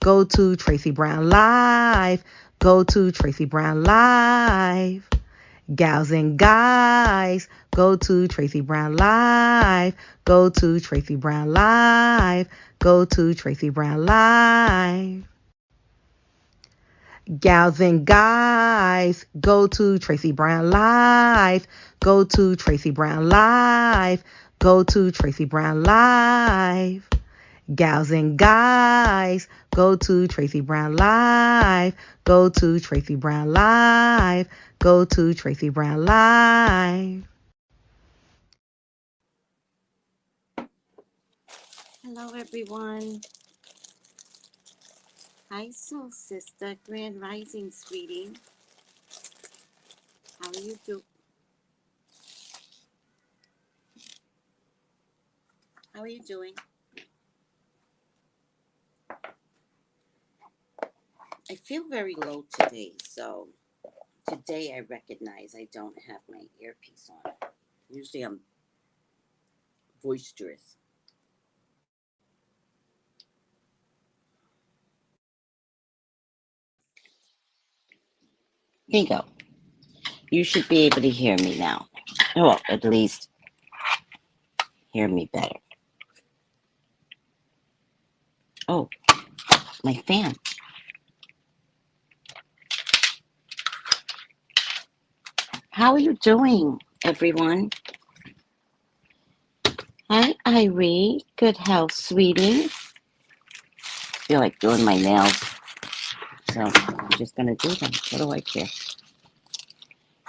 Go to Tracy Brown Live. Go to Tracy Brown Live. Gals and guys, go to Tracy Brown Live. Go to Tracy Brown Live. Go to Tracy Brown Live. Gals and guys, go to Tracy Brown Live. Go to Tracy Brown Live. Go to Tracy Brown Live. Gals and guys, go to Tracy Brown Live. Go to Tracy Brown Live. Go to Tracy Brown Live. Hello, everyone. Hi, Soul Sister. Grand Rising, sweetie. How are you doing? How are you doing? I feel very low today, so today I recognize I don't have my earpiece on. Usually I'm boisterous. Here you go. You should be able to hear me now. Well, at least hear me better. Oh, my fan. How are you doing, everyone? Hi, Irie. Good health, sweetie. Feel like doing my nails, so I'm just gonna do them. What do I care?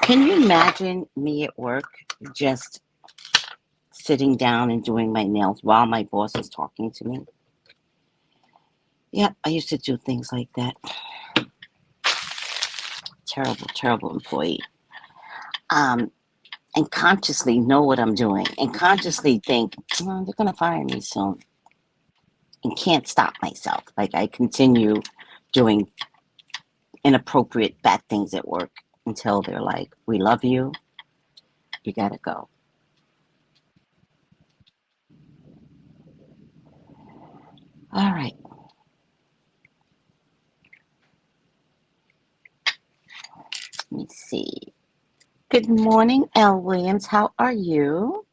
Can you imagine me at work just sitting down and doing my nails while my boss is talking to me? Yeah, I used to do things like that. Terrible, terrible employee. And consciously know what I'm doing and consciously think, oh, they're gonna fire me soon. And can't stop myself. Like I continue doing inappropriate bad things at work until they're like, we love you, you gotta go. All right. Let me see. Good morning, Elle Williams. How are you?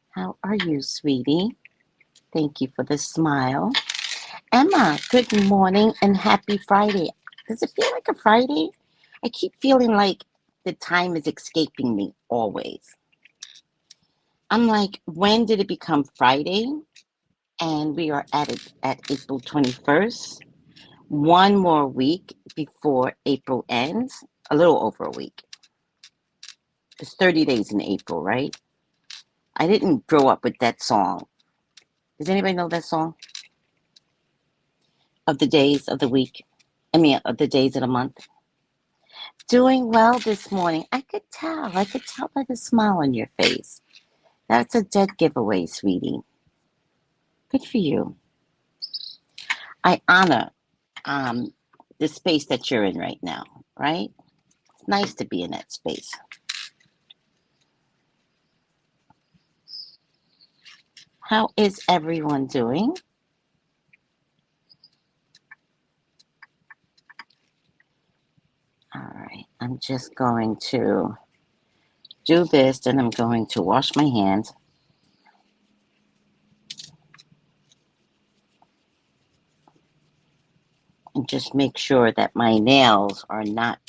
How are you, sweetie? Thank you for the smile. Emma, good morning and happy Friday. Does it feel like a Friday? I keep feeling like the time is escaping me always. I'm like, when did it become Friday? And we are at it at April 21st. One more week before April ends. A little over a week. It's 30 days in April, right? I didn't grow up with that song. Does anybody know that song? Of the days of the week. Of the days of the month. Doing well this morning. I could tell. I could tell by the smile on your face. That's a dead giveaway, sweetie. Good for you. I honor the space that you're in right now, right? It's nice to be in that space. How is everyone doing? All right, I'm just going to do this, then I'm going to wash my hands. And just make sure that my nails are not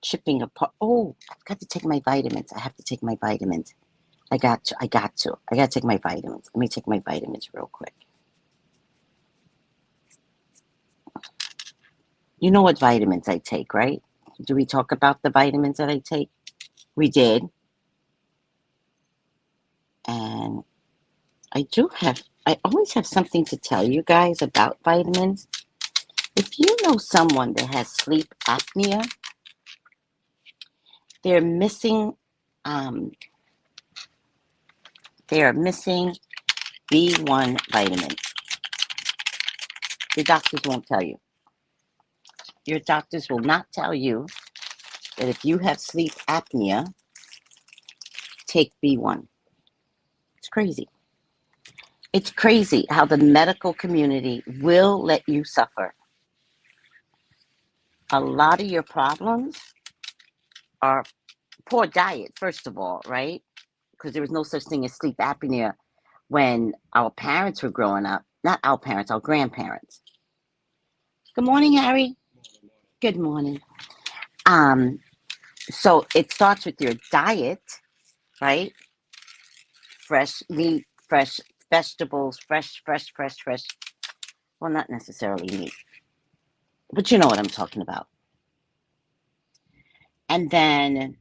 chipping apart. Oh, I've got to take my vitamins. I have to take my vitamins. I got to take my vitamins. Let me take my vitamins real quick. You know what vitamins I take, right? Do we talk about the vitamins that I take? We did. And I always have something to tell you guys about vitamins. If you know someone that has sleep apnea, they're missing B1 vitamin. Your doctors won't tell you. Your doctors will not tell you that if you have sleep apnea, take B1. It's crazy. It's crazy how the medical community will let you suffer. A lot of your problems are poor diet, first of all, right? Because there was no such thing as sleep apnea when our parents were growing up. Not our parents, our grandparents. Good morning, Harry. Good morning. So it starts with your diet, right? Fresh meat, fresh vegetables, fresh. Well, not necessarily meat, but you know what I'm talking about. And then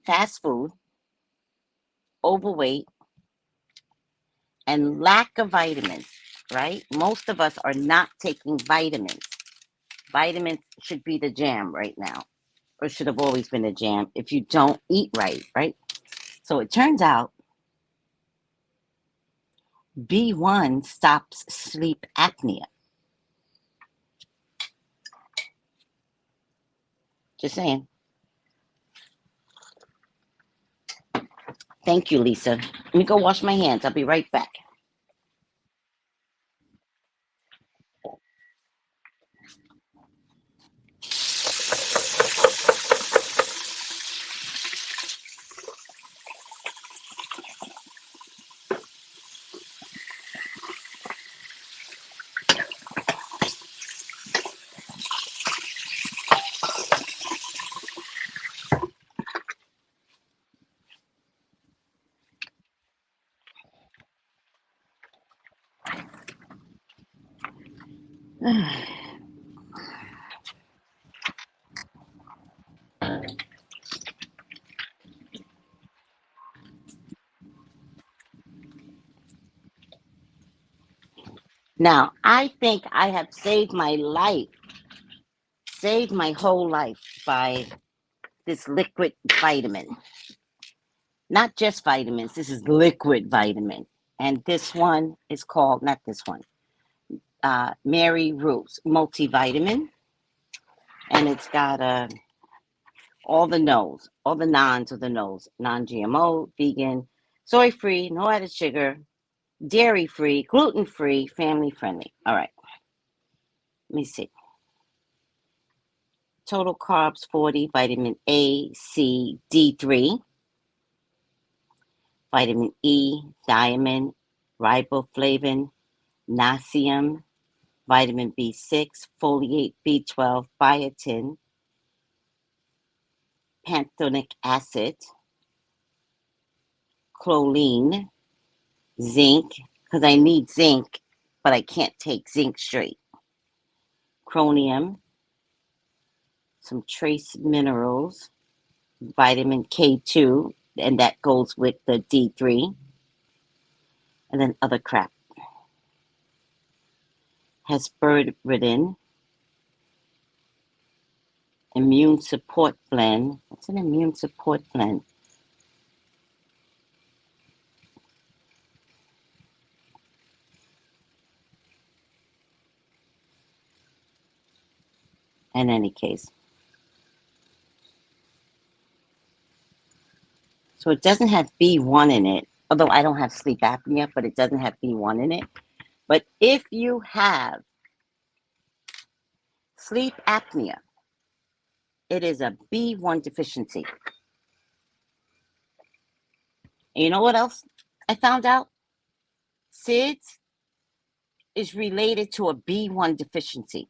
fast food, overweight, and lack of vitamins, right? Most of us are not taking vitamins. Vitamins should be the jam right now, or should have always been a jam if you don't eat right, right? So it turns out B1 stops sleep apnea. Just saying. Thank you, Lisa. Let me go wash my hands. I'll be right back. Now, I think I have saved my life, saved my whole life by this liquid vitamin. Not just vitamins, this is liquid vitamin. And this one is called, not this one, Mary Ruth's multivitamin. And it's got all the no's, all the nons of the no's: non GMO, vegan, soy free, no added sugar, dairy free, gluten free, family friendly. All right, let me see. Total carbs 40, vitamin A, C, D3, vitamin E, thiamine, riboflavin, niacin, vitamin B6, foliate, B12, biotin, pantothenic acid, choline, zinc, because I need zinc, but I can't take zinc straight. Chromium, some trace minerals, vitamin K2, and that goes with the D3, and then other crap. Hesperidin, immune support blend. What's an immune support blend? In any case. So it doesn't have B1 in it, although I don't have sleep apnea, but it doesn't have B1 in it. But if you have sleep apnea, it is a B1 deficiency. And you know what else I found out? SIDS is related to a B1 deficiency.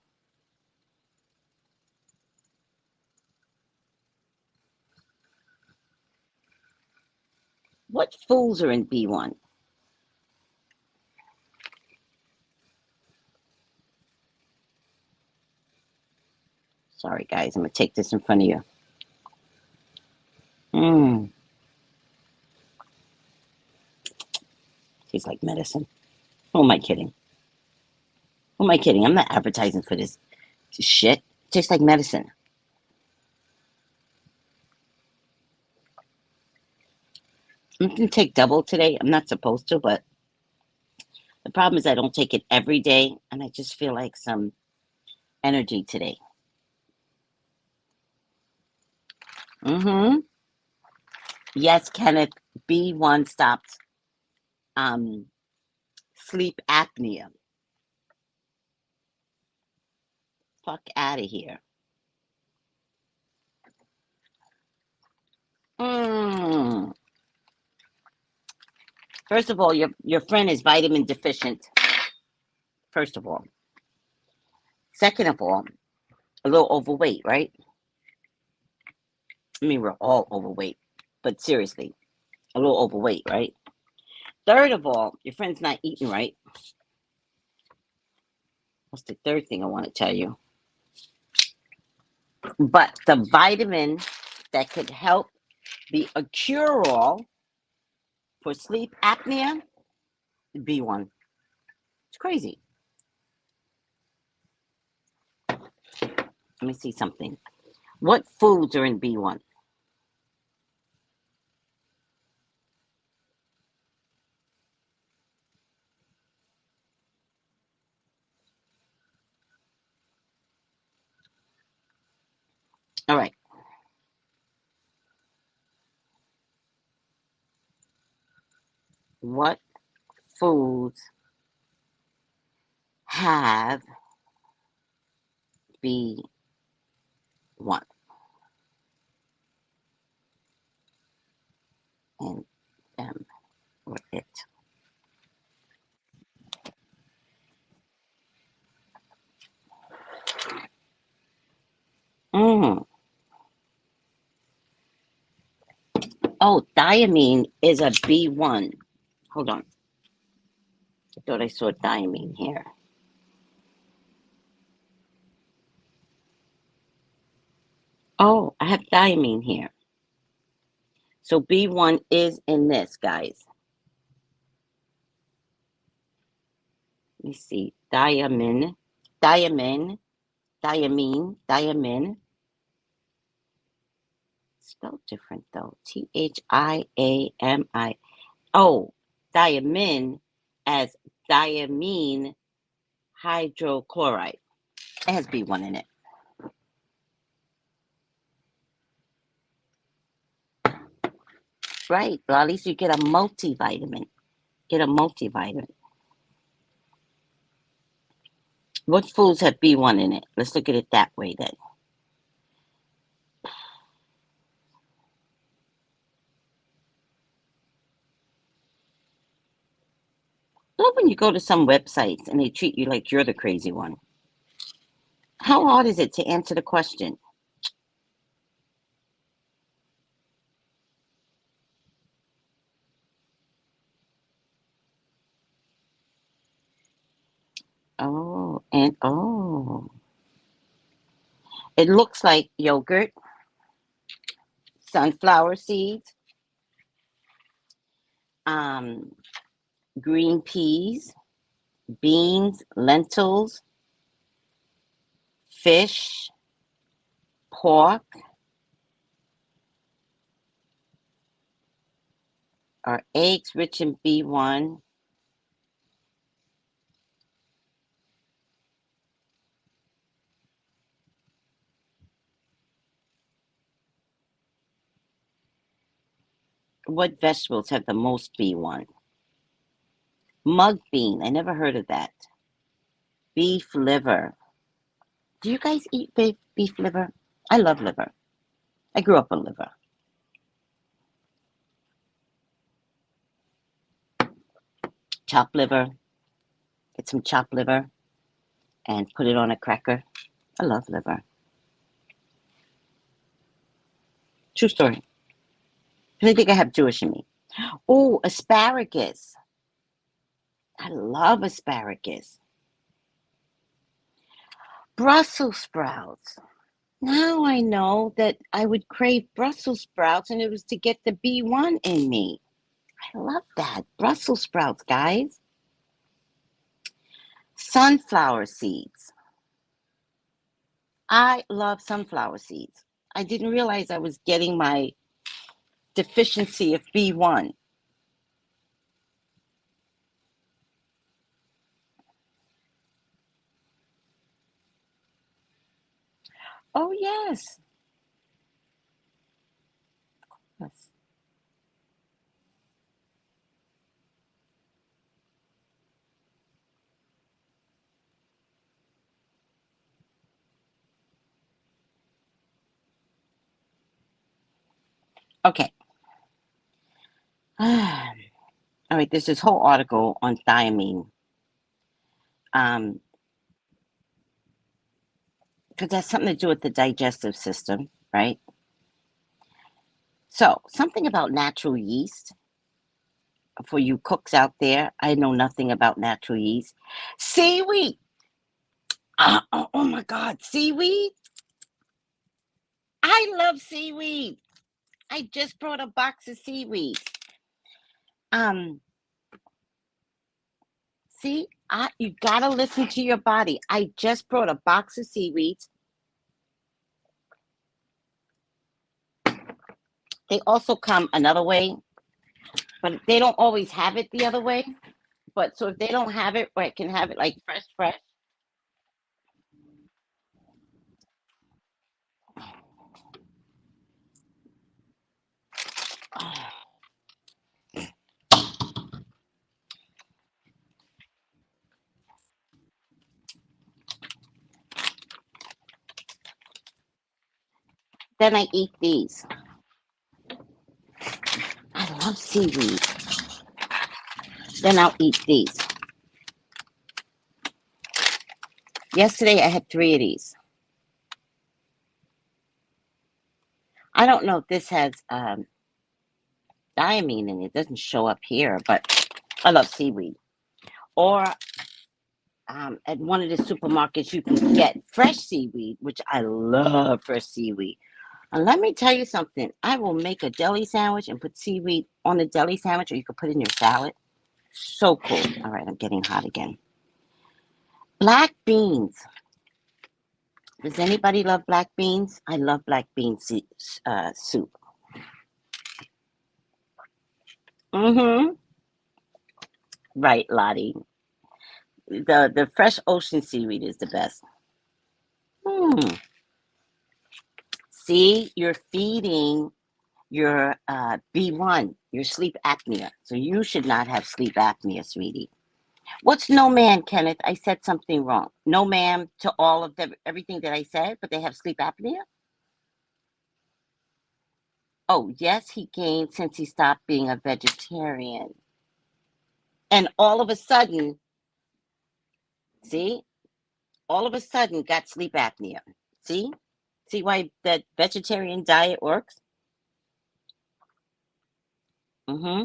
What fools are in B1? Sorry, guys, I'm going to take this in front of you. Tastes like medicine. Who am I kidding? Who am I kidding? I'm not advertising for this shit. It tastes like medicine. I'm going to take double today. I'm not supposed to, but the problem is I don't take it every day, and I just feel like some energy today. Yes, Kenneth, B1 stops sleep apnea. Fuck out of here. First of all, your friend is vitamin deficient. First of all. Second of all, a little overweight, right? I mean, we're all overweight, but seriously, a little overweight, right? Third of all, your friend's not eating right. That's the third thing I want to tell you. But the vitamin that could help be a cure-all for sleep apnea, B1. It's crazy. Let me see something. What foods are in B1? All right. What foods have B1 in them or it? Mm. Oh, thiamine is a B1. Hold on. I thought I saw thiamine here. Oh, I have thiamine here. So B1 is in this, guys. Let me see. Thiamine. Spelled different though. Thiami. Oh, thiamine as thiamine hydrochloride. It has B1 in it. Right. Well, at least you get a multivitamin. Get a multivitamin. What foods have B1 in it? Let's look at it that way then. Love when you go to some websites and they treat you like you're the crazy one. How hard is it to answer the question? Oh, and oh. It looks like yogurt, sunflower seeds, um, green peas, beans, lentils, fish, pork, or eggs rich in B1. What vegetables have the most B1? Mug bean. I never heard of that. Beef liver. Do you guys eat beef liver? I love liver. I grew up on liver. Chopped liver. Get some chopped liver and put it on a cracker. I love liver. True story. I think I have Jewish in me. Oh, asparagus. I love asparagus. Brussels sprouts. Now I know that I would crave Brussels sprouts and it was to get the B1 in me. I love that. Brussels sprouts, guys. Sunflower seeds. I love sunflower seeds. I didn't realize I was getting my deficiency of B1. Oh, yes. Yes. Okay. All right, there's this whole article on thiamine. Because that's something to do with the digestive system, right? So, something about natural yeast for you cooks out there. I know nothing about natural yeast. Seaweed. Oh my God, seaweed. I love seaweed. I just brought a box of seaweed. Um, See, you gotta listen to your body. I just brought a box of seaweeds. They also come another way, but they don't always have it the other way. But so if they don't have it, or it can have it like fresh. Then I eat these. I love seaweed. Then I'll eat these. Yesterday I had 3 of these. I don't know if this has thiamine in it. It doesn't show up here, but I love seaweed. Or at one of the supermarkets, you can get fresh seaweed, which I love fresh seaweed. And let me tell you something. I will make a deli sandwich and put seaweed on the deli sandwich, or you could put it in your salad. So cool. All right, I'm getting hot again. Black beans. Does anybody love black beans? I love black bean soup. Mm-hmm. Right, Lottie. The fresh ocean seaweed is the best. Hmm. See, you're feeding your B1, your sleep apnea. So you should not have sleep apnea, sweetie. What's no man, Kenneth? I said something wrong. No ma'am to all of them, everything that I said, but they have sleep apnea? Oh, yes, he gained since he stopped being a vegetarian. And all of a sudden, see, all of a sudden got sleep apnea. See? See why that vegetarian diet works? Mm-hmm.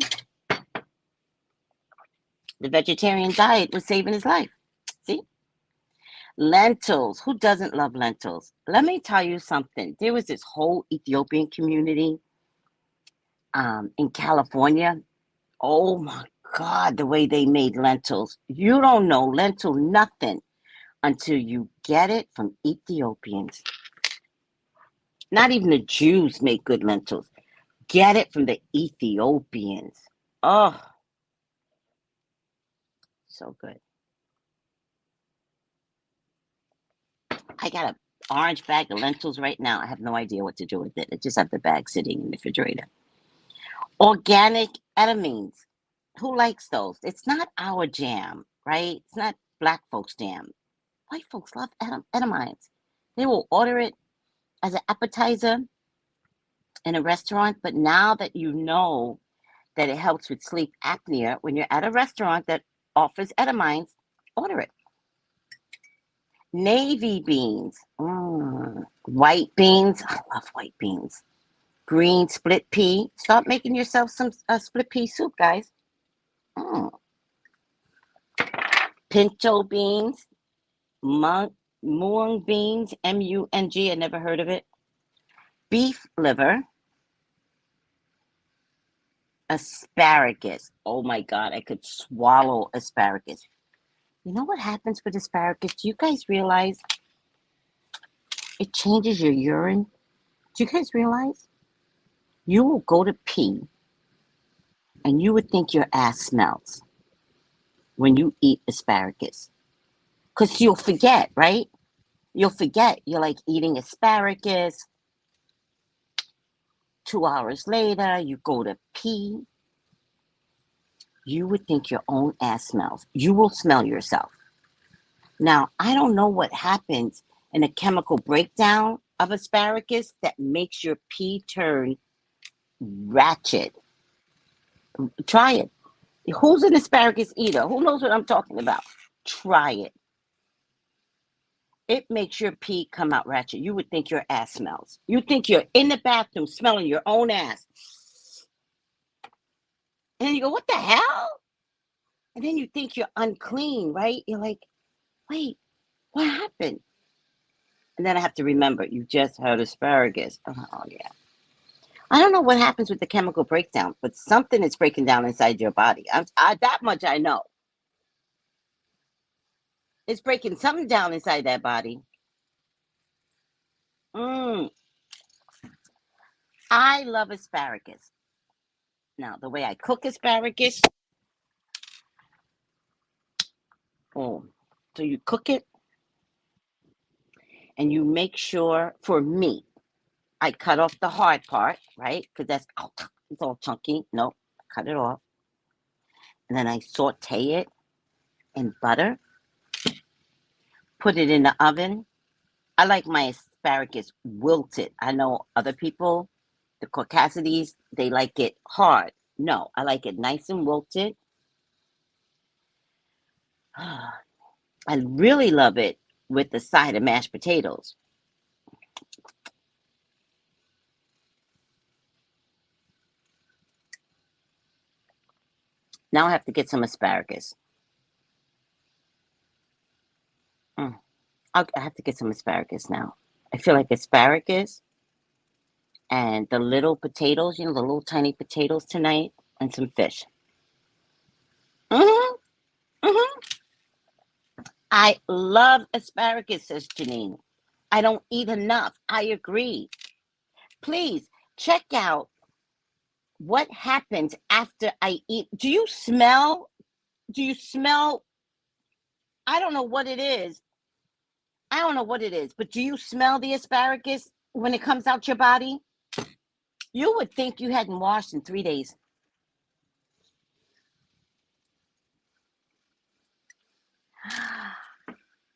The vegetarian diet was saving his life. See? Lentils. Who doesn't love lentils? Let me tell you something. There was this whole Ethiopian community in California. Oh my God, the way they made lentils. You don't know lentil nothing until you get it from Ethiopians. Not even the Jews make good lentils. Get it from the Ethiopians. Oh, so good. I got an orange bag of lentils right now. I have no idea what to do with it. I just have the bag sitting in the refrigerator. Organic edamines. Who likes those? It's not our jam, right? It's not black folks' jam. White folks love edamines. They will order it as an appetizer in a restaurant, but now that you know that it helps with sleep apnea, when you're at a restaurant that offers edamines, order it. Navy beans. White beans. I love white beans. Green split pea. Start making yourself some split pea soup, guys. Mm. Pinto beans. Mung beans. Mung. I never heard of it. Beef liver. Asparagus. Oh my God, I could swallow asparagus. You know what happens with asparagus? Do you guys realize it changes your urine? Do you guys realize? You will go to pee and you would think your ass smells when you eat asparagus. Because you'll forget, right? You'll forget. You're like eating asparagus. 2 hours later, you go to pee. You would think your own ass smells. You will smell yourself. Now, I don't know what happens in a chemical breakdown of asparagus that makes your pee turn ratchet. Try it. Who's an asparagus eater? Who knows what I'm talking about? Try it. It makes your pee come out ratchet. You would think your ass smells. You think you're in the bathroom smelling your own ass. And then you go, what the hell? And then you think you're unclean, right? You're like, wait, what happened? And then I have to remember, you just had asparagus. Oh, yeah. I don't know what happens with the chemical breakdown, but something is breaking down inside your body. That much I know. It's breaking something down inside that body. I love asparagus. Now, the way I cook asparagus, so you cook it and you make sure, for me, I cut off the hard part, right? Because it's all chunky. Nope, cut it off. And then I saute it in butter, put it in the oven. I like my asparagus wilted. I know other people, the Caucasides, they like it hard. No, I like it nice and wilted. I really love it with the side of mashed potatoes. Now I have to get some asparagus. I have to get some asparagus now. I feel like asparagus and the little potatoes, the little tiny potatoes tonight, and some fish. hmm hmm I love asparagus, says Janine. I don't eat enough. I agree. Please check out what happens after I eat. Do you smell? Do you smell? I don't know what it is. I don't know what it is, but do you smell the asparagus when it comes out your body? You would think you hadn't washed in 3 days.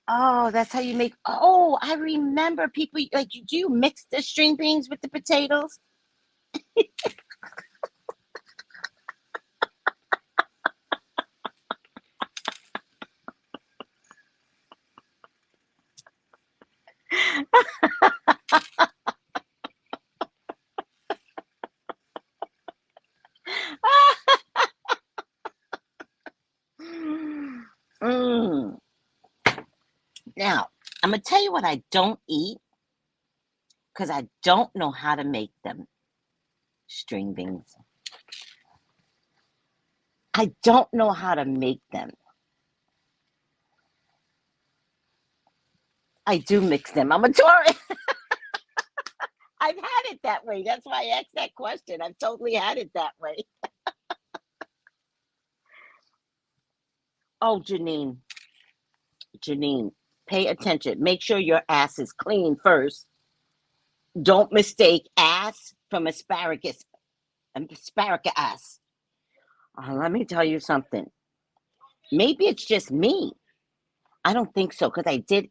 Oh, that's how you make. Oh, I remember people like. Do you mix the string beans with the potatoes? Mm. Now, I'm gonna tell you what I don't eat because I don't know how to make them. String beans. I don't know how to make them. I do mix them. I'm a tourist. I've had it that way. That's why I asked that question. I've totally had it that way. Oh, Janine, pay attention. Make sure your ass is clean first. Don't mistake ass from asparagus. Asparagus. Let me tell you something. Maybe it's just me. I don't think so because I think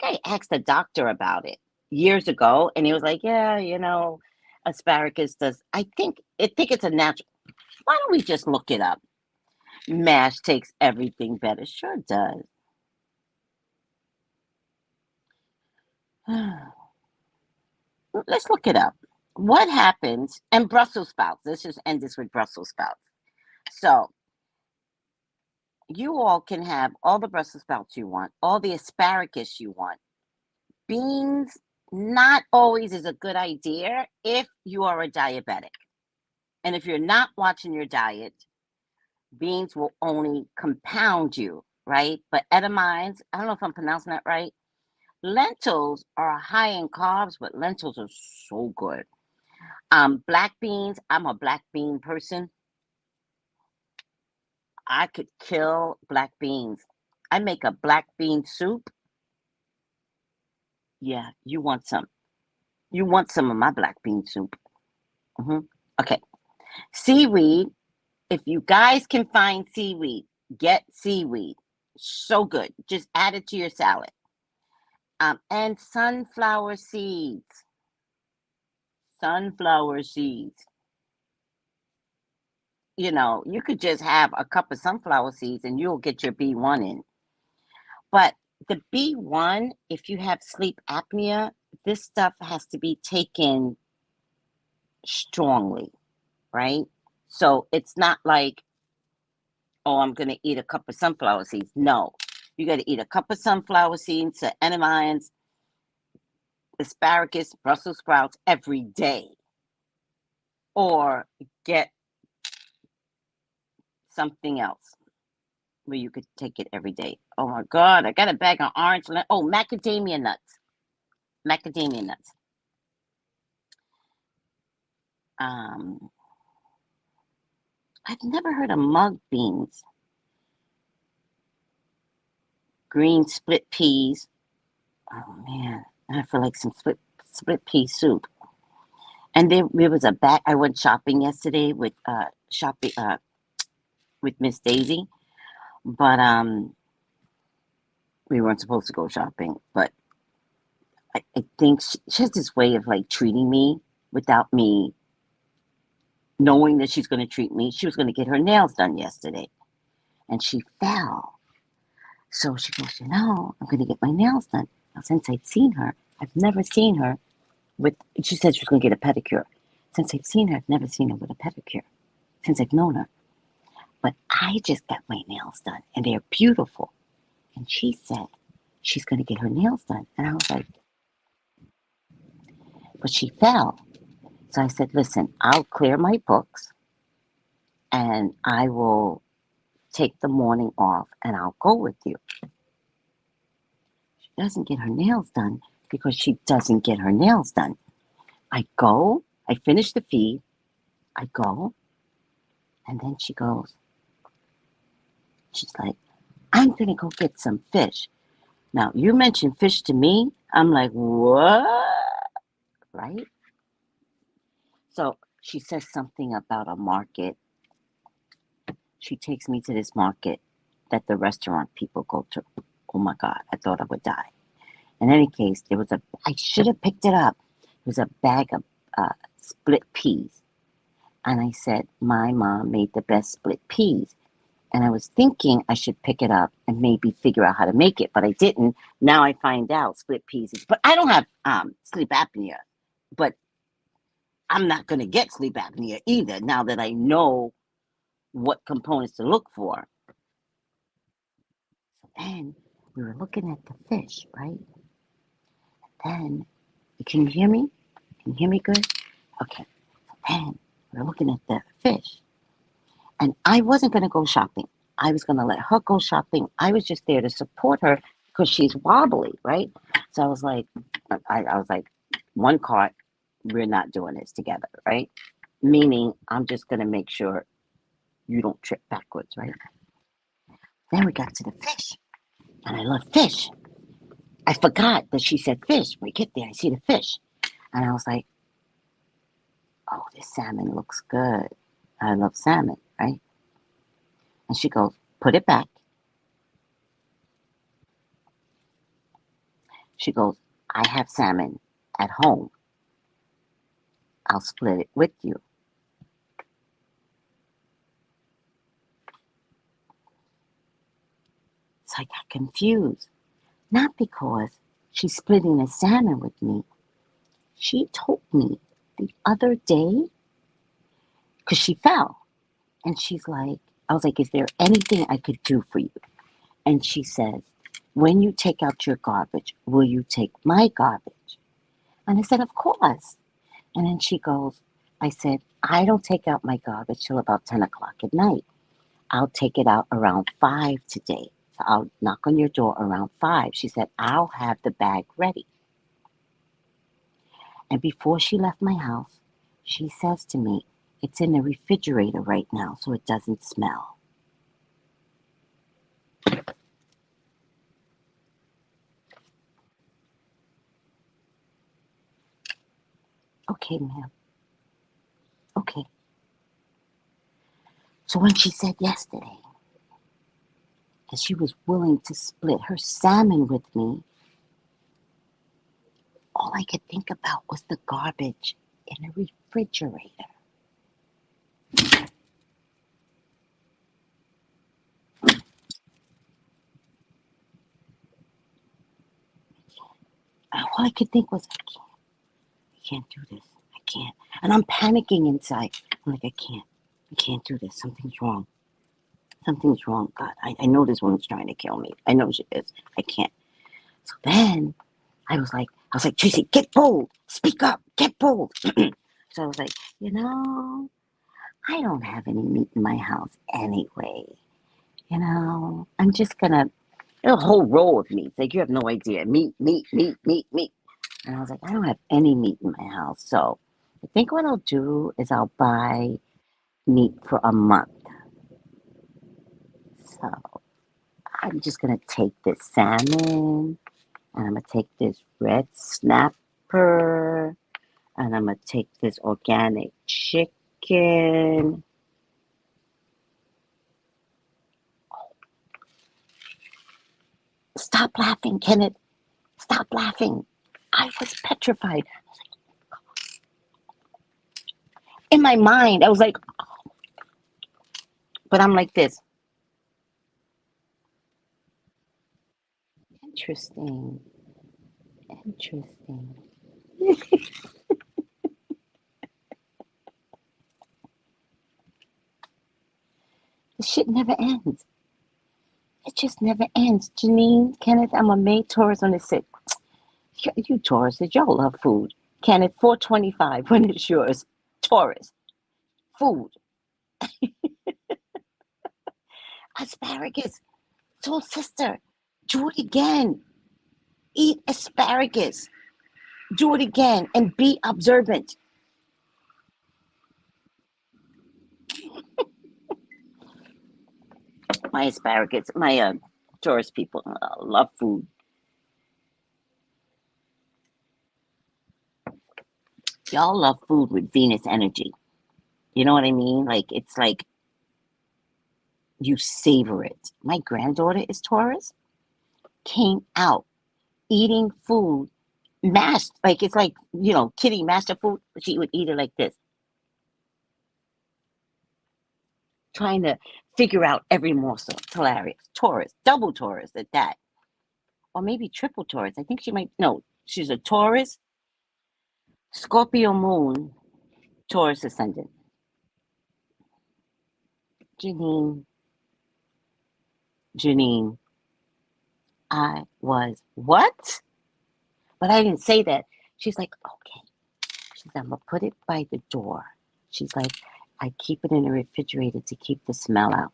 I asked a doctor about it years ago, and he was like, "Yeah, asparagus does." I think it's a natural. Why don't we just look it up? Mash takes everything better. Sure does. Let's look it up. What happens? And Brussels sprouts. Let's just end this with Brussels sprouts. So you all can have all the Brussels sprouts you want, all the asparagus you want. Beans, not always is a good idea if you are a diabetic. And if you're not watching your diet, beans will only compound you, right? But edamines, I don't know if I'm pronouncing that right. Lentils are high in carbs, but lentils are so good. Black beans, I'm a black bean person. I could kill black beans. I make a black bean soup. Yeah, you want some. You want some of my black bean soup. Okay. Seaweed. If you guys can find seaweed, get seaweed. So good. Just add it to your salad. And sunflower seeds. Sunflower seeds. you could just have a cup of sunflower seeds and you'll get your B1 in. But the B1, if you have sleep apnea, this stuff has to be taken strongly, right? So it's not like, oh, I'm going to eat a cup of sunflower seeds. No, you got to eat a cup of sunflower seeds, enamines, asparagus, Brussels sprouts every day. Or get something else where you could take it every day. Oh my God, I got a bag of orange. Macadamia nuts. Macadamia nuts. I've never heard of mung beans. Green split peas. Oh man, I feel like some split pea soup. And there was a bag. I went shopping yesterday with with Miss Daisy, but we weren't supposed to go shopping. But I think she has this way of like treating me without me knowing that she's going to treat me. She was going to get her nails done yesterday, and she fell. So she goes, I'm going to get my nails done. Now, since I've seen her, I've never seen her with. She said she was going to get a pedicure. Since I've seen her, I've never seen her with a pedicure. Since I've known her. But I just got my nails done, and they're beautiful. And she said she's going to get her nails done. And I was like, but she fell. So I said, listen, I'll clear my books, and I will take the morning off, and I'll go with you. She doesn't get her nails done because she doesn't get her nails done. I go, I finish the feed, I go, and then she goes, she's like, I'm going to go get some fish. Now, you mentioned fish to me. I'm like, what? Right? So she says something about a market. She takes me to this market that the restaurant people go to. Oh my God, I thought I would die. In any case, I should have picked it up. It was a bag of split peas. And I said, my mom made the best split peas. And I was thinking I should pick it up and maybe figure out how to make it, but I didn't. Now I find out split peas but I don't have sleep apnea, but I'm not going to get sleep apnea either now that I know what components to look for. So then we were looking at the fish, right? Then, can you hear me? Can you hear me good? Okay. So then we were looking at the fish. And I wasn't going to go shopping. I was going to let her go shopping. I was just there to support her because she's wobbly, right? So I was like, one cart, we're not doing this together, right? Meaning, I'm just going to make sure you don't trip backwards, right? Then we got to the fish, and I love fish. I forgot that she said fish. We get there, I see the fish, and I was like, oh, this salmon looks good. I love salmon, right? And she goes, put it back. She goes, I have salmon at home. I'll split it with you. So I got confused. Not because she's splitting the salmon with me. She told me the other day, because she fell. And she's like, I was like, is there anything I could do for you? And she says, when you take out your garbage, will you take my garbage? And I said, of course. And then she goes, I said, I don't take out my garbage till about 10 o'clock at night. I'll take it out around 5 today. So I'll knock on your door around 5. She said, I'll have the bag ready. And before she left my house, she says to me, it's in the refrigerator right now so it doesn't smell. Okay, ma'am. Okay. So when she said yesterday that she was willing to split her salmon with me, all I could think about was the garbage in the refrigerator. All I could think was, I can't do this. I can't. And I'm panicking inside. I'm like, I can't do this. Something's wrong. Something's wrong. God, I know this woman's trying to kill me. I know she is. I can't. So then I was like, Tracy, get bold. Speak up. Get bold. So I was like, I don't have any meat in my house anyway. I'm just gonna a whole row of meat. Like you have no idea. Meat, meat, meat, meat, meat. And I was like, I don't have any meat in my house. So I think what I'll do is I'll buy meat for a month. So I'm just gonna take this salmon and I'm gonna take this red snapper and I'm gonna take this organic chicken. Stop laughing, Kenneth. Stop laughing. I was petrified. In my mind, I was like, but I'm like this. Interesting. Interesting. This shit never ends. It just never ends. Janine, Kenneth, I'm a May Taurus on the 6th. You Tauruses, y'all love food. Kenneth, 425. When it's yours? Taurus. Food. Asparagus. Soul sister. Do it again. Eat asparagus. Do it again and be observant. My asparagus, my Taurus people love food. Y'all love food with Venus energy. You know what I mean? Like it's like you savor it. My granddaughter is Taurus. Came out eating food mashed, like it's like kitty master food. She would eat it like this, trying to figure out every morsel. It's hilarious. Taurus, double Taurus at that, or maybe triple Taurus. I think she might. No, she's a Taurus, Scorpio moon, Taurus ascendant. Janine, Janine, I was what? But I didn't say that. She's like, okay. She's like, I'm gonna put it by the door. She's like, I keep it in the refrigerator to keep the smell out.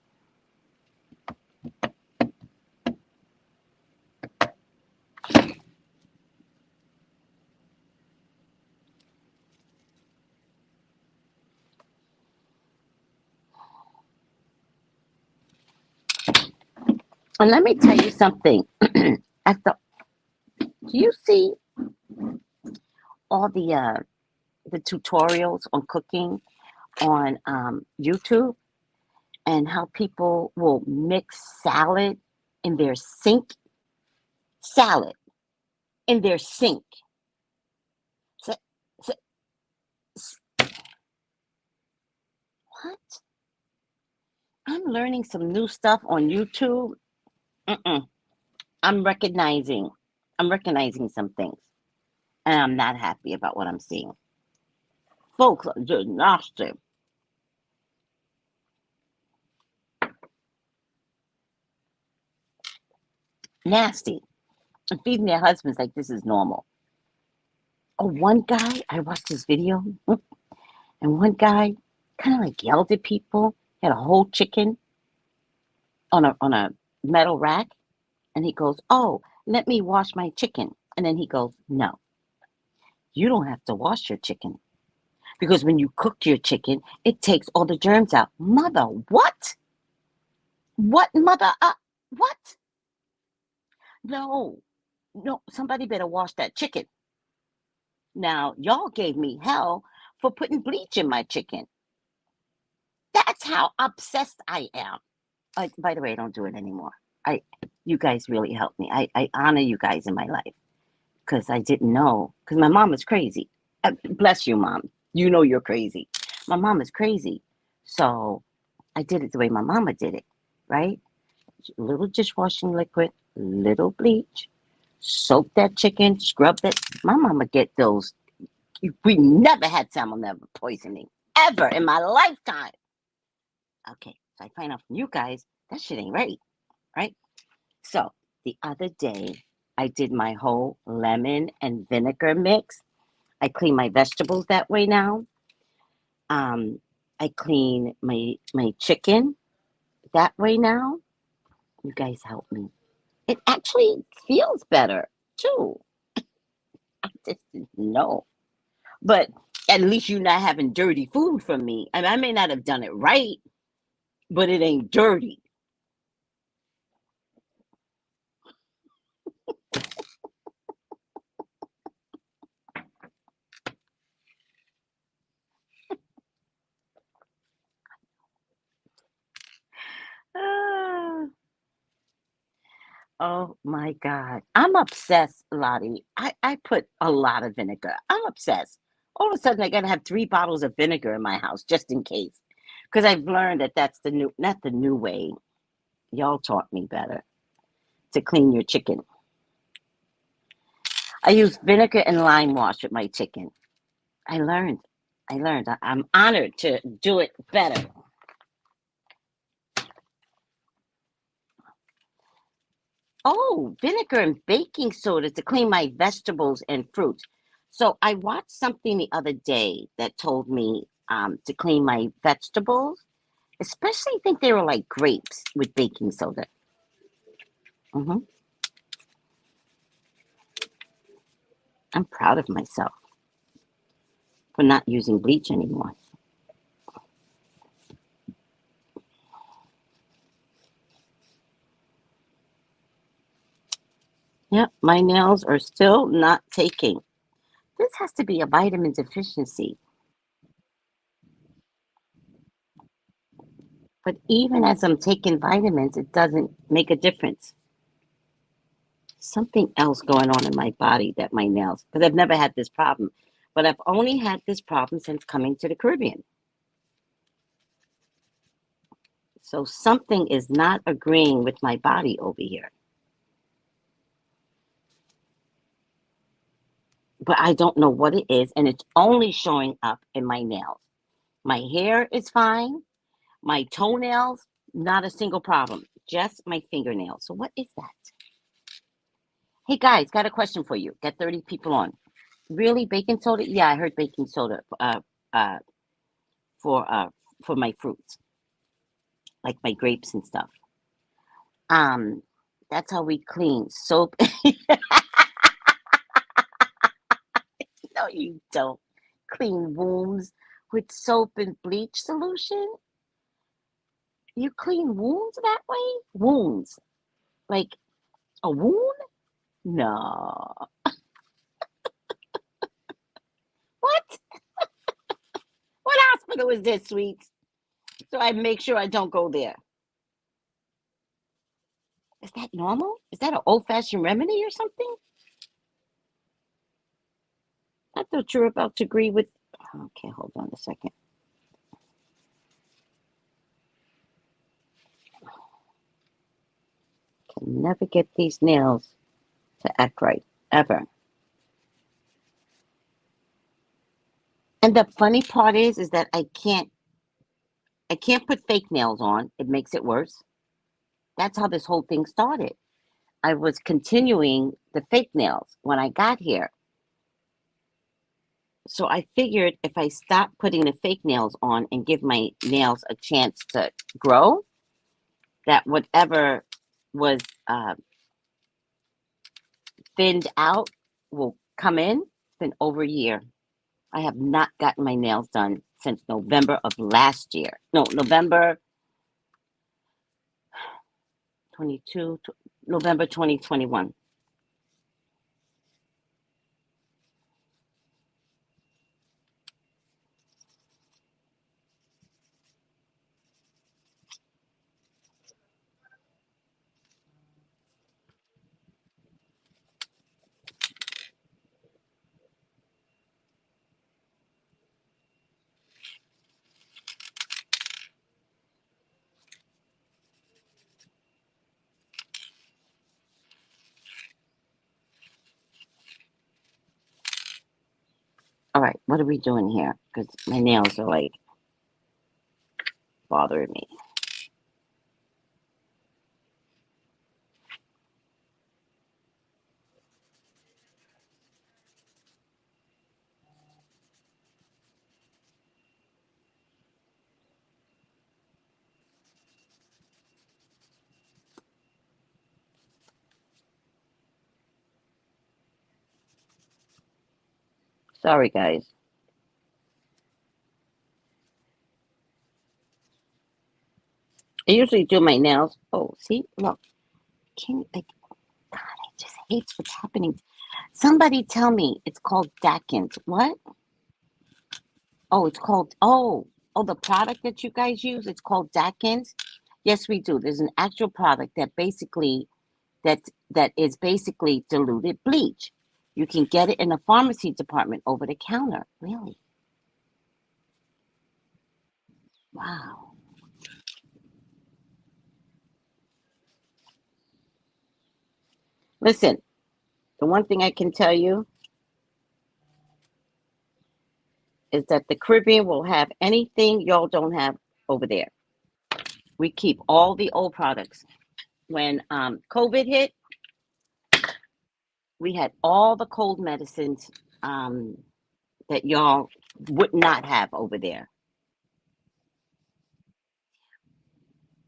And let me tell you something. At the, do you see all the tutorials on cooking on YouTube and how people will mix salad in their sink? Salad in their sink. So, so, what? I'm learning some new stuff on YouTube. Mm-mm. I'm recognizing. I'm recognizing some things, and I'm not happy about what I'm seeing. Folks are just nasty. Nasty. And feeding their husbands like this is normal. Oh, one guy, I watched this video, and one guy kind of like yelled at people. He had a whole chicken on a metal rack, and he goes, "Oh, let me wash my chicken." And then he goes, "No, you don't have to wash your chicken because when you cook your chicken, it takes all the germs out." Mother, what? What, mother? What? No, no, somebody better wash that chicken. Now, y'all gave me hell for putting bleach in my chicken. That's how obsessed I am. By the way, I don't do it anymore. You guys really helped me. I honor you guys in my life because I didn't know. Because my mom is crazy. Bless you, mom. You know you're crazy. My mom is crazy. So I did it the way my mama did it, right? Little dishwashing liquid, little bleach, soak that chicken, scrub that. My mama get those. We never had salmonella poisoning ever in my lifetime. Okay, so I find out from you guys that shit ain't right, right? So the other day, I did my whole lemon and vinegar mix. I clean my vegetables that way now. Um, I clean my chicken that way now. You guys help me. It actually feels better too. I just didn't know. But at least you're not having dirty food from me. I mean, I may not have done it right, but it ain't dirty. Ah, oh my God. I'm obsessed, Lottie. I put a lot of vinegar. I'm obsessed. All of a sudden, I got to have 3 bottles of vinegar in my house just in case. Because I've learned that that's the new, not the new way. Y'all taught me better to clean your chicken. I use vinegar and lime wash with my chicken. I learned. I learned. I'm honored to do it better. Oh, vinegar and baking soda to clean my vegetables and fruits. So I watched something the other day that told me to clean my vegetables, especially I think they were like grapes with baking soda. hmm I'm proud of myself for not using bleach anymore. Yep, my nails are still not taking. This has to be a vitamin deficiency. But even as I'm taking vitamins, it doesn't make a difference. Something else going on in my body that my nails, because I've never had this problem, but I've only had this problem since coming to the Caribbean. So something is not agreeing with my body over here. But I don't know what it is, and it's only showing up in my nails. My hair is fine. My toenails, not a single problem. Just my fingernails. So what is that? Hey guys, got a question for you. Got 30 people on. Really, baking soda? Yeah, I heard baking soda uh, for uh, for my fruits, like my grapes and stuff. Um, that's how we clean soap. No, you don't clean wounds with soap and bleach solution. You clean wounds that way? Wounds, like a wound? No. What? What hospital is this, sweets? So I make sure I don't go there. Is that normal? Is that an old-fashioned remedy or something? I thought you were about to agree with. Okay, hold on a second. Can never get these nails to act right ever. And the funny part is that I can't put fake nails on. It makes it worse. That's how this whole thing started. I was continuing the fake nails when I got here. So I figured if I stop putting the fake nails on and give my nails a chance to grow, that whatever was thinned out will come in. It's been over a year. I have not gotten my nails done since November of last year. No, November 22, November 2021. All right, what are we doing here? Because my nails are like bothering me. Sorry, guys. I usually do my nails. Oh, see, look. Can like God, I just hate what's happening. Somebody tell me it's called Dakins. What? Oh, it's called the product that you guys use. It's called Dakins. Yes, we do. There's an actual product that that is basically diluted bleach. You can get it in the pharmacy department over the counter. Really? Wow. Listen, the one thing I can tell you is that the Caribbean will have anything y'all don't have over there. We keep all the old products. When COVID hit, we had all the cold medicines that y'all would not have over there.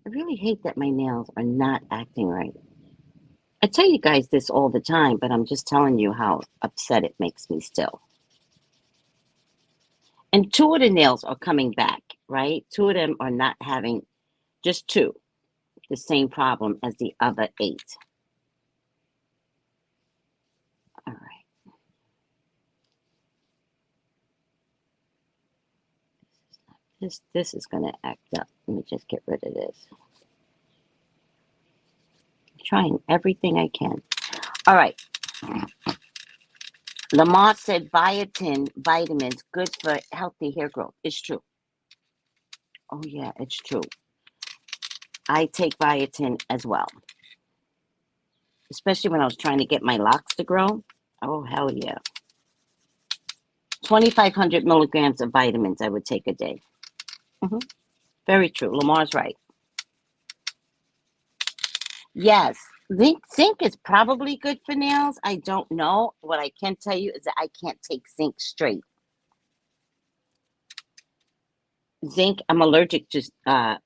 I really hate that my nails are not acting right. I tell you guys this all the time, but I'm just telling you how upset it makes me still. And two of the nails are coming back, right? Two of them are not having, just two, the same problem as the other eight. All right. This is gonna act up. Let me just get rid of this. I'm trying everything I can. All right. Lamar said biotin vitamins good for healthy hair growth. It's true. Oh yeah, it's true. I take biotin as well, especially when I was trying to get my locks to grow. Oh hell yeah. 2,500 milligrams of vitamins I would take a day. Hmm. Very true. Lamar's right. Yes. Zinc is probably good for nails. I don't know. What I can tell you is that I can't take zinc straight. Zinc, I'm allergic to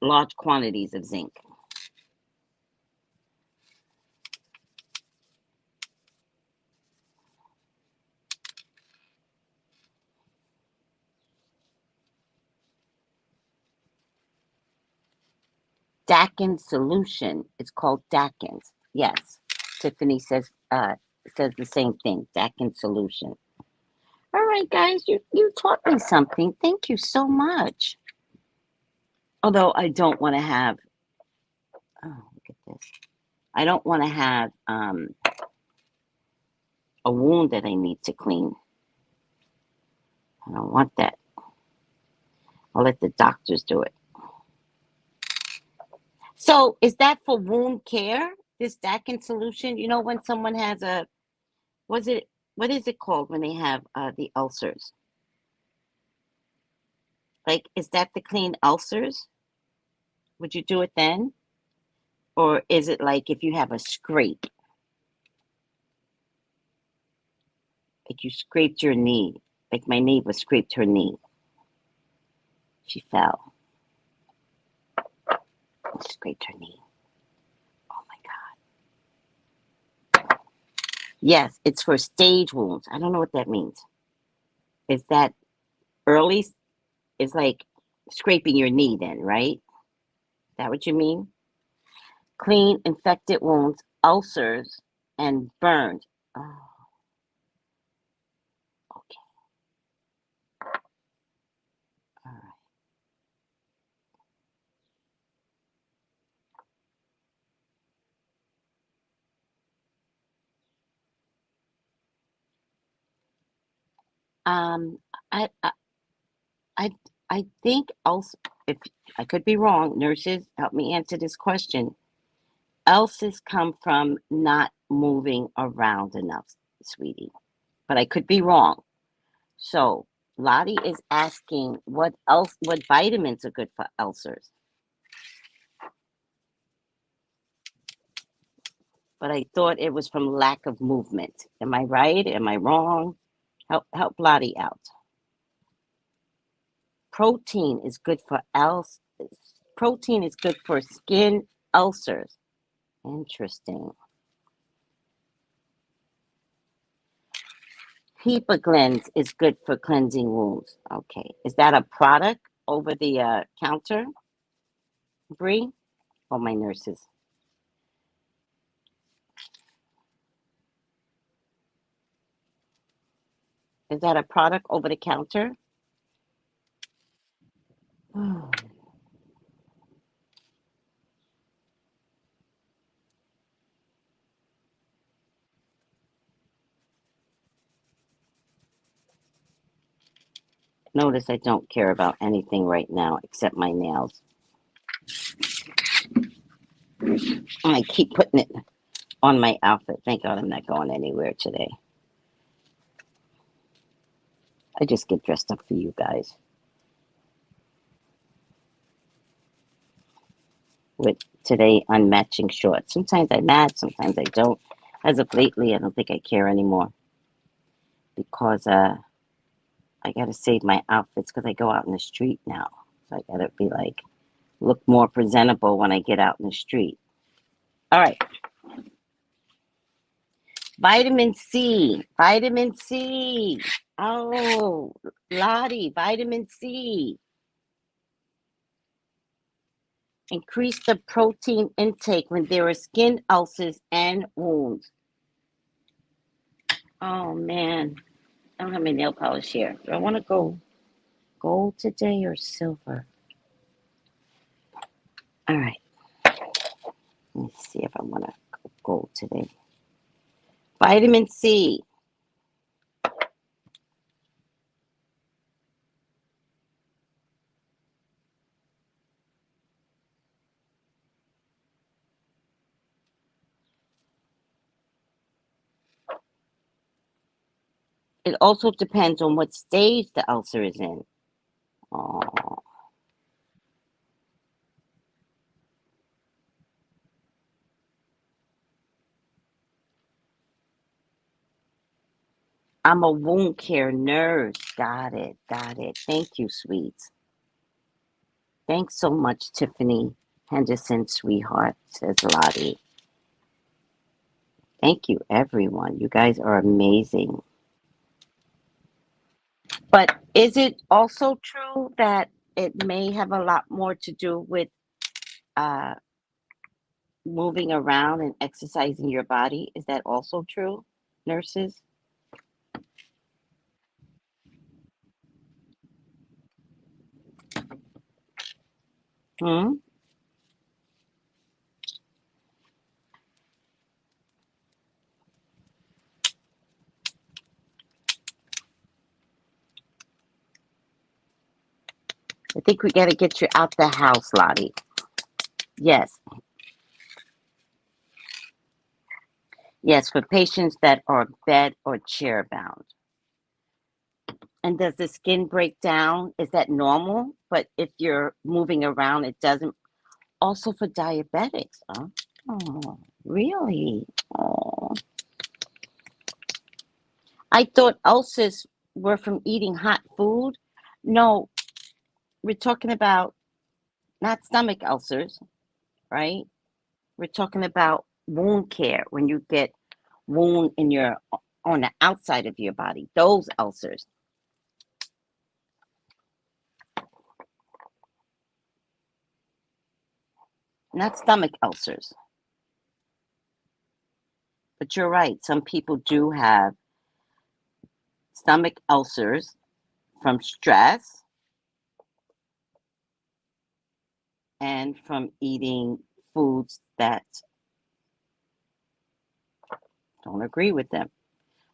large quantities of zinc. Dakins solution. It's called Dakins. Yes. Tiffany says the same thing. Dakins solution. All right, guys, you taught me something. Thank you so much. Although I don't want to have. Oh, look at this. I don't want to have a wound that I need to clean. I don't want that. I'll let the doctors do it. So, is that for wound care? This Dakins solution? You know, when someone has was it, what is it called when they have the ulcers? Like, is that to clean ulcers? Would you do it then? Or is it like if you have a scrape, like you scraped your knee, like my neighbor scraped her knee? She fell. She scraped her knee. Oh my God. Yes, it's for stage wounds. I don't know what that means. Is that early? Is like scraping your knee then, right? Is that what you mean? Clean infected wounds, ulcers, and burned. Oh, okay. All right. Um, I, I, I, I think also, if I could be wrong, nurses, help me answer this question. Ulcers come from not moving around enough, sweetie. But I could be wrong. So Lottie is asking what vitamins are good for ulcers. But I thought it was from lack of movement. Am I right? Am I wrong? Help Lottie out. Protein is good for Protein is good for skin ulcers. Interesting. Hepaglens is good for cleansing wounds. Okay. Is that a product over the counter, Bree? Or my nurses? Is that a product over the counter? Notice I don't care about anything right now except my nails. I keep putting it on my outfit. Thank God I'm not going anywhere today. I just get dressed up for you guys. With today unmatching shorts. Sometimes I match, sometimes I don't. As of lately, I don't think I care anymore. Because I gotta save my outfits because I go out in the street now. So I gotta be like, look more presentable when I get out in the street. All right. Vitamin C. Vitamin C. Oh, Lottie, vitamin C. Increase the protein intake when there are skin ulcers and wounds. Oh, man. I don't have my nail polish here. Do I want to go gold today or silver? All right. Let me see if I want to go gold today. Vitamin C. It also depends on what stage the ulcer is in. Oh. I'm a wound care nurse. Got it. Got it. Thank you, sweets. Thanks so much, Tiffany Henderson, sweetheart, says Lottie. Thank you, everyone. You guys are amazing. But is it also true that it may have a lot more to do with uh, moving around and exercising your body? Is that also true, nurses? Hmm? I think we got to get you out the house, Lottie. Yes. Yes, for patients that are bed or chair bound. And does the skin break down? Is that normal? But if you're moving around, it doesn't. Also for diabetics, huh? Oh, really? Oh. I thought ulcers were from eating hot food. No, we're talking about not stomach ulcers, right? We're talking about wound care when you get wound in your on the outside of your body. Those ulcers, not stomach ulcers. But you're right. Some people do have stomach ulcers from stress and from eating foods that don't agree with them.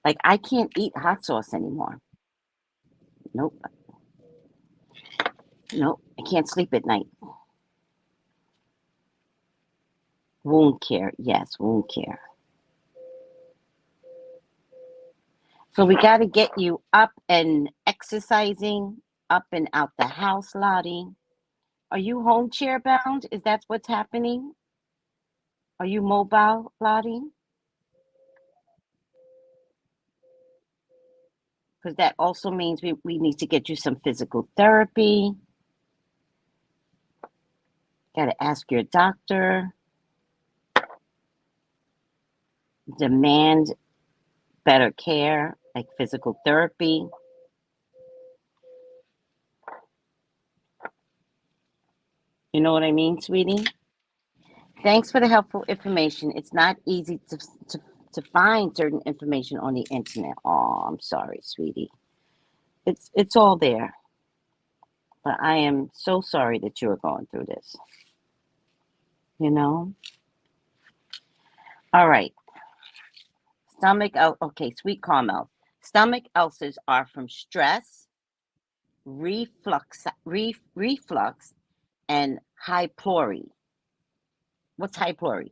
Like I can't eat hot sauce anymore. Nope. Nope. I can't sleep at night. Wound care. Yes, wound care. So we got to get you up and exercising up and out the house, Lottie? Are you home chair bound? Is that what's happening? Are you mobile, Lottie? Because that also means we need to get you some physical therapy. Got to ask your doctor. Demand better care, like physical therapy. You know what I mean, sweetie? Thanks for the helpful information. It's not easy to find certain information on the internet. Oh, I'm sorry, sweetie. It's all there. But I am so sorry that you are going through this. You know? All right. Okay, sweet caramel. Stomach ulcers are from stress, reflux, and high pylori. What's high pylori?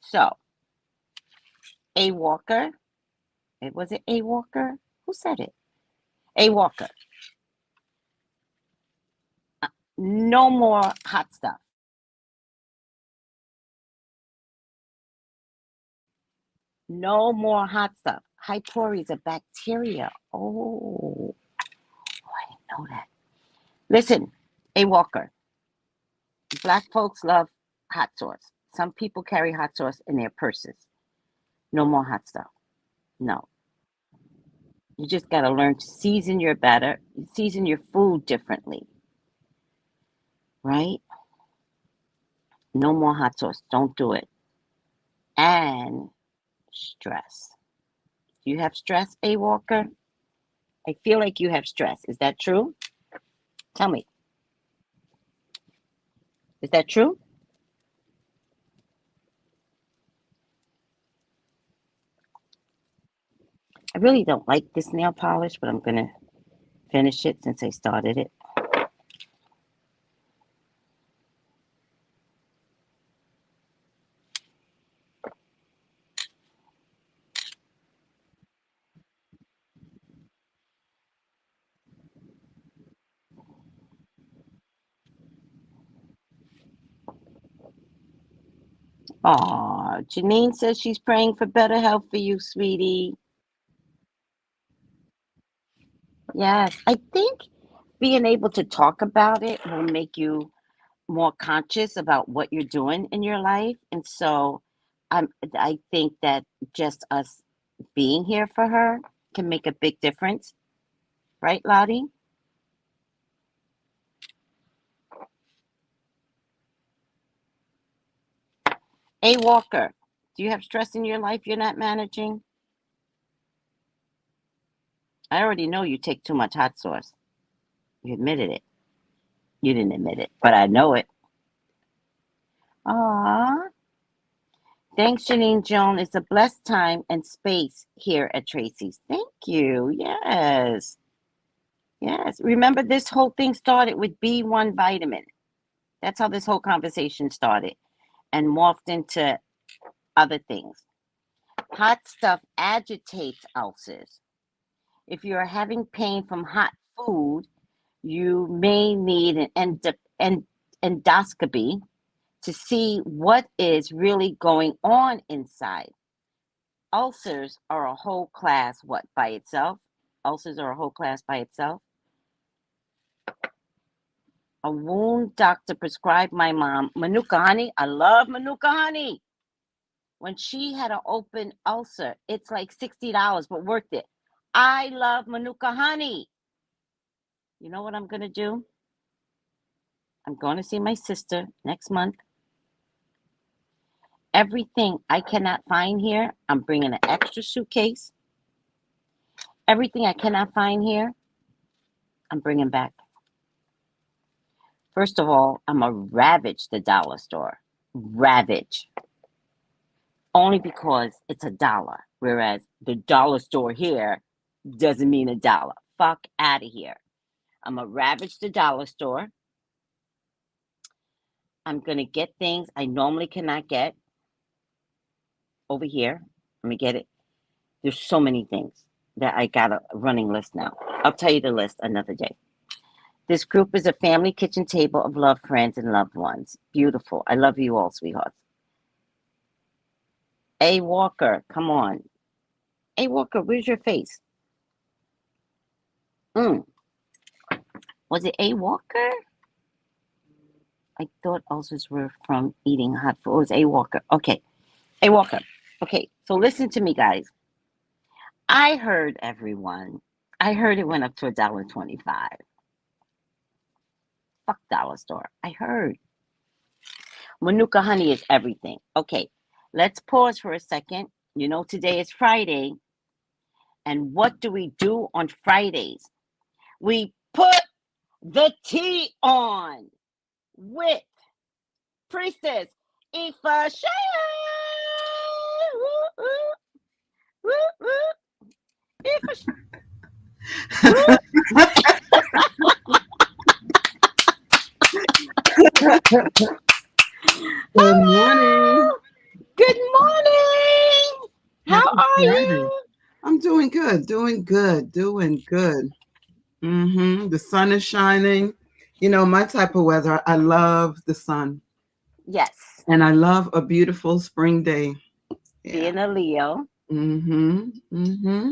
So, a walker. Was it a walker? Who said it? A walker. No more hot stuff. No more hot stuff. High pylori is a bacteria. Oh, I didn't know that. Listen, a walker. Black folks love hot sauce. Some people carry hot sauce in their purses. No more hot stuff. No. You just got to learn to season your food differently, right? No more hot sauce. Don't do it. And stress. Do you have stress, A Walker? I feel like you have stress. Is that true? Tell me. Is that true? I really don't like this nail polish, but I'm going to finish it since I started it. Aw, Janine says she's praying for better health for you, sweetie. Yes, I think being able to talk about it will make you more conscious about what you're doing in your life. And so I think that just us being here for her can make a big difference. Right, Lottie? A Walker, do you have stress in your life you're not managing? I already know you take too much hot sauce. You admitted it. You didn't admit it, but I know it. Aw. Thanks, Janine Joan. It's a blessed time and space here at Tracy's. Thank you. Yes. Yes. Remember, this whole thing started with B1 vitamin. That's how this whole conversation started and morphed into other things. Hot stuff agitates ulcers. If you're having pain from hot food, you may need an endoscopy to see what is really going on inside. Ulcers are a whole class, what, by itself? Ulcers are a whole class by itself. A wound doctor prescribed my mom Manuka honey. I love Manuka honey. When she had an open ulcer, it's like $60, but worth it. I love Manuka honey. You know what I'm going to do? I'm going to see my sister next month. Everything I cannot find here, I'm bringing an extra suitcase. Everything I cannot find here, I'm bringing back. First of all, I'm going to ravage the dollar store. Ravage. Only because it's $1. Whereas the dollar store here doesn't mean $1. Fuck out of here. I'm going to ravage the dollar store. I'm going to get things I normally cannot get. over here. Let me get it. There's so many things that I got a running list now. I'll tell you the list another day. This group is a family kitchen table of loved friends and loved ones. Beautiful. I love you all, sweethearts. A Walker, come on. A Walker, where's your face? Mm. Was it A Walker? I thought ulcers were from eating hot food. It was A Walker. Okay. A Walker. Okay. So listen to me, guys. I heard everyone. I heard it went up to $1.25. Fuck dollar store. I heard. Manuka honey is everything. Okay. Let's pause for a second. You know, today is Friday. And what do we do on Fridays? We put the tea on with Priestess Ifasye. Woo, woo, woo, woo. Ifasye. Good morning. Hello. Good morning. How Happy are Friday. you? I'm doing good, doing good, doing good. The sun is shining. You know, my type of weather, I love the sun Yes, and I love a beautiful spring day. Yeah. being a Leo. Mm-hmm. Mm-hmm.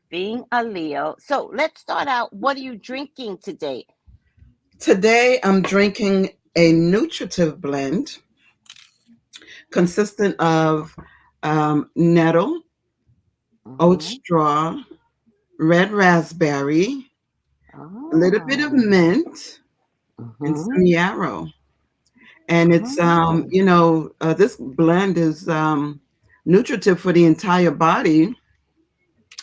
Being a Leo. So let's start out. What are you drinking today? Today I'm drinking a nutritive blend consistent of nettle, oat Mm-hmm. straw, red raspberry, a little bit of Oh. mint, and Mm-hmm. some yarrow. And it's Oh. this blend is nutritive for the entire body,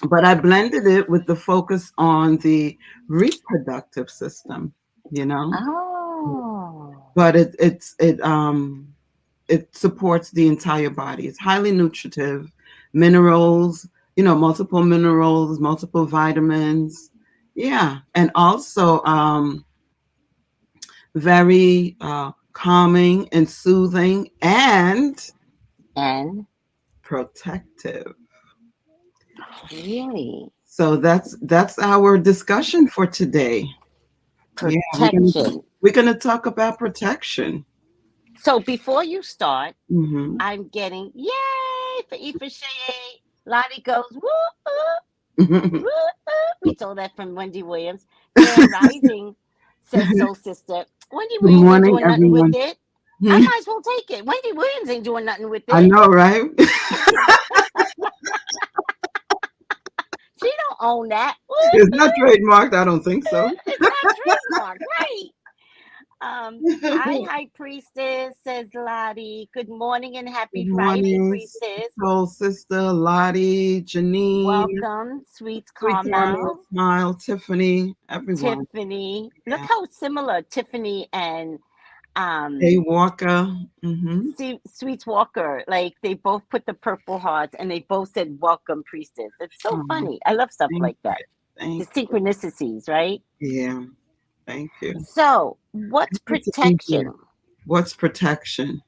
but I blended it with the focus on the reproductive system, you know. Oh. But it supports the entire body. It's highly nutritive, minerals, multiple minerals, multiple vitamins. Yeah, and also very calming and soothing and And protective. really So that's our discussion for today. Yeah, protection. we're gonna talk about protection. So before you start, Hmm. I'm getting yay for Ifashe. Lottie goes woo. Good Woo. We stole that from Wendy Williams. Grand Rising says so, sister. Wendy Williams ain't morning, doing nothing with everyone. it. I might as well take it. Wendy Williams ain't doing nothing with I it. know, right? She don't own that. It's not trademarked. I don't think so. It's not trademarked, right? Hi, High Priestess, says Lottie. Good morning and Good happy Friday, morning, Priestess. soul sister Lottie, Janine, Welcome, Sweets Sweet Caramel Carmel, Smile, Tiffany, everyone. Tiffany. Look Yeah. how similar Tiffany and A um Walker. Hmm. Sweets Walker, like they both put the purple hearts and they both said welcome priestess. It's so Oh, funny. I love stuff thank like that. you. The Thank synchronicities, right? you. Yeah. Thank you. So, what's Good to be here. protection? What's protection?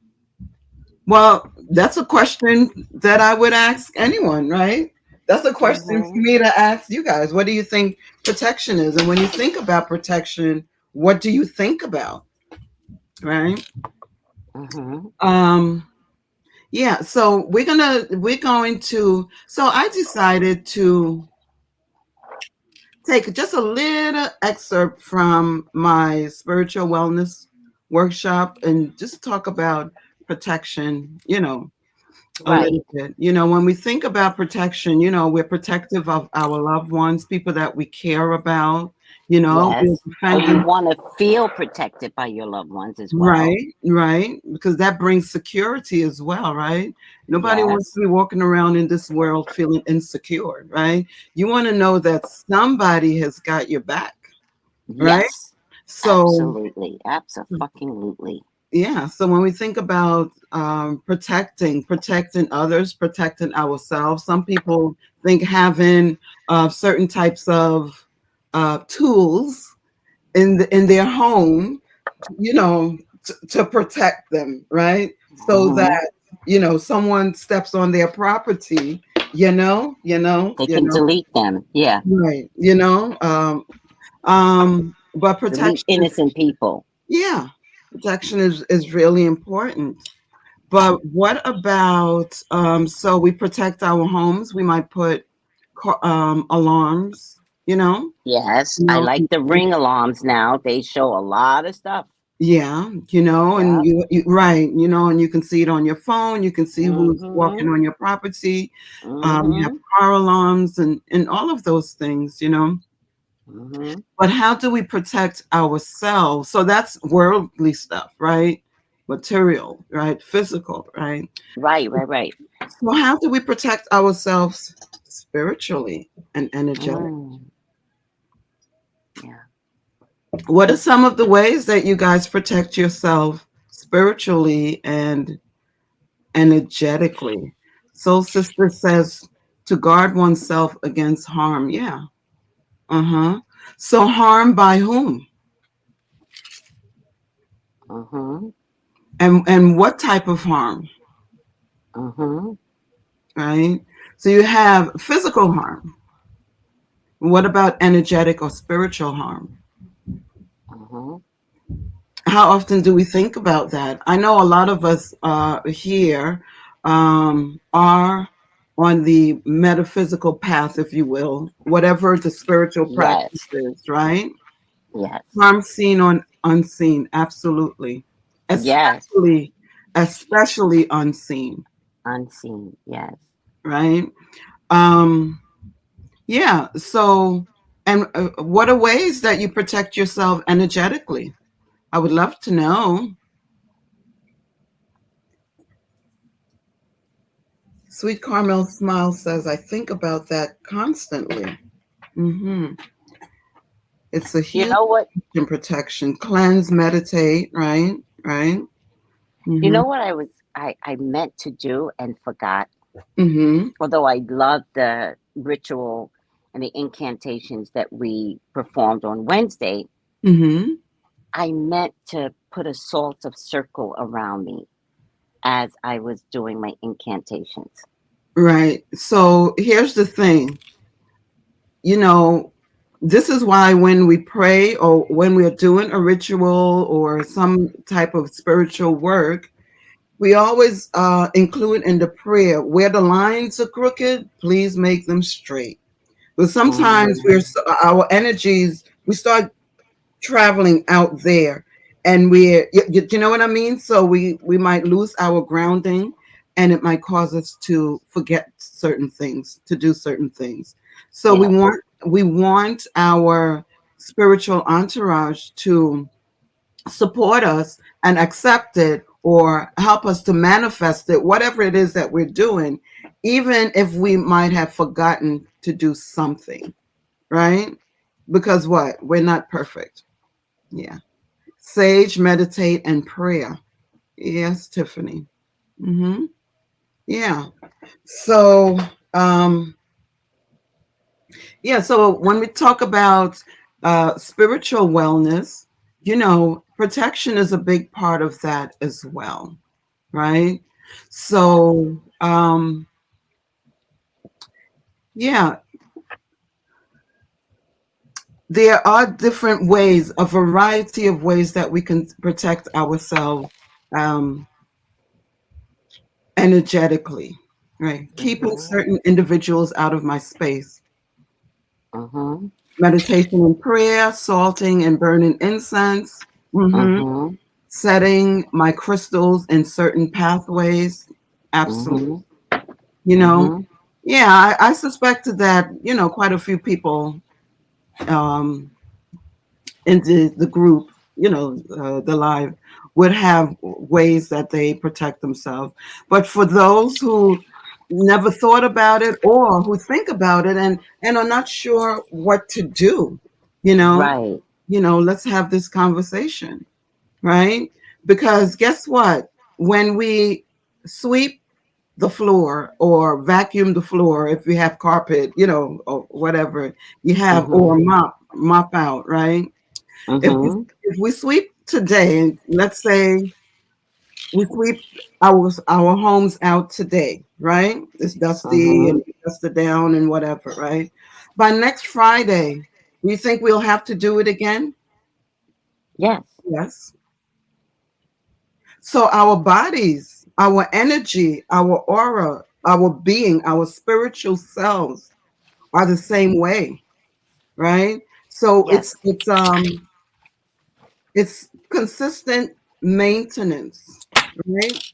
Well, that's a question that I would ask anyone, right? That's a question for Mm-hmm. me to ask you guys. What do you think protection is? And when you think about protection, what do you think about? Right? Mm-hmm. Um, yeah, so so I decided to take just a little excerpt from my spiritual wellness workshop and just talk about protection, a little Right. bit. When we think about protection, we're protective of our loved ones, people that we care about, we're Yes. Or you defending. want to feel protected by your loved ones as well. Right, right, because that brings security as well, right? Nobody wants Yes. to be walking around in this world feeling insecure, right? You want to know that somebody has got your back, right? Yes. So, Absolutely. Absolutely. yeah, so when we think about protecting others, protecting ourselves, some people think having certain types of tools in their home, to protect them, right? So Mm-hmm. someone steps on their property, They can delete them. Yeah. right, but Delete protection, innocent people. yeah, protection is really important. But what about, so we protect our homes, we might put alarms, Yes. you I know, like the ring alarms now. They show a lot of stuff. yeah, and Yep. right, and you can see it on your phone, you can see who's walking Mm-hmm. on your property. You have Mm-hmm. car alarms and all of those things. Mm-hmm. But how do we protect ourselves? So that's worldly stuff, right? Material, right? Physical, right? Right, right, right. So how do we protect ourselves spiritually and energetic? Mm. Yeah. What are some of the ways that you guys protect yourself spiritually and energetically? Soul Sister says to guard oneself against harm. Yeah. Uh-huh. So harm by whom? Mm-hmm. And what type of harm? Mm-hmm. Right? So you have physical harm. What about energetic or spiritual harm? Mm-hmm. How often do we think about that? I know a lot of us here are on the metaphysical path, if you will, whatever the spiritual practice Yes. is, right? Yes. Harm seen on unseen, absolutely. Yes. Especially unseen, Unseen. Yes. right? Um, yeah. So, and what are ways that you protect yourself energetically? I would love to know. Sweet Carmel Smile says, I think about that constantly. Hmm. It's a You huge know what? protection. Cleanse, meditate, right? Right? You Hmm. know what I meant to do and forgot? Hmm. Although I loved the ritual and the incantations that we performed on Wednesday, Hmm. I meant to put a salt of circle around me as I was doing my incantations. Right. So here's the thing. You know, this is why when we pray or when we're doing a ritual or some type of spiritual work, we always include in the prayer where the lines are crooked, please make them straight. But sometimes Mm, our energies, we start traveling out there, and you know what I mean. So we might lose our grounding, and it might cause us to forget certain things, to do certain things. So we yes, want our spiritual entourage to support us and accept it or help us to manifest it, whatever it is that we're doing, even if we might have forgotten to do something, right? Because what? We're not perfect. Yeah. Sage, meditate, and prayer. Yes, Tiffany. Hmm. Yeah. So, yeah. So when we talk about spiritual wellness, protection is a big part of that as well, right? yes. So, yeah, there are different ways, a variety of ways that we can protect ourselves um, energetically, right? Keeping Mm-hmm, certain individuals out of my space. mm-hmm, Meditation and prayer, salting and burning incense, mm-hmm, setting my crystals in certain pathways. Absolutely. mm-hmm, You know, mm-hmm. yeah, I suspected that, quite a few people um, in the group, the live, would have ways that they protect themselves. But for those who never thought about it or who think about it and are not sure what to do, you know, Right. let's have this conversation, right? Because guess what? When we sweep the floor or vacuum the floor, if you have carpet, or whatever you have, or Mm-hmm, mop out, right? If we, mm-hmm, if we sweep today, let's say we sweep our homes out today, right? It's dusty Mm-hmm. and dusted down and whatever, right? By next Friday, do you think we'll have to do it again? Yes. Yes. So our bodies, our energy, our aura, our being, our spiritual selves are the same way, right? So Yes. it's consistent maintenance, right?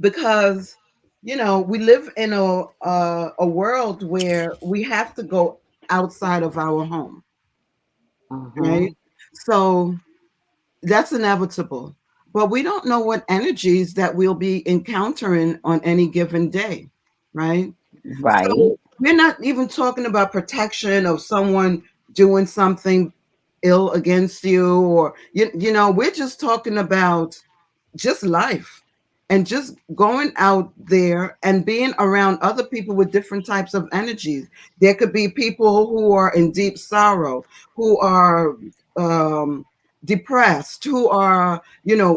Because we live in a world where we have to go outside of our home, right? Mm-hmm. So that's inevitable. But we don't know what energies that we'll be encountering on any given day, right? Right. So we're not even talking about protection of someone doing something ill against you, or we're just talking about just life and just going out there and being around other people with different types of energies. There could be people who are in deep sorrow, who are um, depressed, who are,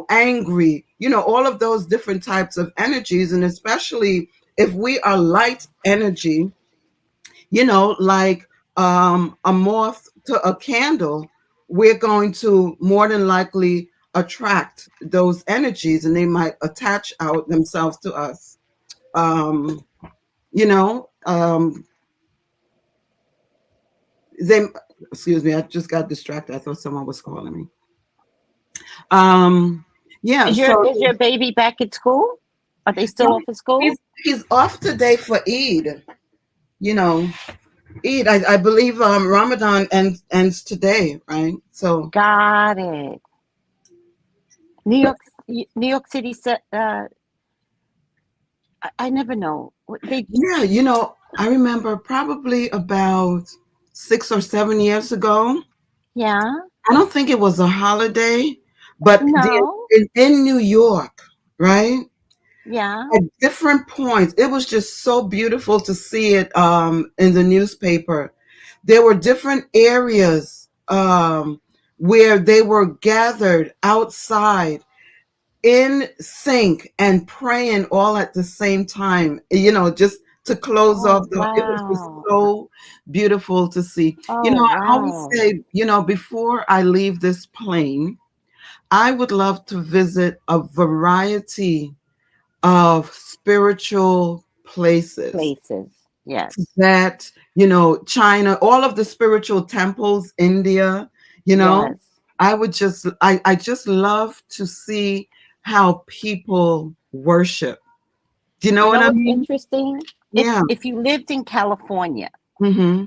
angry, all of those different types of energies. And especially if we are light energy, like a moth to a candle, we're going to more than likely attract those energies and they might attach out themselves to us. Um, you know, they, excuse me, I just got distracted. I thought someone was calling me. Um, yeah, so Is your baby back at school? Are they yeah, still off of school? he's off today for Eid. You know, Eid. I believe Ramadan ends today, right? So Got it. New York, New York City. I never know. They, yeah, I remember probably about 6 or 7 years ago. yeah, I don't think it was a holiday, but no, in New York, right? yeah. At different points, it was just so beautiful to see it in the newspaper. There were different areas where they were gathered outside in sync and praying all at the same time, just to close Oh off it was just wow. so beautiful to see. Oh I always wow. say, before I leave this plane, I would love to visit a variety of spiritual places Places. Yes. that, China, all of the spiritual temples, India, you know, Yes. I just love to see how people worship. Do you know You what know I what's mean? interesting? Yeah. If you lived in California, Mm-hmm.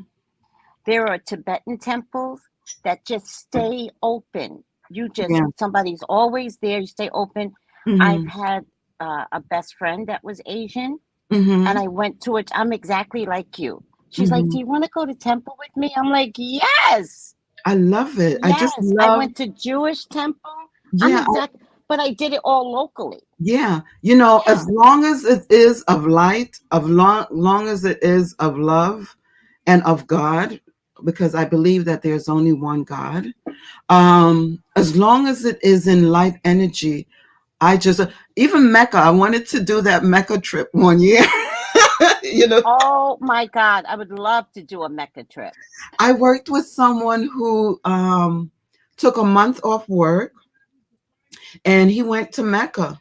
there are Tibetan temples that just stay open. You just Yeah. somebody's always there. You stay open. I've Mm-hmm. had a best friend that was Asian, Mm-hmm. and I went to it. I'm exactly like you. She's like, Mm-hmm. "Do you want to go to temple with me?" I'm like, "Yes, I love it. I just yes." I love, went to Jewish temple. I'm yeah, exact, but I did it all locally. yeah. As Yeah. long as it is of light, long as it is of love and of God, because I believe that there's only one God. As long as it is in light energy, I just even Mecca. I wanted to do that Mecca trip one year. you know, Oh my God, I would love to do a Mecca trip. I worked with someone who took a month off work and he went to Mecca.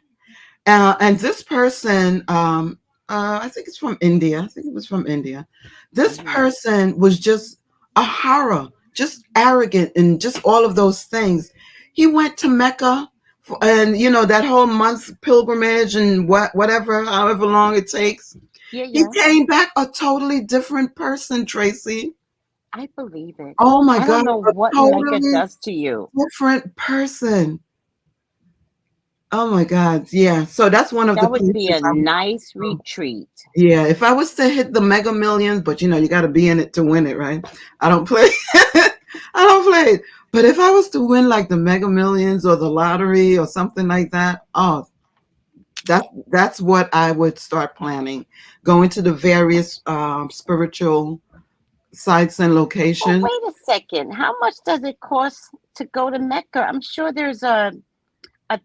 And this person, I think it's from India. I think it was from India. This Hmm. person was just a horror, just arrogant, and just all of those things. He went to Mecca, and that whole month's pilgrimage and whatever, however long it takes. Yeah, He yeah. came back a totally different person, Tracy. I believe it. Oh my I don't God, know a what Mecca totally does to you. different person. Oh my God, yeah. So that's one of the That would be places a I would nice go. retreat. Yeah, if I was to hit the Mega Millions, but you got to be in it to win it, right? I don't play. I don't play it. But if I was to win like the Mega Millions or the lottery or something like that, oh, that's what I would start planning. Going to the various spiritual sites and Well, locations. wait a second. How much does it cost to go to Mecca? I'm sure there's a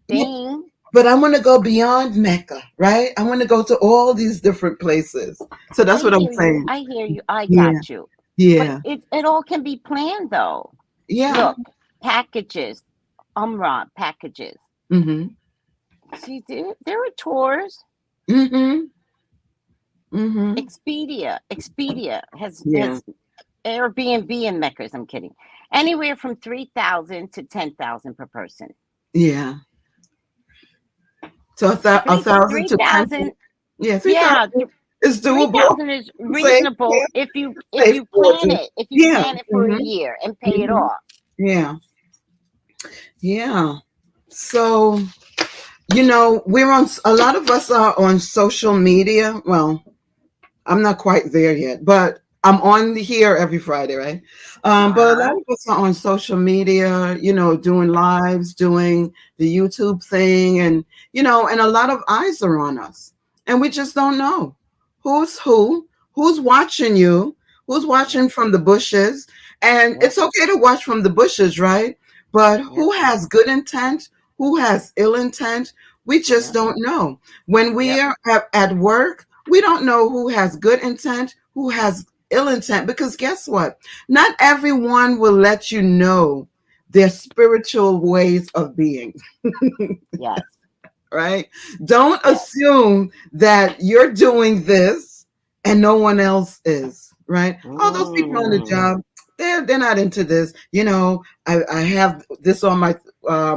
Yeah, thing. but I want to go beyond Mecca, right? I want to go to all these different places. So that's I what I'm hear you. saying. I hear you. I Yeah, got you. But yeah, it all can be planned though. yeah. Look, packages, packages. Mm-hmm. See, there are tours. Mm-hmm. Mm-hmm. Expedia Yeah, has Airbnb in Meccas. I'm kidding. Anywhere from 3,000 to 10,000 per person. yeah. So a Three thousand three to 10. thousand. Yeah, three Yeah, thousand is three doable. thousand is Save, reasonable if save you plan fortune. it. If you Yeah. plan it for a Mm-hmm. year and pay it Mm-hmm. off. Yeah. Yeah. So, we're on, a lot of us are on social media. Well, I'm not quite there yet, but I'm on here every Friday, right? But a lot Uh-huh. of us are on social media, doing lives, doing the YouTube thing, and a lot of eyes are on us, and we just don't know who's who's watching you, who's Yep. watching from the bushes, and Yep. it's okay to watch from the bushes, right? But Yep. who has good intent? Who has ill intent? We just Yep. don't know. When we Yep. are at work, we don't know who has good intent, who has ill intent, because guess what? Not everyone will let you know their spiritual ways of being, Yes. right? Don't Yes. assume that you're doing this and no one else is, right? Oh, those people on the Mm. job, they're not into this. I have this on my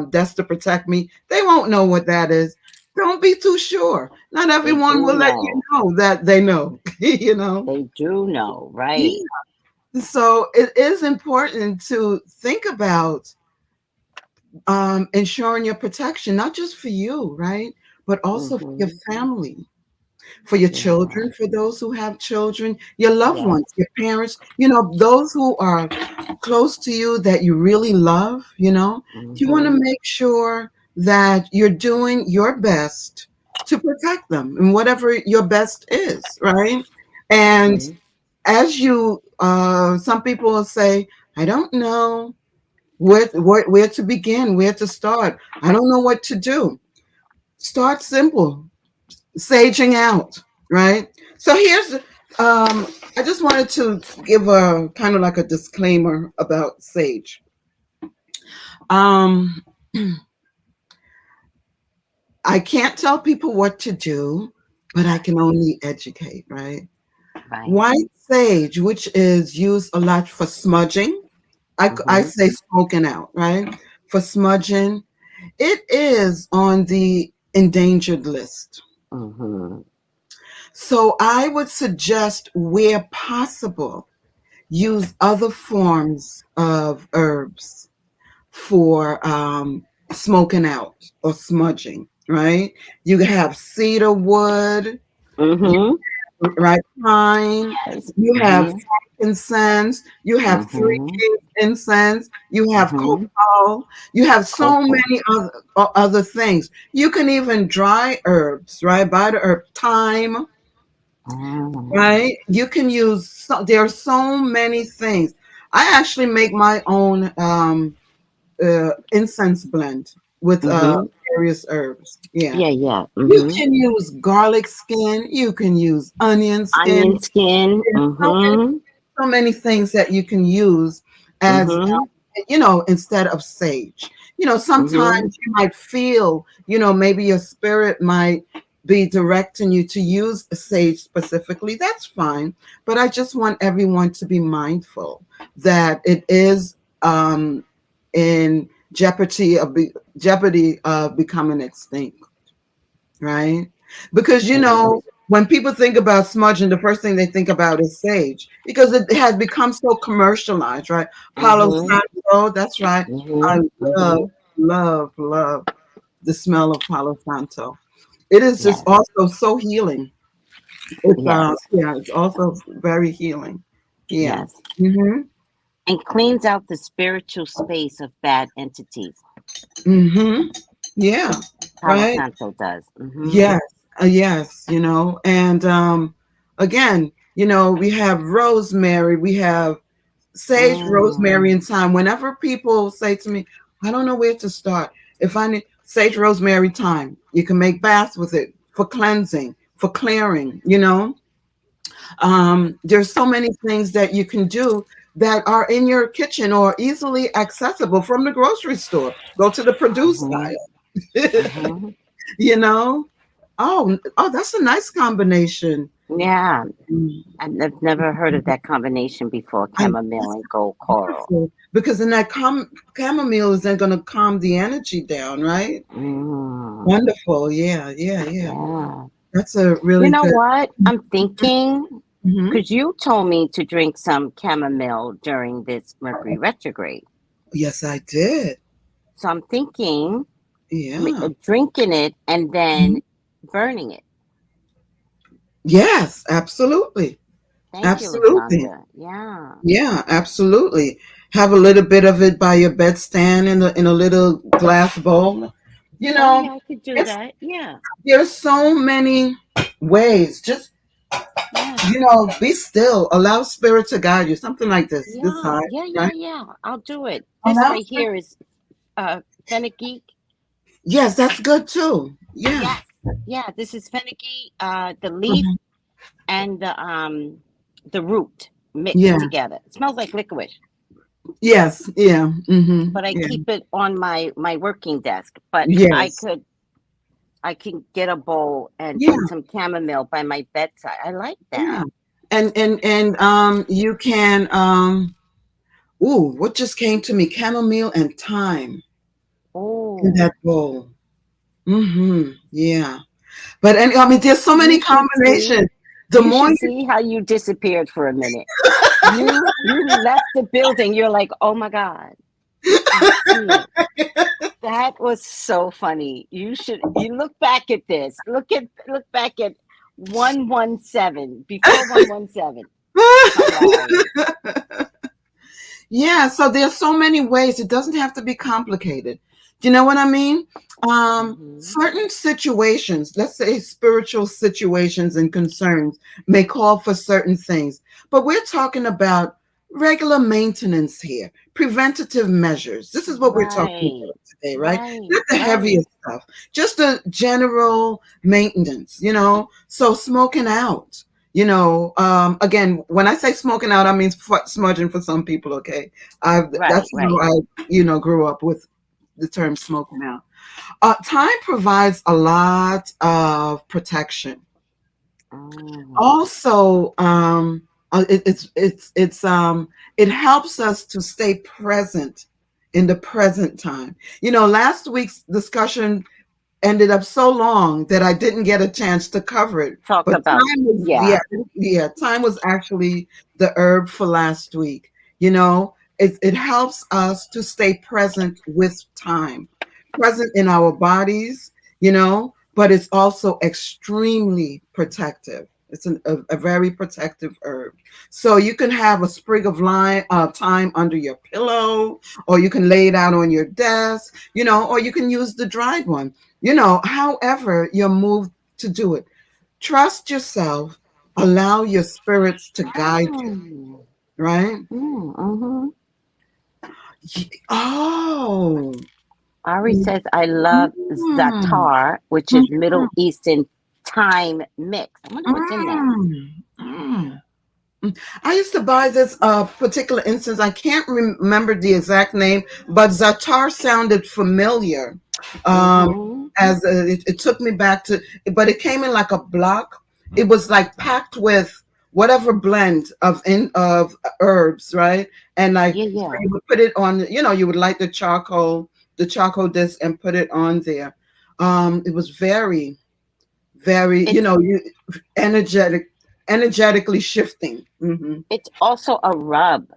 desk to protect me. They won't know what that is. Don't be too sure. Not They everyone do will let you know. know that they know, you know. They do know, Yeah. right? So it is important to think about ensuring your protection, not just for you, right? But also for your Mm-hmm. family, for your Yeah. children, for those who have children, your loved Yes. ones, your parents, those who are close to you that you really love, you want to Mm-hmm. make sure that you're doing your best to protect them and whatever your best is, right? And Mm-hmm. as some people will say, I don't know where to begin, where to start. I don't know what to do. Start simple, saging out, right? So I just wanted to give a kind of like a disclaimer about sage. Um, I can't tell people what to do, but I can only educate, right? Right. White sage, which is used a lot for smudging, I Mm-hmm. say smoking out, right? For smudging, it is on the endangered list. Mm-hmm. So I would suggest, where possible, use other forms of herbs for smoking out or smudging, right? You have cedar wood, Mm-hmm. right? Pine. You have Mm-hmm. frankincense. You have three Mm-hmm. kings incense. You have Mm-hmm. copal. You have so Cocoa. many other things. You can even dry herbs, right? Buy the herb thyme, Mm. right? You can use. There are so many things. I actually make my own incense blend with Mm-hmm. various herbs. Yeah. Yeah, yeah. You Mm-hmm. can use garlic skin. You can use onion Onion skin. skin. There's Mm-hmm. so many things that you can use as Mm-hmm. instead of sage. Mm-hmm. Sometimes you might feel, maybe your spirit might be directing you to use sage specifically. That's fine, but I just want everyone to be mindful that it is in jeopardy of becoming extinct, right? Because It is. when people think about smudging, the first thing they think about is sage because it has become so commercialized, right? Palo Mm-hmm. Santo, that's right. I Mm-hmm. love, Mm-hmm. love the smell of Palo Santo. It is just Yes. also so healing. It's Yes. yeah, it's also very healing. Yeah. Yes. Mm-hmm. And cleans out the spiritual space of bad entities. Mm-hmm. Yeah. Palo Right. Santo does. Mm-hmm. Yes, yes, and again, we have rosemary, we have sage, Mm. rosemary, and thyme. Whenever people say to me, I don't know where to start, if I need sage, rosemary, thyme, You can make baths with it for cleansing, for clearing, there's so many things that you can do that are in your kitchen or easily accessible from the grocery store. Go to the produce Mm-hmm. aisle. Mm-hmm. you know oh, that's a nice combination. Yeah. Mm. I've never heard of that combination before, I, chamomile that's and gold coral. wonderful because then that chamomile is then going to calm the energy down, right? Mm, Wonderful. Yeah, yeah, yeah. yeah. That's a You really know good. what? I'm thinking, Hmm. because you told me to drink some chamomile during this Mercury retrograde. Yes, I did. So I'm thinking Yeah. drinking it and then Mhm. burning it. Yes, absolutely. Thank you, Absolutely. Lashandra. Yeah. Yeah, absolutely. Have a little bit of it by your bedstand in a little glass bowl. You Oh, know, yeah, I could do it's that. Yeah. there's so many ways. Just Yeah. be still. Allow spirit to guide you. Something like this Yeah. high, Yeah. Yeah. right? Yeah. I'll do it. This Allow right spirit. here is fenugreek. Yes, that's good too. Yeah. Yes. Yeah. This is fenugreek, the leaf Mhm. and the root mixed Yeah. together. It smells like licorice, Yes. Yeah. but I Yeah. keep it on my working desk. But Yes. I can get a bowl and Yeah. put some chamomile by my bedside. I like that. Yeah. And you can ooh, what just came to me? Chamomile and thyme in that Oh, bowl. Yeah. But and I mean, there's so many you should see. combinations. The You more should you, see how you disappeared for a minute. You left the building. You're like, oh my God, I see it. That was so funny. You look back at this. Look back at 117 before 117. Hilarious. yeah. So there's so many ways. It doesn't have to be complicated. Do you know what I mean? Hmm. Certain situations, let's say spiritual situations and concerns, may call for certain things, but we're talking about regular maintenance here, preventative measures. This is what we're talking Right, about today, right? right, Not the right, heaviest stuff, just the general maintenance, So smoking out. Again, when I say smoking out, I mean smudging for some people. Okay, right, that's how right. I grew up with the term smoking out. Time provides a lot of protection. Mm. Also, it helps us to stay present in the present time. Last week's discussion ended up so long that I didn't get a chance to cover it. Talk But about, yeah. time was actually the herb for last week. It helps us to stay present with time, present in our bodies, but it's also extremely protective. It's a very protective herb. So you can have a sprig of thyme under your pillow, or you can lay it out on your desk, or you can use the dried one, however you're moved to do it. Trust yourself, allow your spirits to guide you, Mm. right? Mm-hmm. Oh. Ari says, I love Mm. zatar, which is Middle Mm. Eastern thyme mix. I wonder what's in that. Mm. Mm. I used to buy this particular instance. I can't remember the exact name, but Zatar sounded familiar. Um, Mm-hmm. it took me back to, but it came in like a block. It was like packed with whatever blend of herbs, right? And like Yeah, so yeah. you would put it on. You would light the charcoal disc, and put it on there. It was very, very, It's energetic, energetically shifting. it's also a rub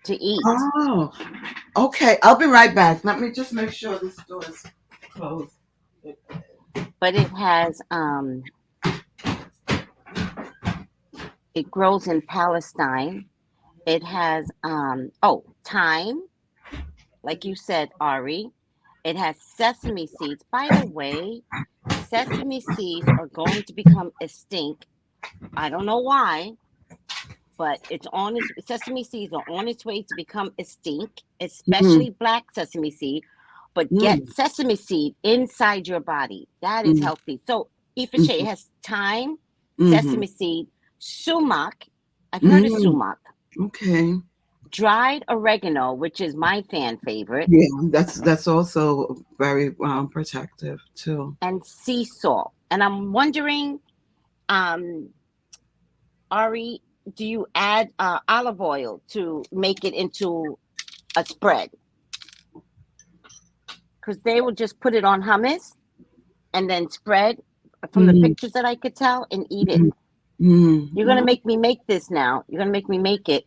to eat, Oh, okay. I'll be right back. Let me just make sure this door is closed. but it grows in Palestine. It has thyme, like you said, Ari. It has sesame seeds. By the way, sesame seeds are going to become extinct. I don't know why, but sesame seeds are on its way to become extinct, Mm, especially black sesame seed. but get Mm, sesame seed inside your body. That is mm, healthy. So Ifashe mm, has thyme, mm, sesame seed, sumac. I've heard of mm. sumac, Okay. dried oregano, which is my fan favorite, Yeah, that's also very protective too. and sea salt. And I'm wondering, um, Ari, do you add olive oil to make it into a spread? Because they will just put it on hummus and then spread from the Mm, pictures that I could tell and eat it. mm, mm. You're gonna make me make this now. You're gonna make me make it.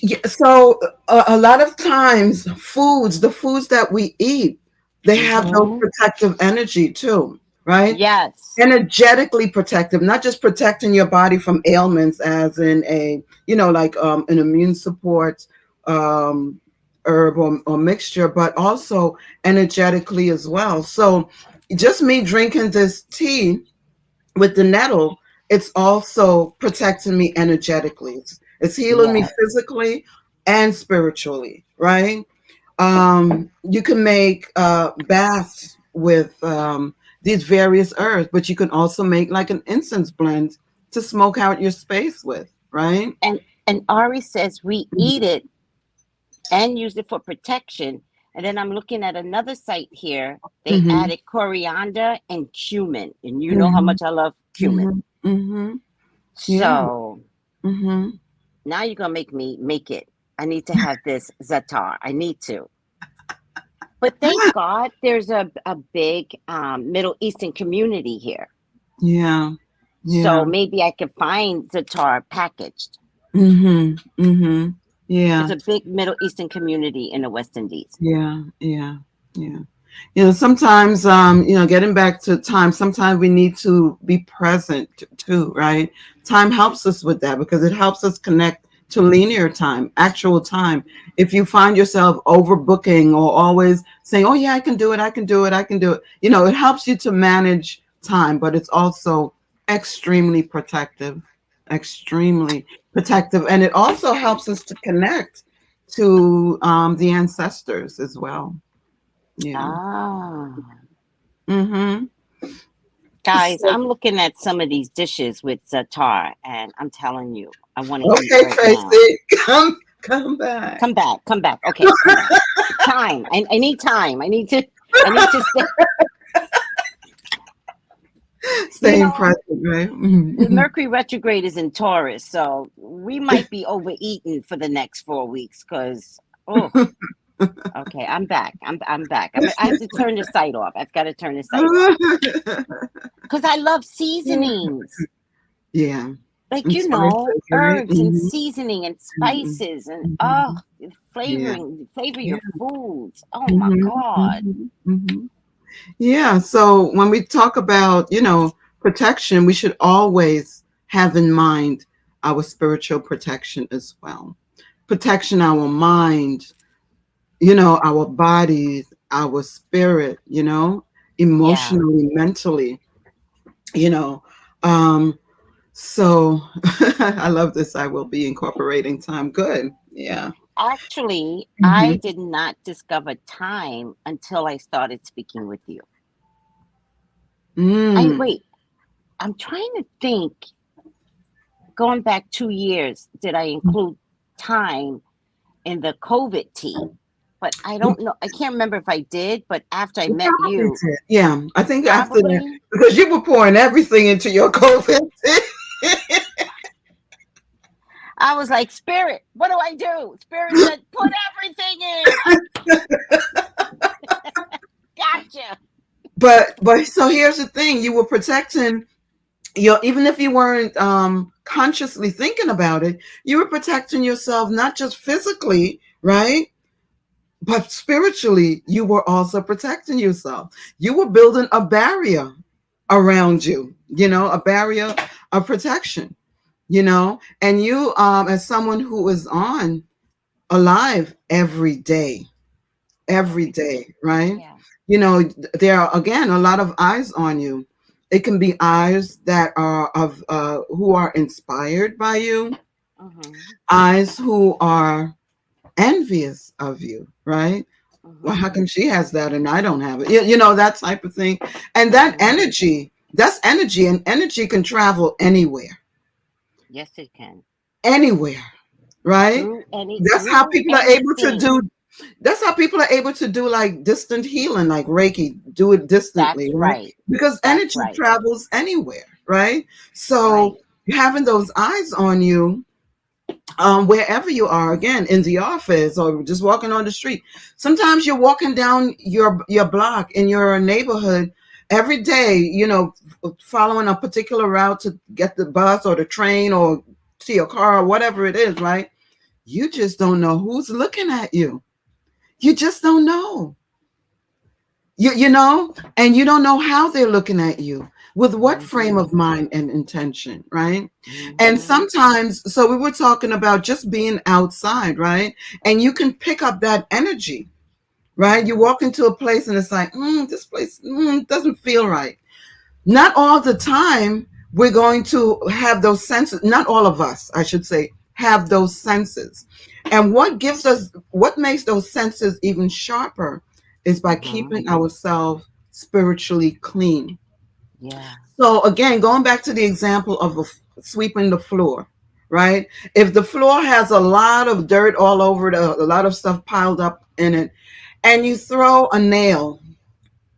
Yeah, so a lot of times, the foods that we eat, they have those Mm-hmm. protective energy too, right? Yes. Energetically protective, not just protecting your body from ailments, as in a like an immune support um, herb or mixture, but also energetically as well. So, just me drinking this tea with the nettle, it's also protecting me energetically. It's healing me Yes. physically and spiritually, right? You can make baths with these various herbs, but you can also make like an incense blend to smoke out your space with, right? And Ari says we eat it and use it for protection. And then I'm looking at another site here. They Mm-hmm. added coriander and cumin. And you know how Mm-hmm. much I love cumin. Mm-hmm. Mm-hmm. Yeah. So Mm-hmm. now you're gonna make me make it. I need to have this zatar. I need to. But thank God there's a big Middle Eastern community here. Yeah. So Yeah. maybe I could find zatar packaged. Mm-hmm. Mm-hmm. There's Yeah. a big Middle Eastern community in the West Indies. Yeah. Yeah. Yeah. Sometimes, getting back to time, sometimes we need to be present too, right? Time helps us with that because it helps us connect to linear time, actual time. If you find yourself overbooking or always saying, oh, yeah, I can do it, I can do it, I can do it, it helps you to manage time, but it's also extremely protective, extremely protective. And it also helps us to connect to the ancestors as well. Yeah. Ah. Mm-hmm. Guys, So, I'm looking at some of these dishes with zatar, and I'm telling you, I want to eat okay, right now. Tracy, come back. Come back, come back. Okay, come back. Time. I need time. I need to stay. You Staying know, present, right? the Mhm. Mercury retrograde is in Taurus, so we might be overeating for the next 4 weeks. Cause oh, okay, I'm back. I'm back. I have to turn the site off. I've got to turn the site off because I love seasonings. Yeah, Like, and spices, right? herbs and seasoning and Mhm, spices and mhm. Yeah, flavor yeah. your foods. Oh my Mhm, God. mhm, mhm. Yeah. So when we talk about, protection, we should always have in mind our spiritual protection as well. Protection our mind, our bodies, our spirit, Yeah. emotionally, mentally, you know. Um, so I love this. I will be incorporating time. Good. Yeah. Actually, I Hmm. did not discover time until I started speaking with you. I Mm. wait, I'm trying to think, going back 2 years, did I include time in the COVID tea? But I You don't know. I can't remember if I did, but after I you met probably you, did. Yeah. I think after that, probably. because you were pouring everything into your COVID. I was like, Spirit, what do I do? Spirit said, put everything in. Gotcha. but so here's the thing: you were protecting even if you weren't consciously thinking about it, you were protecting yourself not just physically, right? But spiritually, you were also protecting yourself. You were building a barrier around you, a barrier of protection, and you, as someone who is on alive every day, right? Yeah. There are again a lot of eyes on you. It can be eyes that are of who are inspired by you, Mm-hmm. eyes who are envious of you, right? Well, how Mm-hmm. come she has that and I don't have it? You know, that type of thing. And that Mm-hmm. energy, that's energy, and energy can travel anywhere, Yes, it can. anywhere, right? That's how Through people are able to anything. do, that's how people are able to do like distant healing, like Reiki, do it distantly, That's right? right. Because That's energy right. travels anywhere, right? So Right. having those eyes on you, wherever you are, again, in the office or just walking on the street. Sometimes you're walking down your block in your neighborhood every day, following a particular route to get the bus or the train or to your car or whatever it is, right? You just don't know who's looking at you. You just don't know. And you don't know how they're looking at you, with what frame Mm-hmm. of mind and intention, right? And Mm-hmm. sometimes, so we were talking about just being outside, right? And you can pick up that energy, right? You Mm-hmm. walk into a place and it's like, this place doesn't feel right. Not all the time we're going to have those senses. Not all of us, I should say, have those senses. And what makes those senses even sharper is by Mm-hmm. keeping ourselves spiritually clean. Yeah. So again, going back to the example of sweeping the floor, right? If the floor has a lot of dirt all over it, a lot of stuff piled up in it, and you throw a nail,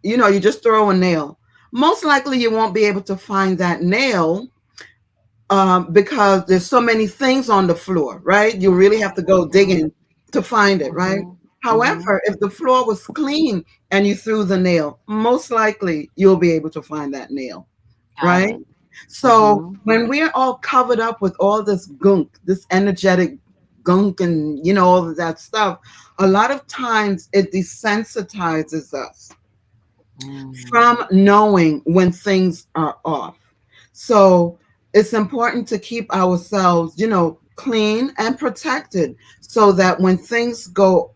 you just throw a nail, most likely you won't be able to find that nail, because there's so many things on the floor, right? You really have to go Mm-hmm. digging to find it, right? Mm-hmm. Mm-hmm. However, if the floor was clean and you threw the nail, most likely you'll be able to find that nail, Got right? it. So Mm-hmm. when we're all covered up with all this gunk, this energetic gunk, and all of that stuff, a lot of times it desensitizes us Mm. from knowing when things are off. So it's important to keep ourselves, clean and protected, so that when things go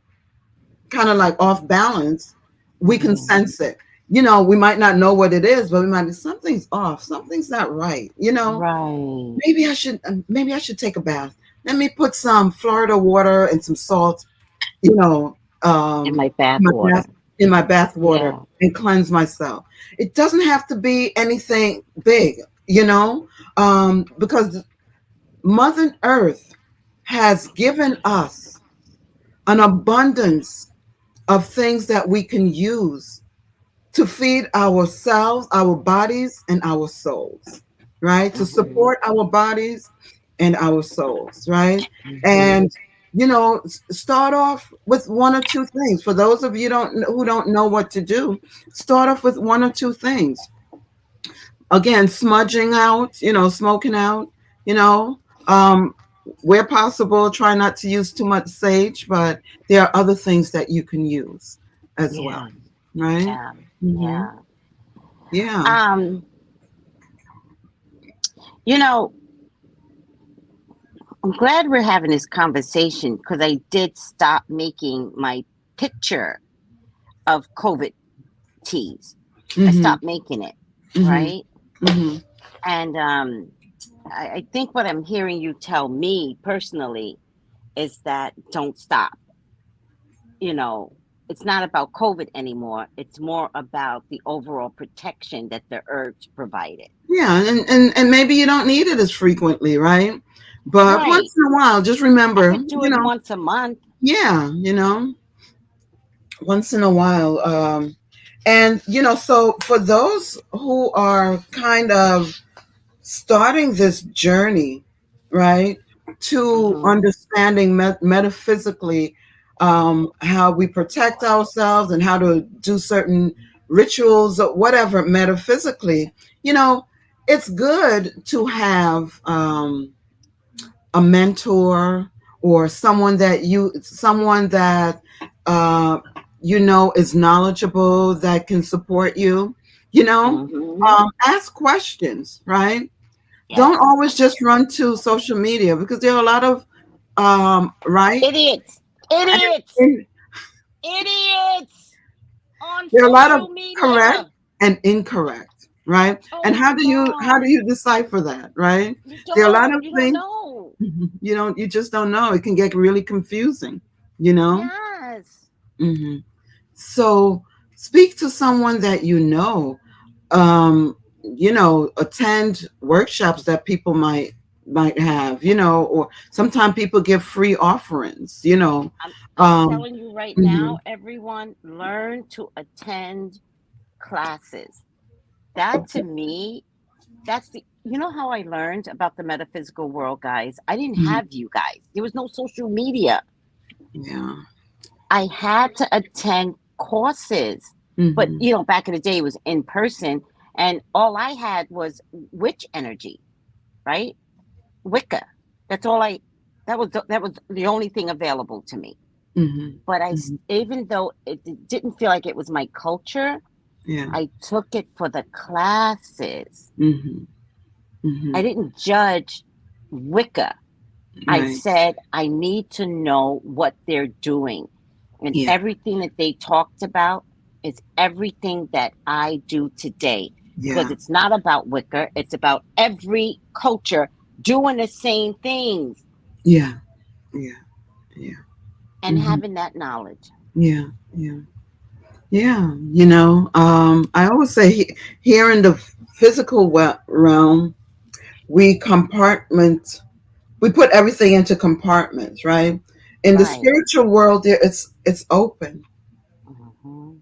kind of like off balance, we can Mm-hmm. sense it. We might not know what it is, but we might be, something's off, something's not right. Right. Maybe I should take a bath. Let me put some Florida water and some salt, you know, In um, my in bath my water. bath, in my bath water, Yeah. and cleanse myself. It doesn't have to be anything big, because Mother Earth has given us an abundance of things that we can use to feed ourselves, our bodies, and our souls, right? To Mm-hmm. support our bodies and our souls, right? Mm-hmm. And start off with one or two things. For those of you who don't know what to do, start off with one or two things. Again, smudging out, smoking out, you know, um, where possible, try not to use too much sage, but there are other things that you can use as well, Yeah. right? Yeah. Hmm. Yeah. Yeah. Um, you know, I'm glad we're having this conversation because I did stop making my picture of COVID teas. I Hmm. stopped making it, Hmm. right? Hmm. And I think what I'm hearing you tell me personally is that don't stop. You know, it's not about COVID anymore. It's more about the overall protection that the herbs provided. Yeah, and maybe you don't need it as frequently, right? But Right. once in a while, just I remember, could do it once a month. yeah, once in a while. And so for those who are kind of starting this journey, right, to Mm-hmm. understanding metaphysically, how we protect ourselves and how to do certain rituals or whatever metaphysically, you know, it's good to have a mentor, or someone that uh, is knowledgeable, that can support you. Mm-hmm. Ask questions, right? Don't Yes. always just run to social media, because there are a lot of right, Idiots. Idiots. and Idiots on there are a lot of social correct media. and incorrect, right? Oh And my how do you God. decipher that, right? You There are a lot don't. of You don't things know. you just don't know. It can get really confusing, you know. Yes. Hmm. So speak to someone that attend workshops that people might have, or sometimes people give free offerings, I'm um telling you right now, mhm, everyone, learn to attend classes. That to me, that's the you know how I learned about the metaphysical world, guys? I didn't mhm, have you guys. There was no social media. yeah. I had to attend courses. But Hmm. back in the day it was in person, and all I had was witch energy, right? Wicca. That's all I that was the only thing available to me. Hmm. But Hmm. even though didn't feel like it was my culture, Yeah. I took it for the classes. Hmm. Hmm. I didn't judge Wicca. I Right. said, I need to know what they're doing. And Yeah. everything that they talked about is everything that I do today. Because Yeah. it's not about Wicca, it's about every culture doing the same things Yeah. Yeah. Yeah. and Hmm. having that knowledge. Yeah. Yeah. Yeah. I always say here in the physical realm, we compartment we put everything into compartments, right? In the Right. spiritual world, it's open. Hmm.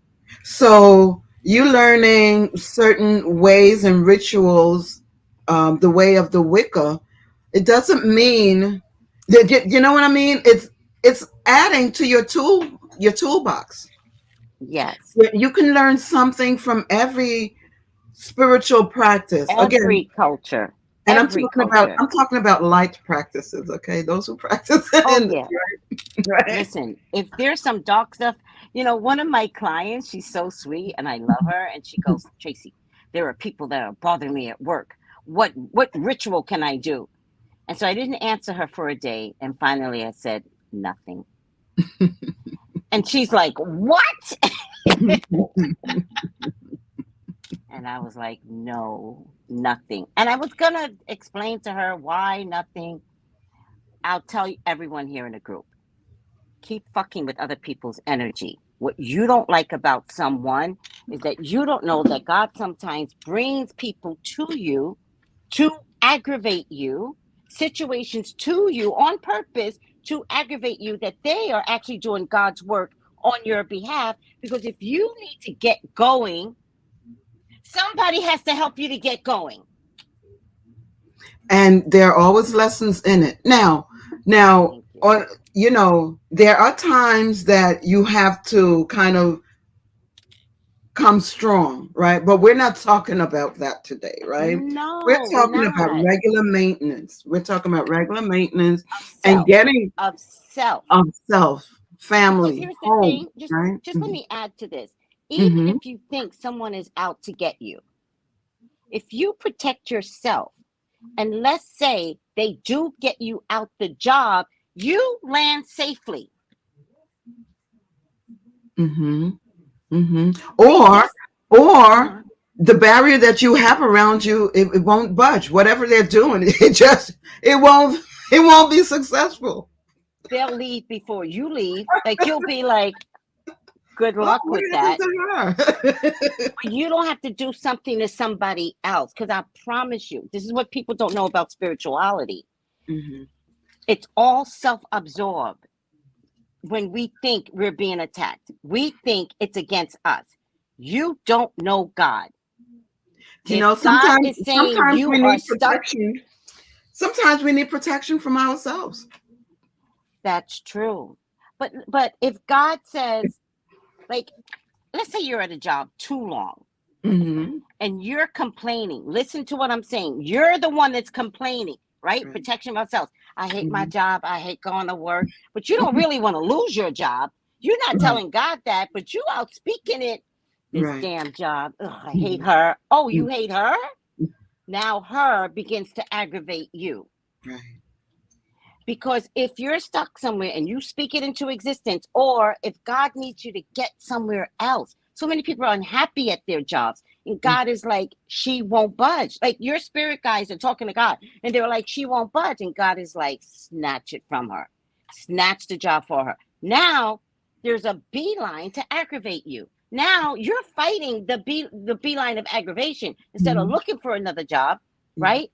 So you learning certain ways and rituals, the way of the Wicca, it doesn't mean that you know what I mean. It's adding to your toolbox. Yes. You can learn something from every spiritual practice. Again, Every culture. and I'm Every talking about culture. I'm talking about light practices. Okay, those who practice Oh, in yeah. right. Listen, if there's some dark stuff, one of my clients, she's so sweet and I love her, and she goes, Tracy, there are people that are bothering me at work. What ritual can I do? And so I didn't answer her for a day, and finally I said, nothing. And she's like, what? And I was like, no, nothing. And I was gonna explain to her why nothing. I'll tell you, everyone here in the group, keep fucking with other people's energy. What you don't like about someone is that you don't know that God sometimes brings people to you to aggravate you, situations to you on purpose to aggravate you, that they are actually doing God's work on your behalf. Because if you need to get going, somebody has to help you to get going. And there are always lessons in it. Now, Thank you. on there are times that you have to kind of come strong, right? But we're not talking about that today, right? We're No, we're talking about not. regular maintenance. We're talking about regular maintenance Of and self. getting Of self. of self, Because family, here's the home, thing, just right? just let me add to this. Even Mm-hmm. if you think someone is out to get you, if you protect yourself, and let's say they do get you out the job, you land safely. Mm-hmm. Mm-hmm. Or Priestess, or uh-huh, the barrier that you have around you, it won't budge. Whatever they're doing, it won't be successful. they'll leave before you leave. Like you'll be like, good Oh, luck what with happened that. to her? But you don't have to do something to somebody else. Because I promise you, this is what people don't know about spirituality. Hmm. It's all self absorbed. When we think we're being attacked, we think it's against us. You don't know God. If God Sometimes is saying sometimes you we are need stuck, protection. Sometimes we need protection from ourselves. that's true. But if God says, like, let's say you're at a job too long Hmm. and you're complaining, listen to what I'm saying. You're the one that's complaining, right? Right. Protection of ourselves. I hate my Hmm. job. I hate going to work. But you don't really want to lose your job. You're not Right. telling God that, but you out speaking it. This Right. damn job. Ugh, I hate Hmm. her. Oh, you hate her? Now her begins to aggravate you. Right. Because if you're stuck somewhere and you speak it into existence, or if God needs you to get somewhere else, so many people are unhappy at their jobs. And God is like, she won't budge. Like your spirit guys are talking to God and they're like, she won't budge. And God is like, snatch it from her, snatch the job for her. Now there's a beeline to aggravate you. Now you're fighting the beeline of aggravation instead of Mhm. looking for another job, Yeah. right?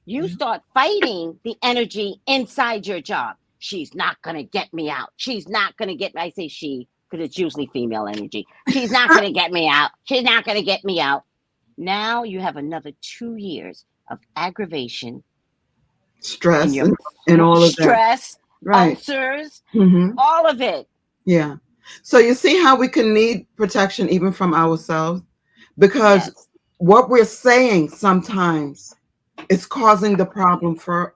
You Yeah. start fighting the energy inside your job. She's not gonna get me out. She's not gonna get me. I say she because it's usually female energy. She's not gonna get me out. She's not gonna get me out. Now you have another 2 years of aggravation in Stress your and all of that. stress, Right. ulcers, Hmm. all of it. Yeah. So you see how we can need protection even from ourselves, because Yes, what we're saying sometimes is causing the problem for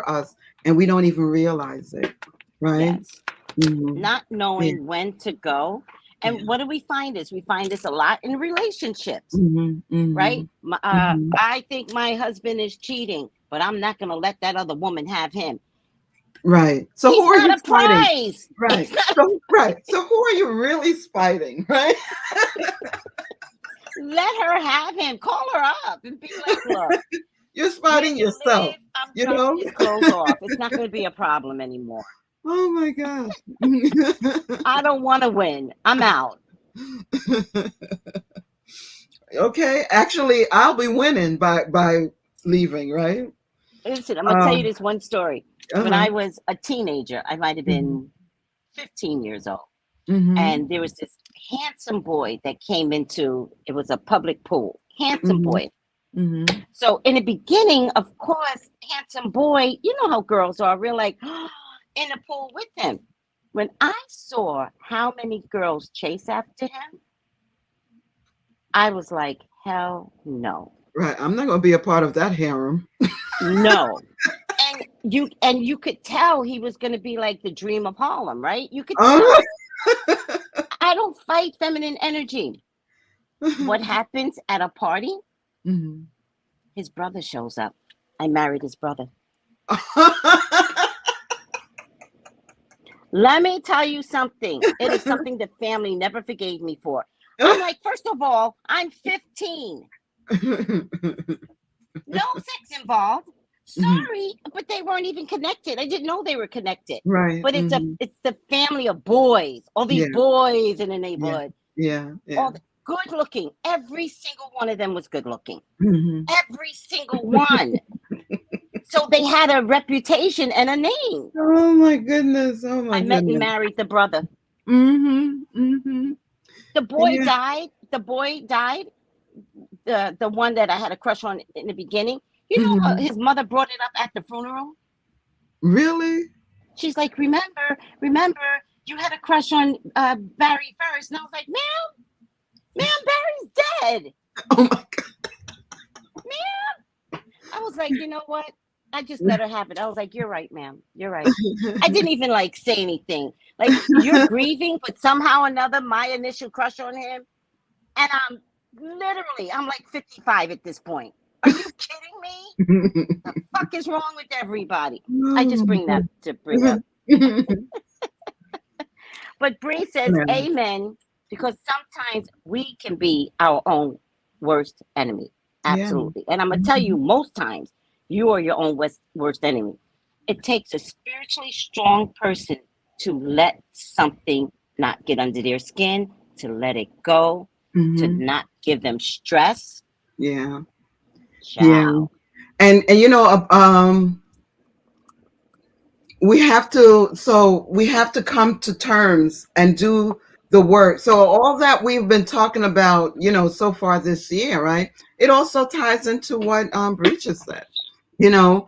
us, and we don't even realize it. Right. yes. Hmm. Not Yeah. knowing when to go. And Yeah. what do we find is we find this a lot in relationships, Hmm. right? Hmm. Hmm. I think my husband is cheating, but I'm not going to let that other woman have him. Right. So who He's are you not a fighting? prize. Right. He's not. So right. So who are you really spiting? Right. Let her have him. Call her up and be like, look, You're where spiting you yourself. live, I'm You dropping know. his clothes off. It's not going to be a problem anymore. Oh my gosh. I don't want to win. I'm out. Okay. Actually, I'll be winning by leaving. Right. Listen, I'm going to tell you Um. this one story. When Uh-huh. I was a teenager, I might have Mhm. been 15 years old. Mhm. And there was this handsome boy that came into it was a public pool. Handsome Mhm. boy. Mhm. So in the beginning, of course, handsome boy, you know how girls are. We're like in the pool with him. When I saw how many girls chase after him, I was like, hell no. Right. I'm not going to be a part of that harem. No. And you could tell he was gonna be like the dream of Harlem, right? You could Oh. tell. I don't fight feminine energy. What happens at a party? Mhm. His brother shows up. I married his brother. Let me tell you something. It is something the family never forgave me for. I'm like, first of all, I'm 15. No sex involved. Mhm. Sorry, but they weren't even connected. I didn't know they were connected. Right. But Mhm. it's the family of boys. All these Yeah. boys in the Yeah. neighborhood. Yeah. Yeah. All good looking. Every single one of them was good looking. Mhm. Every single one. So they had a reputation and a name. Oh my goodness. Oh my I met and goodness. married the brother. Mhm. Mhm. The boy Yeah. died. The boy died. The one that I had a crush on in the beginning. You know, Mhm. his mother brought it up at the funeral. Really? She's like, remember, you had a crush on Barry first, and I was like, ma'am, Barry's dead. Oh my I was like, you know what? I just let her have it. I was like, you're right, ma'am. You're right. I didn't even like say anything. Like you're grieving, but somehow or another, my initial crush on him, and I'm like 55 at this point. Are you kidding me? The fuck is wrong with everybody? I just bring that to bring up. But Bree says, Yeah. Amen, because sometimes we can be our own worst enemy. Yeah. Absolutely. And I'm going to tell you, Mhm. most times, you are your own worst enemy. It takes a spiritually strong person to let something not get under their skin, to let it go, to Mhm. not give them stress. Yeah. Yeah. Ciao. And we have to come to terms and do the work. So all that we've been talking about, so far this year, right? It also ties into what Breach has said. You know,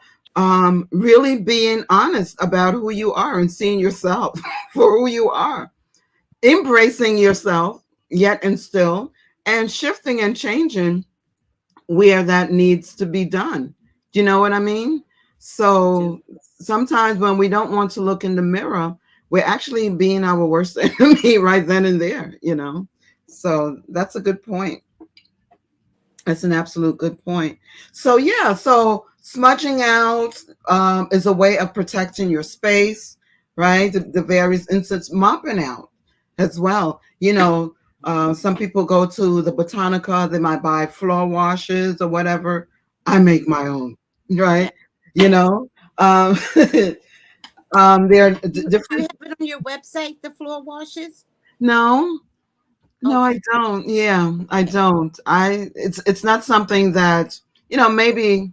really being honest about who you are and seeing yourself for who you are, embracing yourself yet and still, and shifting and changing where that needs to be done. Do you know what I mean? I do. So sometimes when we don't want to look in the mirror, we're actually being our worst enemy right then and there. So that's a good point. That's an absolute good point. So yeah, so smudging out is a way of protecting your space, right? The various instances, mopping out as well. Some people go to the Botanica, they might buy floor washes or whatever. I make my own, Yeah. right? You know, um, there are Do you different. have it on your website, the floor washes? No, no, I Okay. don't. Yeah, I Okay. don't. It's not something that, maybe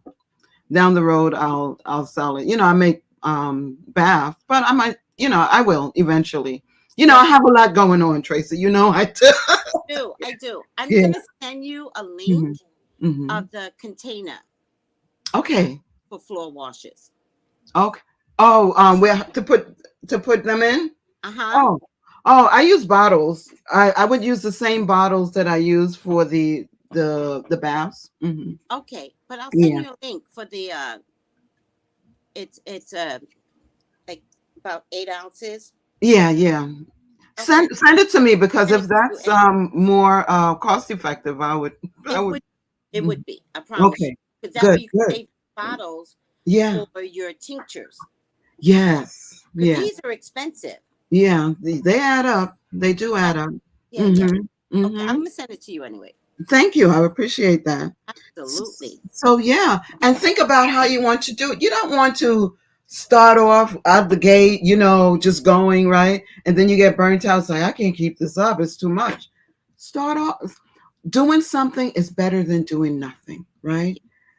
down the road I'll sell it. I make bath, but I might, I will eventually. Yeah, I have a lot going on, Tracy. I do. do. I do. I'm Yeah. gonna send you a link Hmm. Hmm. of the container Okay. for floor washes. Okay. Oh, where to put them in? Uh-huh. Oh, I use bottles. I would use the same bottles that I use for the baths. Hmm. Okay. But I'll send Yeah. you a link for the it's like about 8 ounces. Yeah, yeah. Okay. Send it to me, because Send if it to you that's and more cost effective, I would I it would. would it Mhm. would be, I promise you. Okay. Because that way Good, you can good. save bottles Yeah. for your tinctures. Yes. Because Yeah. these are expensive. Yeah. They add up. They do Yeah, add up. yeah, yeah. Mhm. Okay, I'm Mhm. gonna send it to you anyway. Thank you. I appreciate that. Absolutely. So yeah, and think about how you want to do it. You don't want to start off out the gate, just going right, and then you get burnt out. Say, I can't keep this up. It's too much. Start off doing something is better than doing nothing, right?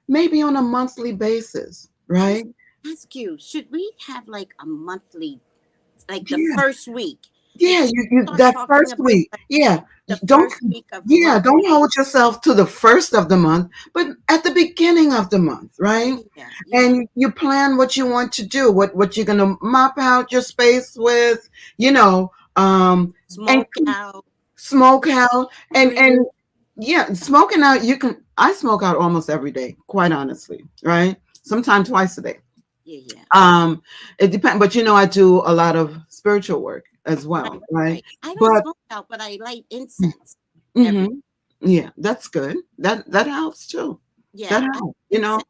Maybe on a monthly basis, I was right? gonna ask you, should we have like a monthly, like the Yeah, first week? Like, yeah. should You, we you start that talking first about week, like yeah. the Don't, first week of yeah. month? Don't hold yourself to the first of the month, but at the beginning of the month, right? Yeah, yeah. And you plan what you want to do, what you're gonna mop out your space with, you know, and Smoke out, smoke out, and clean. yeah, smoking out. I smoke out almost every day, quite honestly, right? Sometimes twice a day. Yeah, yeah. Um, it depends, but I do a lot of spiritual work as Right, well, right? right. I don't But smoke out, but I light incense every. mhm, yeah, that's good. That helps too. Yeah, That I helps. incense.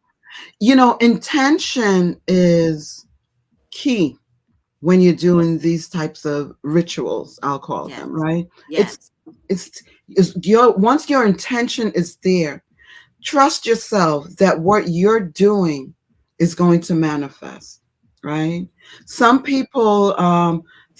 Intention is key when you're doing these types of rituals, I'll call them, Yes, right? It's yes. it's your once your intention is there, trust yourself that what you're doing is going to manifest, right? Some people,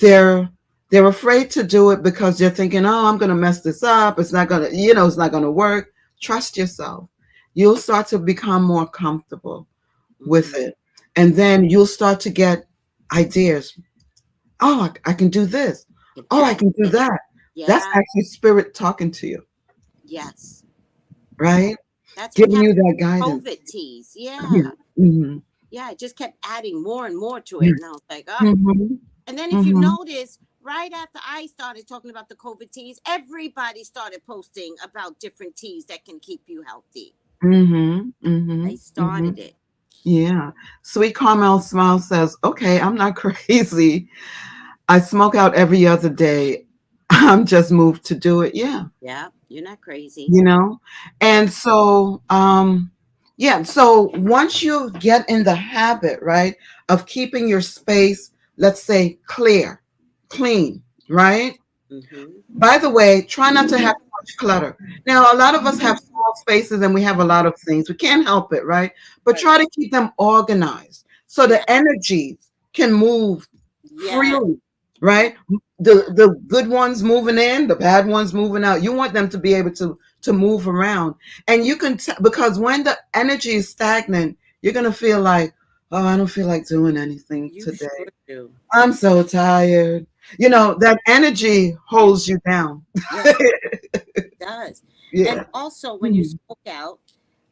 they're they're afraid to do it because they're thinking, oh, I'm going to mess this up, it's not going to, it's not going to work. Trust yourself. You'll start to become more comfortable with Hmm. it, and then you'll start to get ideas. Oh, I can do this. Oh, I That's can do it. that. That's Yeah, actually spirit talking to you, yes. Yeah, right? that's what Giving you happened that with guidance. COVID teas. Yeah. Yeah, Hmm. yeah. It just kept adding more and more to Yeah. it, and I was like, ah. Mhm. And then if you Mhm. notice, right after I started talking about the COVID teas, everybody started posting about different teas that can keep you healthy. Mhm. They Mhm. started Mhm. it. Yeah. Sweet Carmel Smile says, "Okay, I'm not crazy. I smoke out every other day. I'm just moved to do it." Yeah. Yeah, you're not crazy. You know? Yeah, And so yeah, so once you get in the habit, right, of keeping your space, let's say clear, clean, right? mm-hmm. By the way, try not to have too much clutter. Now, a lot of us have small spaces and we have a lot of things. We can't help it, right? But Right. try to keep them organized so Yeah, the energies can move yeah, freely, yeah, right? yeah. The good ones moving in, the bad ones moving out. You want them to be able to move around. And you can because when the energy is stagnant, you're going to feel like, "Oh, I don't feel like doing anything You today. sure do. I'm so tired." Yeah, That energy yeah, holds you down. yeah. It does. And Yeah. also, when you Mhm. smoke out,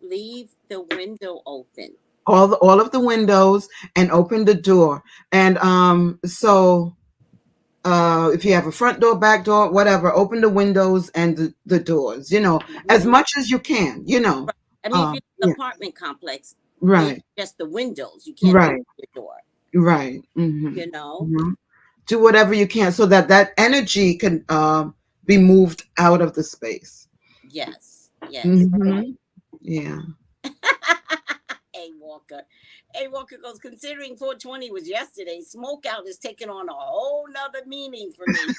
leave the window open. All of the windows and open the door. And so if you have a front door, back door, whatever, open the windows and the doors, as Hmm. much as you can. Right. I mean, if you're in an Yeah. apartment complex, leave Right. just the windows. You can't open Right. your door. Right. Hmm. You know. Hmm. Do whatever you can so that energy can be moved out of the space. Yes. Yes. Hmm. Yeah. Hey Walker. Hey Walker goes, considering 420 was yesterday, smoke out is taking on a whole nother meaning for me.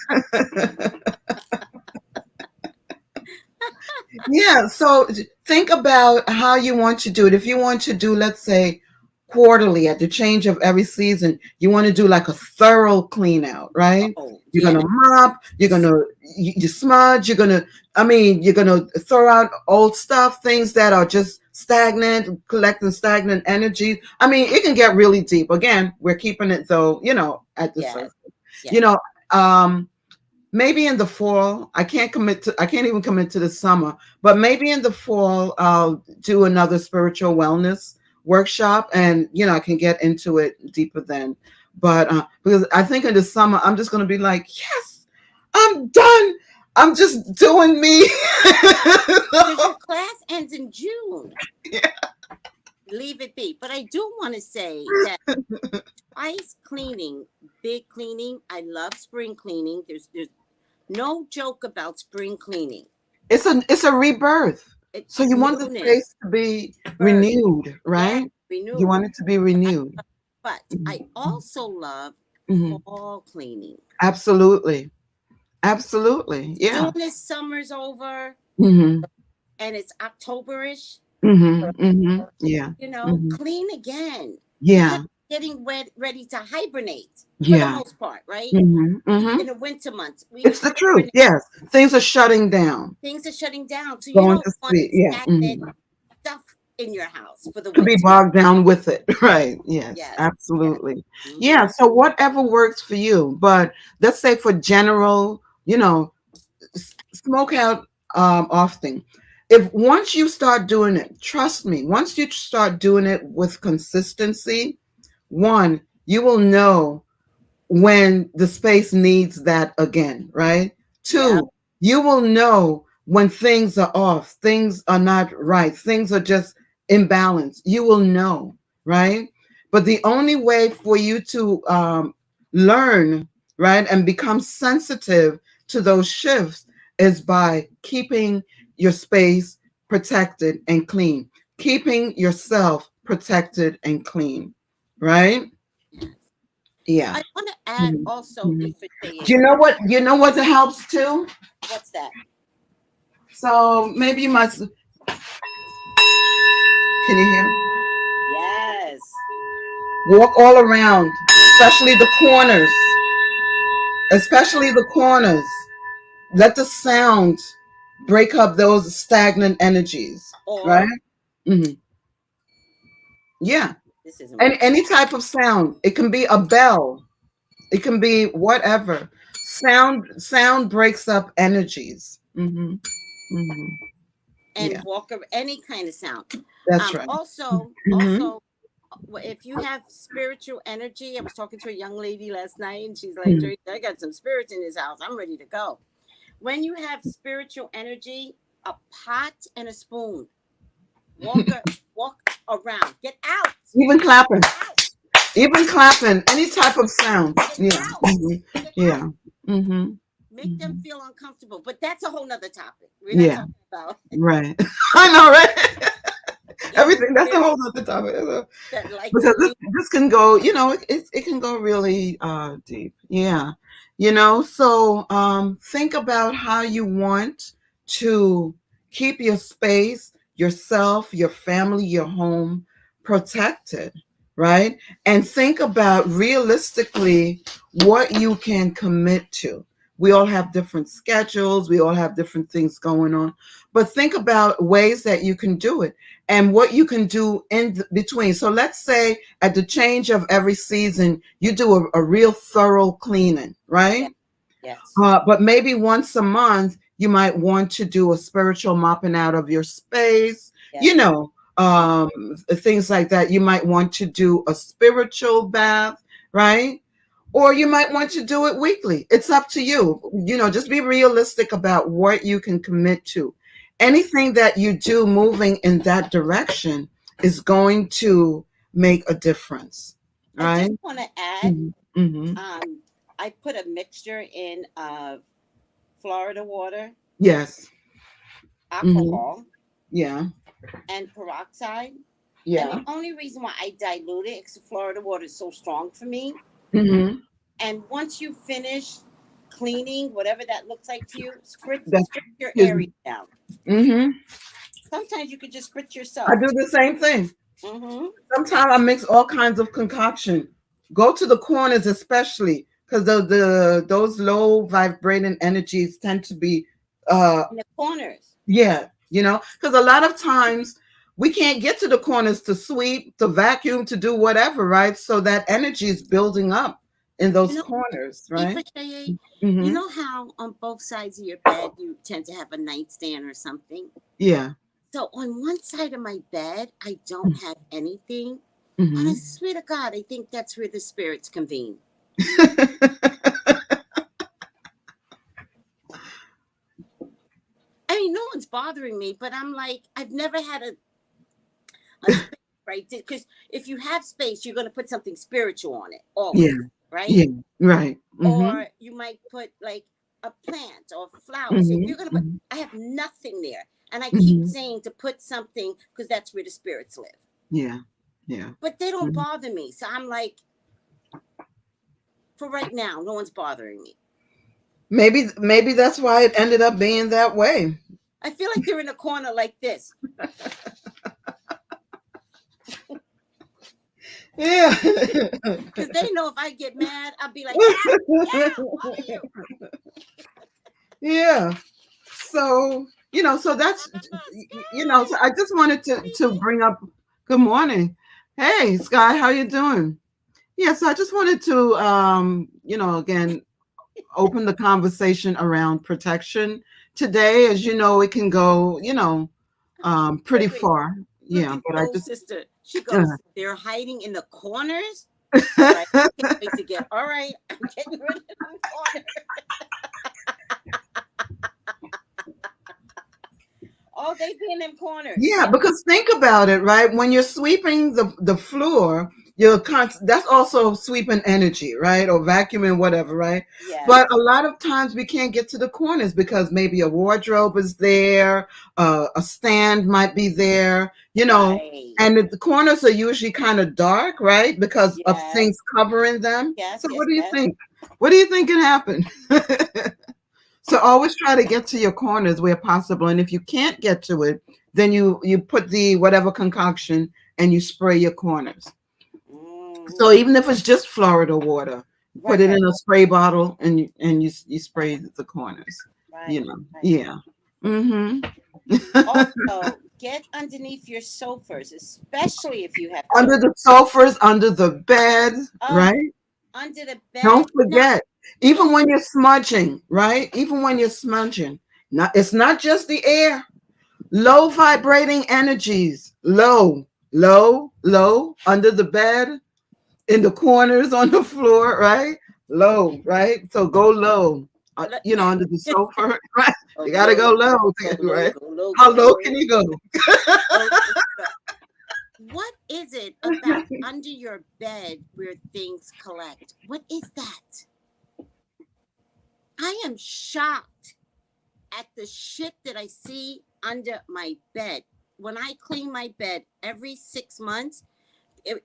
Yeah, so think about how you want to do it. If you want to do, let's say, quarterly at the change of every season, you want to do like a thorough clean out, right? Oh, You're yeah. gonna mop, you smudge, you're gonna throw out old stuff, things that are just stagnant, collecting stagnant energy. I mean, it can get really deep. Again, we're keeping it though, at the Yes. surface. You Yes. know, maybe in the fall, I can't even commit to the summer, but maybe in the fall I'll do another spiritual wellness workshop, and I can get into it deeper then. But because I think in the summer I'm just going to be like, yes, I'm done, I'm just doing me. Because your class ends in June. Yeah. Leave it be. But I do want to say that ice cleaning, big cleaning. I love spring cleaning. There's no joke about spring cleaning. It's a rebirth. So It's you want the space newness, to be birth, renewed, yeah, right? You renewed. want it to be I, renewed. but I also love Mhm. fall cleaning. Absolutely. Absolutely. Yeah. Soon as summer's over Mhm. and it's Octoberish, Mhm. Mhm. Yeah. Mhm. clean again because Yeah. getting ready to hibernate for the Yeah. most part, right? Mhm. Mhm. In the winter months, we It's the truth. hibernate. Yes. Things are shutting down. Things are shutting down, so you Going don't to want sleep. Yeah. stagnant Mhm. stuff in your house for the To be winter. bogged down with it. Right. Yes. Yes, yes. Absolutely. Hmm. Yeah. So whatever works for you. But let's say for general, smoke out often. If once you start doing it, trust me, once you start doing it with consistency, one, you will know when the space needs that again, right? Yeah. Two, you will know when things are off, things are not right, things are just imbalanced. You will know, right? But the only way for you to learn, right, and become sensitive to those shifts is by keeping your space protected and clean, keeping yourself protected and clean, right? Yes. Yeah. I want to add Mhm, also, mhm. if it Do you is, know what? You know what helps too. what's that? So maybe you must. Can you hear? Yes. Walk all around, especially the corners. Especially the corners. Let the sound break up those stagnant energies. Right? Or Hmm. Yeah. this isn't And working. any type of sound. It can be a bell. It can be whatever. Sound breaks up energies. Hmm. Hmm. Yeah. And walk any kind of sound. That's right. Hmm. Also, if you have spiritual energy, I was talking to a young lady last night, and she's like, "Tracy, I got some spirits in this house. I'm ready to go." When you have spiritual energy, a pot and a spoon, walk walk around, get out, Even clapping. get out, Even clapping, any type of sound. get Yeah. out, Hmm. get Yeah. out. Hmm. Make them Hmm. feel uncomfortable, but that's a whole nother topic. We're not Yeah. talking about Right. I know, right? any Everything. That's a spirit whole other topic. that like to Because this, leave. this can go, it can go really deep. Yeah. So think about how you want to keep your space, yourself, your family, your home protected, right? And think about realistically what you can commit to. We all have different schedules, we all have different things going on, but think about ways that you can do it and what you can do in between. So let's say at the change of every season, you do a real thorough cleaning, Yeah. right? Yes. But maybe once a month, you might want to do a spiritual mopping out of your space, Yes. things like that. You might want to do a spiritual bath, right? Or you might want to do it weekly. It's up to you. Just be realistic about what you can commit to. Yes. Anything that you do moving in that direction is going to make a difference, I right? just want to add, Hmm. Hmm. um, I put a mixture in of Florida water, Yes. Hmm. alcohol, Yeah. and peroxide. And the Yeah. only reason why I dilute it is Florida water is so strong for me. Hmm. And once you finish cleaning, whatever that looks like to you, That's spritz your excuse area me. down. Hmm. Sometimes you could just spritz I yourself. do the same thing. Mm-hmm. Sometimes I mix all kinds of concoction. Go to the corners, especially because those low vibrating energies tend to be, In the corners. yeah, because a lot of times we can't get to the corners to sweep, to vacuum, to do whatever, right? So that energy is building up in You those know, corners, right? Ifasye, you Mm-hmm. know how on both sides of your bed you tend to have a nightstand or something? Yeah. So on one side of my bed, I don't have anything. And I Mm-hmm. swear to God, I think that's where the spirits convene. I mean, no one's bothering me, but I'm like, I've never had a space, right? Because if you have space, you're going to put something spiritual on it, Yeah. always, right? Yeah. Right. Mm-hmm. Or you might put like a plant or flowers. So you're going to put, Mm-hmm. I have nothing there. And I keep Mm-hmm. saying to put something because that's where the spirits live. Yeah. Yeah. But they don't Mm-hmm. bother me. So I'm like, for right now, no one's bothering me. Maybe that's why it ended up being that way. I feel like they're in a corner like this Yeah. because they know if I get mad, I'll be like, get out, all of you. Yeah. So, so that's, so I just wanted to bring up, good morning. Hey, Sky, how you doing? Yeah, so I just wanted to, again, open the conversation around protection today. As you know, it can go, pretty Wait. far. Look Yeah, at but I soul just, sister. She uh, goes, they're hiding in the corners. All right, I can't wait to get. All right, I'm getting rid of them corners. Oh, they be in them corners. yeah, Yeah. because think about it, right? When you're sweeping the floor, you're that's also sweeping energy, right? Or vacuuming, whatever, right? But Yes. a lot of times we can't get to the corners because maybe a wardrobe is there, a stand might be there, Right. and the corners are usually kind of dark, right? Because of things Yes. covering them. Yes. So what Yes. do you Yes. think? What do you think can happen? So always try to get to your corners where possible. And if you can't get to it, then you put the whatever concoction and you spray your corners. So Mm-hmm. even if it's just Florida water, put Right. it Right. in a spray bottle and you spray the corners. Right. Right. Yeah. Mm-hmm. Also, get underneath your sofas, especially if you have Under children. the sofas, under the bed, Oh, right? under the bed. Don't Now, forget, even when you're smudging, right? Even when you're smudging, it's not just the air. Low vibrating energies, low, under the bed, in the corners, on the floor, right? Low, right? So go low, under the sofa, right? go You got to go low, low, go low, right? go low, How go low can low, you go? low. What is it about under your bed where things collect? What is that? I am shocked at the shit that I see under my bed. When I clean my bed every 6 months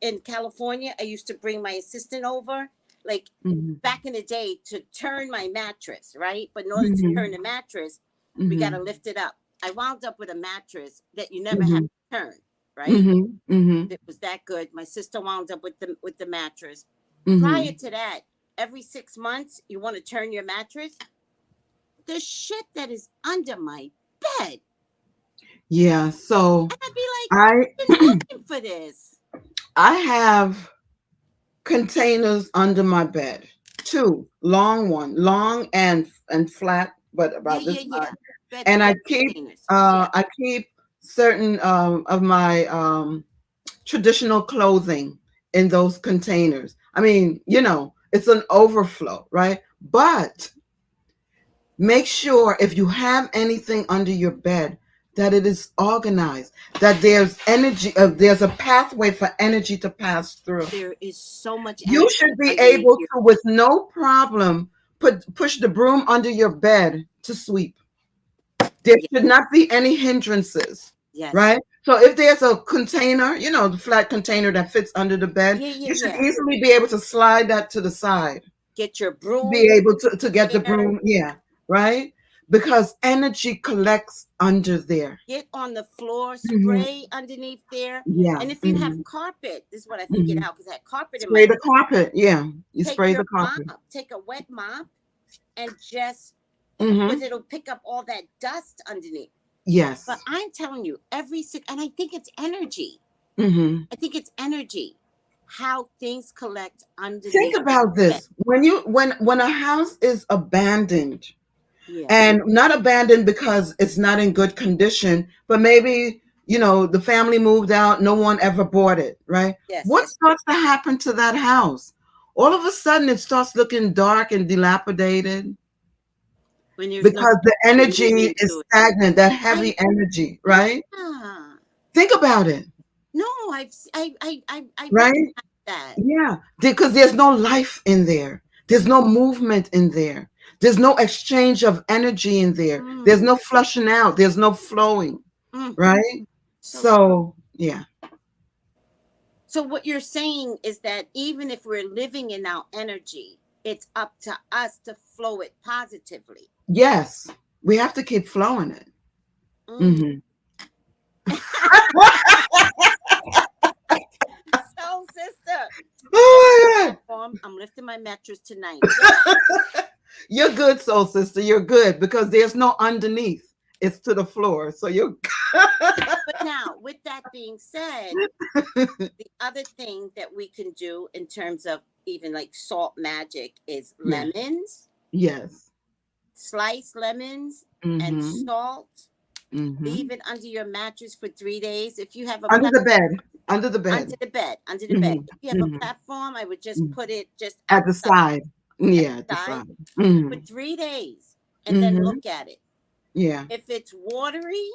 in California, I used to bring my assistant over, like Mhm, back in the day, to turn my mattress, right? But in order to turn mhm, the mattress, we got to mhm, lift it up. I wound up with a mattress that you never have mhm, to turn, right? mhm, mhm, It was that good. My sister wound up with the mattress. Prior mhm. to that, every 6 months, you want to turn your mattress. The shit that is under my bed. Yeah. So And I'd be like, I I've been looking for this. I have containers under my bed. Two, long and flat, but Yeah, about yeah, this yeah. high. And Bed I keep containers. Yeah. I keep certain of my traditional clothing in those containers. I mean, it's an overflow, right? But make sure if you have anything under your bed that it is organized, that there's energy, there's a pathway for energy to pass through. There is so much You energy should be underneath able your to, with no problem, push the broom under your bed to sweep. There yeah, should not be any hindrances, yes. right? So if there's a container, the flat container that fits under the bed, Yeah, yeah, you should yeah. easily be able to slide that to the side, Get your broom be able to get the there. broom, yeah, right? because energy collects under there. Get on the floor, Hmm. spray underneath there. Yeah. And if you have Hmm. carpet, this is what I figured Hmm. out because I had carpet in my Spray the house. carpet. Yeah. You Take spray your the carpet. mop, take a wet mop, and just because Hmm. it'll pick up all that dust underneath. But Yes. I'm telling you, and I think it's energy. Hmm. I think it's energy. How things collect Think underneath about the bed. this. When a house is abandoned, Yeah. and not abandoned because it's not in good condition, but maybe, the family moved out, no one ever bought it, right? Yes, What yes. starts to happen to that house? All of a sudden it starts looking dark and dilapidated When there's no because the living energy is to it. stagnant, that I heavy energy, right? Yeah. Think about it, No, I right? recognize that. Yeah, because there's no life in there. There's no movement in there. There's no exchange of energy in there. There's Mm, no flushing out. There's no flowing, mm, right? so So, yeah. so what you're saying is that even if we're living in our energy, it's up to us to flow it positively. Yes, we have to keep flowing it. Mm. Hmm. So, sister, get on the Oh my platform. I'm lifting my mattress tonight. Yes. God. You're good, soul sister. You're good because there's no underneath. It's to the floor. So you're But now, with that being said, the other thing that we can do in terms of even like salt magic is Yeah. lemons, Yes. sliced lemons, and Mm-hmm. salt. Mm-hmm. Leave it under your mattress for 3 days. If you have a Under the bed. Under the bed. under the bed. If you Mm-hmm. have a Mm-hmm. platform, I would just put it just At the outside side. Yeah, at the side side. for Mm-hmm. 3 days and then Mm-hmm. look at it. Yeah. If it's watery,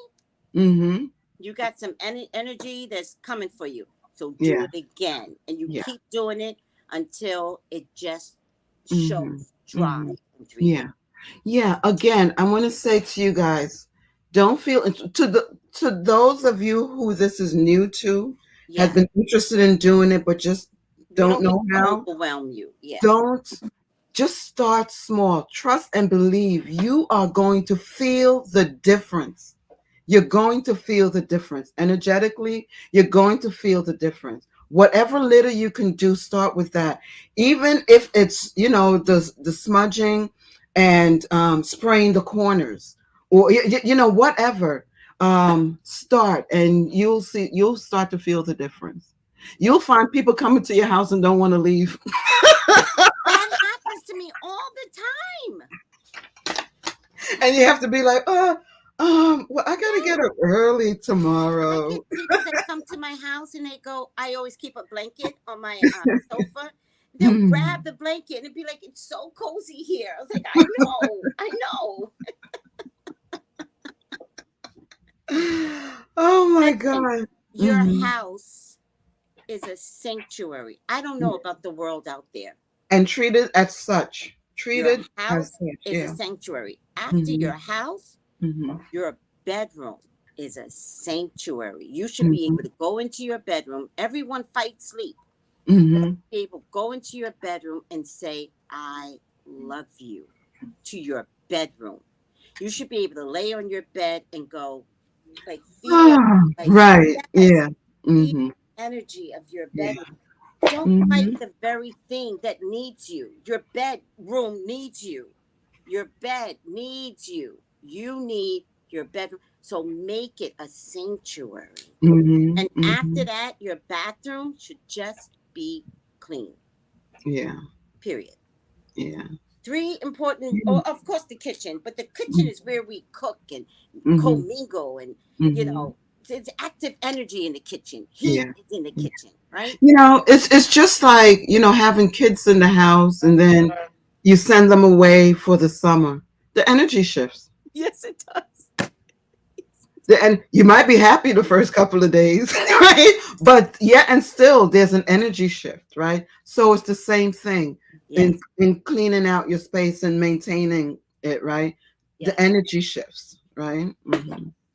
Mm-hmm. you got some energy that's coming for you. So do Yeah. it again. And you Yeah. keep doing it until it just Mm-hmm. shows dry Mm-hmm. in 3 days. Yeah. Yeah. Again, I want to say to you guys, don't feel to those of you who this is new to, has Yeah. been interested in doing it but just We don't don't want know to how. overwhelm you. Yeah. Don't. Just start small. Trust and believe. You are going to feel the difference. You're going to feel the difference. Energetically, you're going to feel the difference. Whatever little you can do, start with that. Even if it's, the smudging and spraying the corners, or whatever. Start, and you'll start to feel the difference. Yeah. You'll find people coming to your house and don't want to leave. That happens to me all the time. And you have to be like, well, I gotta Yes. get up early I get tomorrow. people that come to my house and they go, I always keep a blanket on my sofa. They'll Hmm. grab the blanket and be like, it's so cozy here. I was like, I know, I know. Oh my Listen, God. your Hmm. house is a sanctuary. I don't know about the world out there. And treat it as such. Treat Your it as house such. is a Yeah. sanctuary. After Hmm. your house, Hmm. your bedroom is a sanctuary. You should be Hmm. able to go into your bedroom. Everyone fights sleep. Hmm. Be able to go into your bedroom and say, I love you to your bedroom. You should be able to lay on your bed and go, like, feel, like, Right. yes, Yeah. feel Hmm. the energy of your Yeah. bedroom. Don't fight Hmm. the very thing that needs you. Your bedroom needs you. Your bed needs you. You need your bedroom. So make it a sanctuary. Hmm. And after Hmm. that, your bathroom should just be clean. Yeah. Period. Yeah. Three important, oh, of course, the kitchen, but the kitchen Hmm. is where we cook and Hmm. commingle and, you Hmm. know, it's active energy in the kitchen. Heat Yeah. is in the kitchen, right? It's just like, having kids in the house and then you send them away for the summer. The energy shifts. Yes, it does. And you might be happy the first couple of days, right? But yeah, and still there's an energy shift, right? So it's the same thing in Yes, cleaning out your space and maintaining it, right? The yes, energy shifts, right? yes,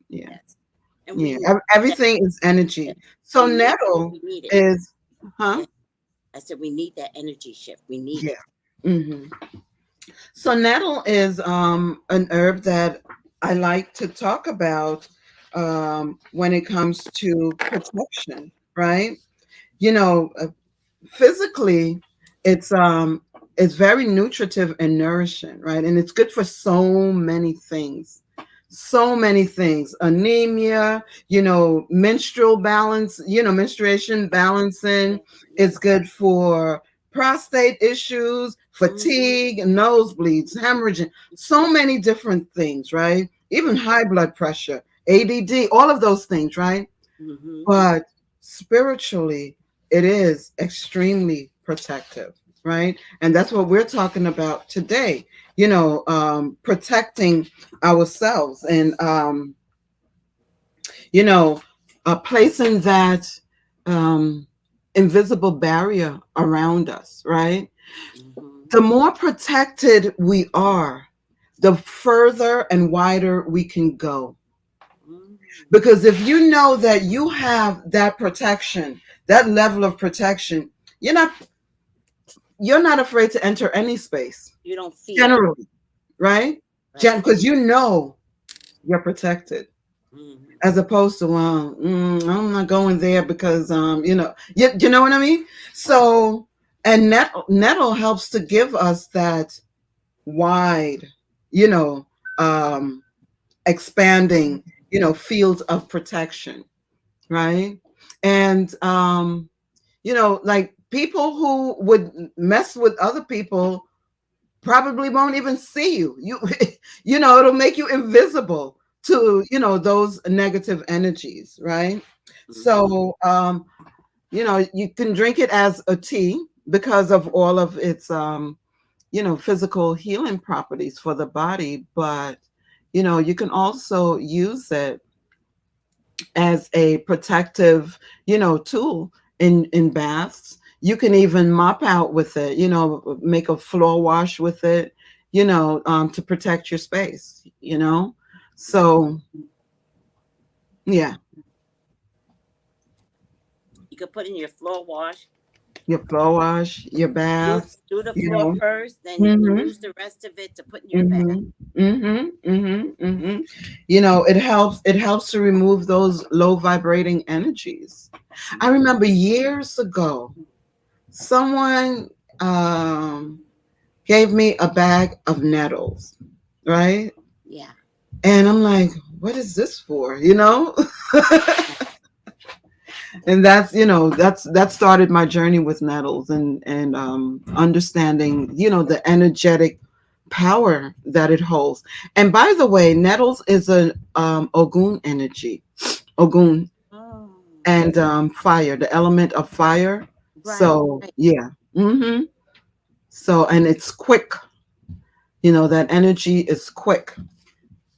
Yeah. yes. And we Yeah. need that. Everything is Yes. energy. So We need it. nettle We need it. is, huh? Yes. I said we need that energy shift. We need Yeah. it. Hmm. So nettle is an herb that I like to talk about when it comes to protection, right? You know, physically, it's it's very nutritive and nourishing, right? And it's good for so many things. So many things. Anemia, menstrual balance, menstruation balancing. It's good for prostate issues, fatigue, nosebleeds, hemorrhaging, so many different things, right? Even high blood pressure, ADD, all of those things, right? Mm-hmm. But spiritually, it is extremely protective, right? And that's what we're talking about today, protecting ourselves and, you know, placing that um, invisible barrier around us, right? Mm-hmm. The more protected we are, the further and wider we can go. Because if you know that you have that protection, that level of protection, you're not you're not afraid to enter any space. You don't fear, Generally, right? right? Because you know you're protected. Mm-hmm. As opposed to, well, I'm not going there because, you know what I mean? So, and nettle helps to give us that wide, you know, um, expanding, fields of protection, right? And like people who would mess with other people probably won't even see you. It'll make you invisible to, those negative energies, right? Mm-hmm. So you can drink it as a tea because of all of its physical healing properties for the body, but you can also use it as a protective, tool in baths. You can even mop out with it, make a floor wash with it, to protect your space. So yeah, You could put in your floor wash. your floor wash, your Do bath, do the you floor know. first, then you can Mm-hmm. use the rest of it to put in your bath. Mm-hmm. Mm-hmm. Mm-hmm. Mm-hmm. It helps to remove those low vibrating energies. I remember years ago, someone um gave me a bag of nettles, right? Yeah. And I'm like, what is this for? And that started my journey with nettles and understanding, the energetic power that it holds. And by the way, nettles is an Ogun energy. Ogun Oh, and fire, the element of fire. right, So right. yeah. So and it's quick. That energy is quick,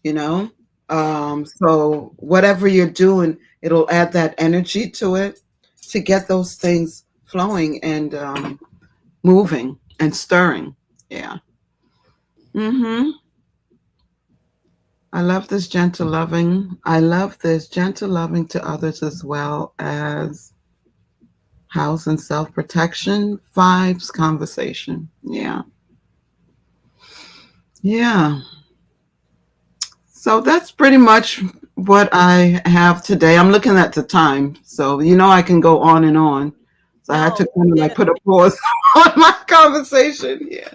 you know. Yeah. So whatever you're doing, it'll add that energy to it to get those things flowing and moving and stirring. Yeah. Mm-hmm. I love this gentle loving to others as well as house and self-protection vibes conversation. Yeah. Yeah. So that's pretty much what I have today. I'm looking at the time, so I can go on and on. So I had to No, kind of you like did put a pause on my conversation. Yeah,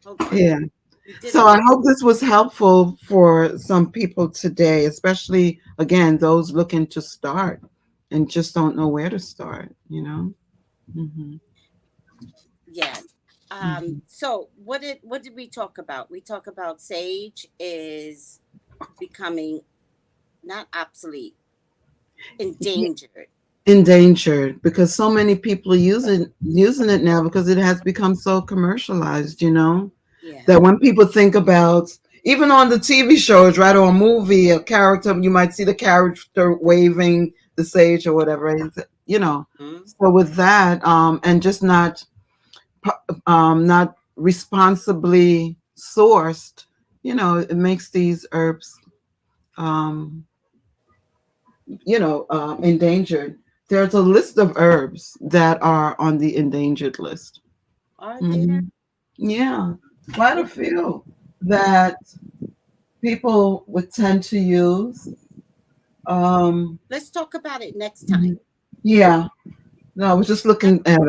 okay. yeah. You did a So I good. hope this was helpful for some people today, especially again those looking to start and just don't know where to start. Hmm. Yes. Hmm. So what did we talk about? We talk about sage is becoming not obsolete, endangered. Endangered because so many people are using it now because it has become so commercialized. Yeah. That when people think about even on the TV shows, right, or a movie, a character, you might see the character waving the sage or whatever, you know. Hmm. So with that, and just not responsibly sourced, it makes these herbs, um, endangered. There's a list of herbs that are on the endangered list. Are there? Hmm. Yeah. quite a few that people would tend to use. Um, Let's talk about it next time. yeah, no, I was just Let's, looking at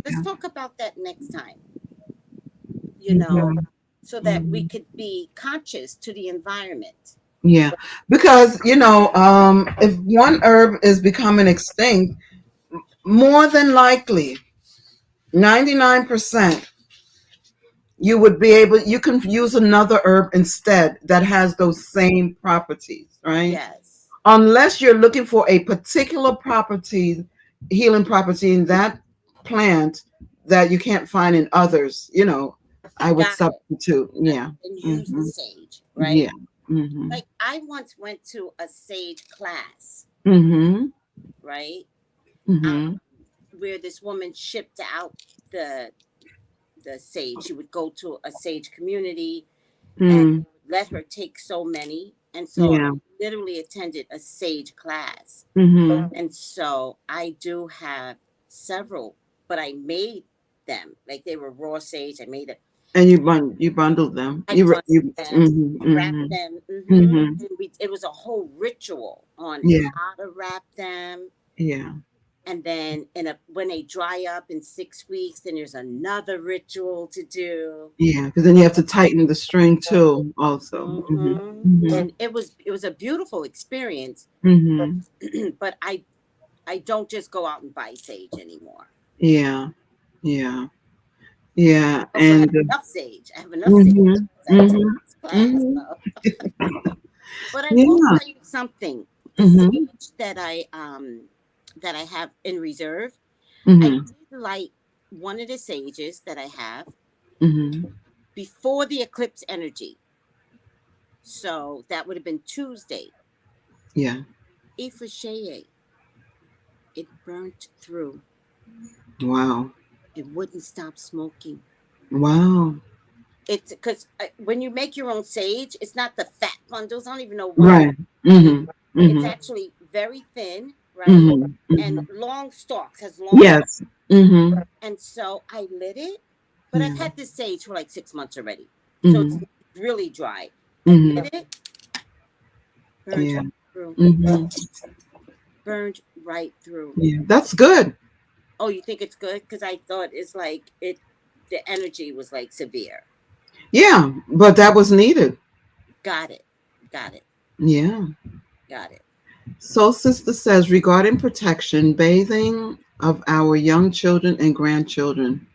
let's yeah, talk about that next time, you know, mhm, so that we mhm. could be conscious to the environment. Yeah, because if one herb is becoming extinct, more than likely, 99%, you can use another herb instead that has those same properties, right? Yes. Unless you're looking for a particular property, healing property in that plant that you can't find in others, I would Got it. substitute. Yeah. And use the Hmm. sage, right? Yeah. Hmm. Like I once went to a sage class, Hmm. right? Um, Hmm. where this woman shipped out the the sage. She would go to a sage community and Mm. let her take so many. And so I Yeah. literally attended a sage class. Hmm. And so I do have several, but I made them like they were raw sage. I made it. And you bundled them. I bought them, wrapped Hmm. them, Hmm. and it was a whole ritual on Yeah. how to wrap them. Yeah. And then when they dry up in 6 weeks, then there's another ritual to do. Yeah. Because then you have to tighten the string too, also. Hmm. Hmm. And it was a beautiful experience. Hmm. But I don't just go out and buy sage anymore. Yeah. Yeah. I Yeah. also have And enough sage. I have enough sage hmm because I took hmm this class. hmm So. But I will yeah. tell you something. The Hmm. sage that I have in reserve, I Hmm. did light one of the sages that I have Hmm. before the eclipse energy. So that would have been Tuesday. Yeah. Ifasye, it burnt through. Wow. It wouldn't stop smoking. Wow. It's because when you make your own sage, it's not the fat bundles. I don't even know why Right. sage. Hmm. It's Hmm. actually very thin, right? Hmm. And Hmm. long stalks, has long. Yes. Hmm. And so I lit it, but I've Yeah. had this sage for like 6 months already. So it's Hmm. really dry. I Hmm. lit it, burned Yeah. through, Hmm. burned right through. Yeah. That's good. Oh, you think it's good? Because I thought it's like the energy was like severe. Yeah. But that was needed. Got it. Got it. Yeah. Got it. Soul Sister says regarding protection, bathing of our young children and grandchildren,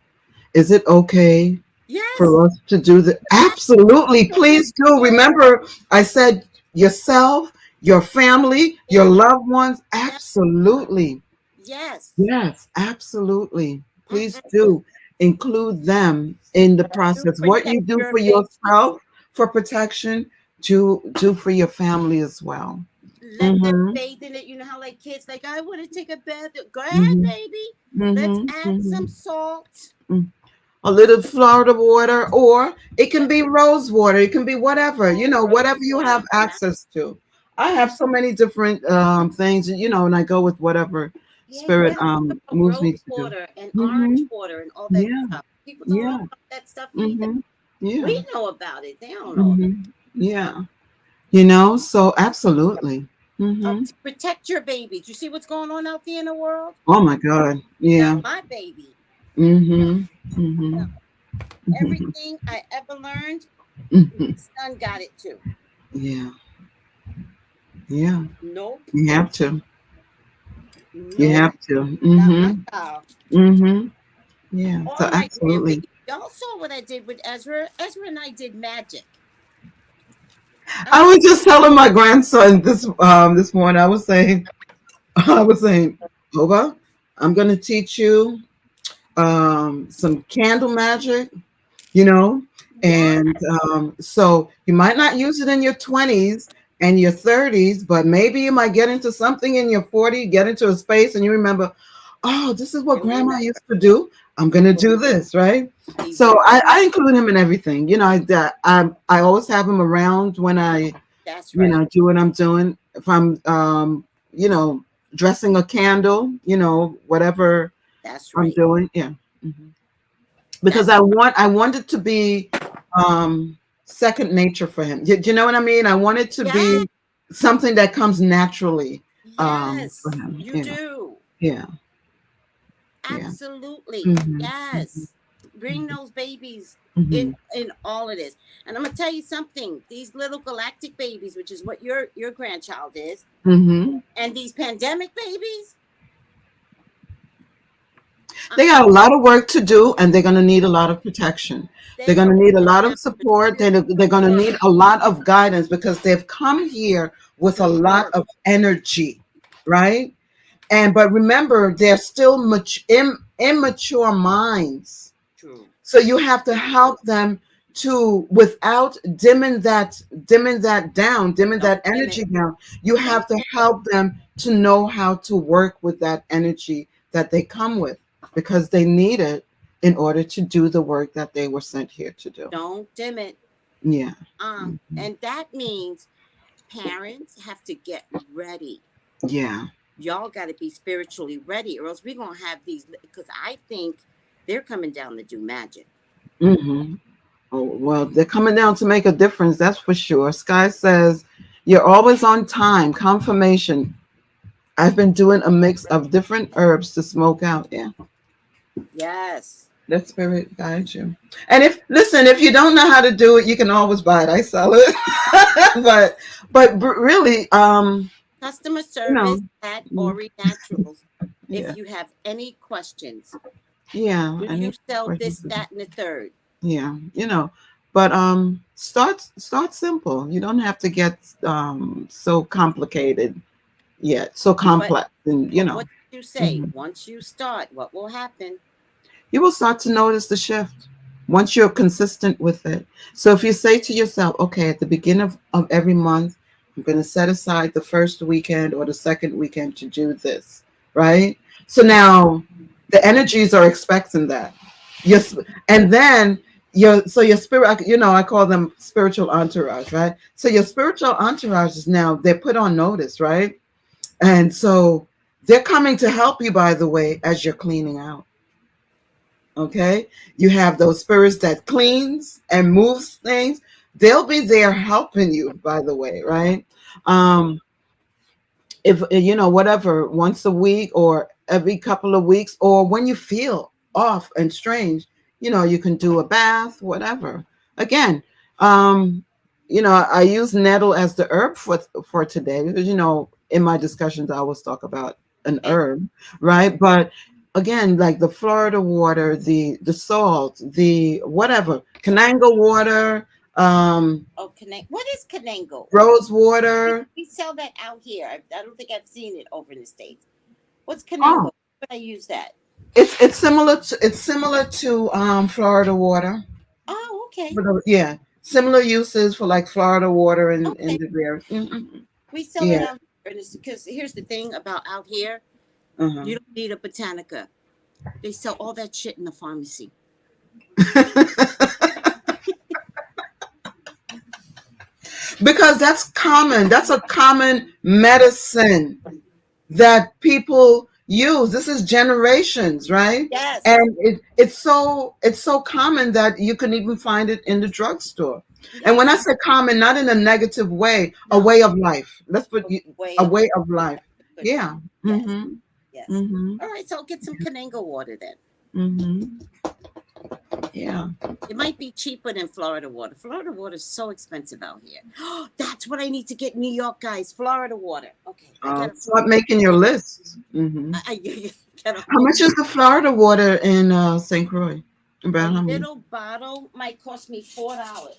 is it okay Yes. for us to do the absolutely? Please do. Remember, I said yourself, your family, your Family. loved ones. Yes. Absolutely. Yes. Yes, absolutely. Please Mm-mm. do include them in the You process. What protect you do your for babies. yourself for protection, do for your family as well. Let them Mm-hmm. bathe in it. You know how like kids like I want to take a bath. Go ahead, Mm-hmm. baby. Let's Mm-hmm. add some Mm-hmm. salt. A little Florida water, or it can Yeah, be rose water. It can be whatever, whatever rose you water have is access to. I nice. have so many different things, and I go with whatever Yeah, you spirit got to think about moves me rose to do. water and Hmm. orange water and all that Yeah, stuff. People don't know yeah, about that stuff either. hmm, yeah, We know about it. They don't know about hmm, it. yeah. So absolutely. Hmm. To protect your babies. You see what's going on out there in the world? Oh my God. Not Yeah. my baby. Hmm. No. Hmm. Hmm. Everything I ever learned, my Hmm. son got it too. Yeah. Yeah. Nope. You have to. You Nope. have to. Not my Hmm. child. Hmm. Yeah. So All my absolutely. grandbabies. Y'all saw what I did with Ezra. Ezra and I did magic. I I was was just telling my grandson this morning. I was saying, Oba, I'm gonna teach you some candle magic, you know, what? and so you might not use it in your 20s and your 30s, but maybe you might get into something in your 40s, get into a space, and you remember, oh, this is what grandma Remember. used to do. I'm gonna do this, right? He So will I remember. include him in everything. I always have him around when I That's right. do what I'm doing. If I'm you know dressing a candle, whatever That's I'm right. doing. Yeah. Hmm. because I want it to be second nature for him. Do you know what I mean? I want it to Yes, be something that comes naturally for yes, him. you do. Yeah, yeah. Absolutely. Hmm. Yes. Bring those babies Hmm. in all of this. And I'm gonna tell you something. These little galactic babies, which is what your grandchild is, Hmm. and these pandemic babies, They got a lot of work to do, and they're going to need a lot of protection. They're they going are to need a gonna lot have of support. material They're going to support. need a lot of guidance because they've come here with a To lot learn. of energy, right? And but remember, they're still immature minds. True. So you have to help them to, without dimming that down, dimming Don't that dim it. energy down. You Don't have to dim it. help them to know how to work with that energy that they come with, because they need it in order to do the work that they were sent here to do. Don't dim it. Yeah. And that means parents have to get ready. Yeah. Y'all got to be spiritually ready, or else we're gonna have these. Because I think they're coming down to do magic. Hmm. Oh, well, they're coming down to make a difference, that's for sure. Sky says, you're always on time. Confirmation. I've been doing a mix of different herbs to smoke out. Yeah, Yes. let spirit guide you. And if you don't know how to do it, you can always buy it. I sell it. but really, Customer you know, service at mm, Ori Naturals. If yeah, you have any questions, yeah. do I you need sell this, questions. that, and the third? Yeah, but start simple. You don't have to get so complicated yet, so But complex, and what did you say? mhm. Once you start, what will happen? You will start to notice the shift once you're consistent with it. So if you say to yourself, okay, at the beginning of every month, I'm going to set aside the first weekend or the second weekend to do this, right? So now the energies are expecting that. Yes, and then your spirit, I call them spiritual entourage, right? So your spiritual entourage is now, they're put on notice, right? And so they're coming to help you, by the way, as you're cleaning out. Okay, you have those spirits that cleans and moves things. They'll be there helping you, by the way, right? um if whatever, once a week or every couple of weeks, or when you feel off and strange, you can do a bath, whatever. Again, um I use nettle as the herb for today, because in my discussions I always talk about an Okay. herb, Okay. right? But again, like the Florida water, the salt, the whatever, Kananga water, um Oh, what is Kanango? rose We, water. we sell that out here. I don't think I've seen it over in the States. What's Kanango? Oh, Would I use that? it's similar to Florida water. Oh, okay. Yeah, similar uses for like Florida water and Okay. the various. Mhm. We sell it Yeah. out here. Because here's the thing about out here, Uh-huh. you don't need a botanica. They sell all that shit in the pharmacy. Because that's common. That's a common medicine that people use. This is generations, right? Yes. And it's so common that you can even find it in the drugstore. And when I Yes. say common, not in a negative way, a No. way of life. Let's put A way a of way life. of life. Good one. Yeah. Yes. Mm-hmm. Yes. Mm-hmm. All right. So I'll get some Kananga water then. Mm-hmm. Yeah. It might be cheaper than Florida water. Florida water is so expensive out here. That's what I need to get in New York, guys. Florida water. Okay. I got to Start making your list. Mm-hmm. I gotta How much is the Florida water in St. Croix? A About how much? little bottle might cost me $4.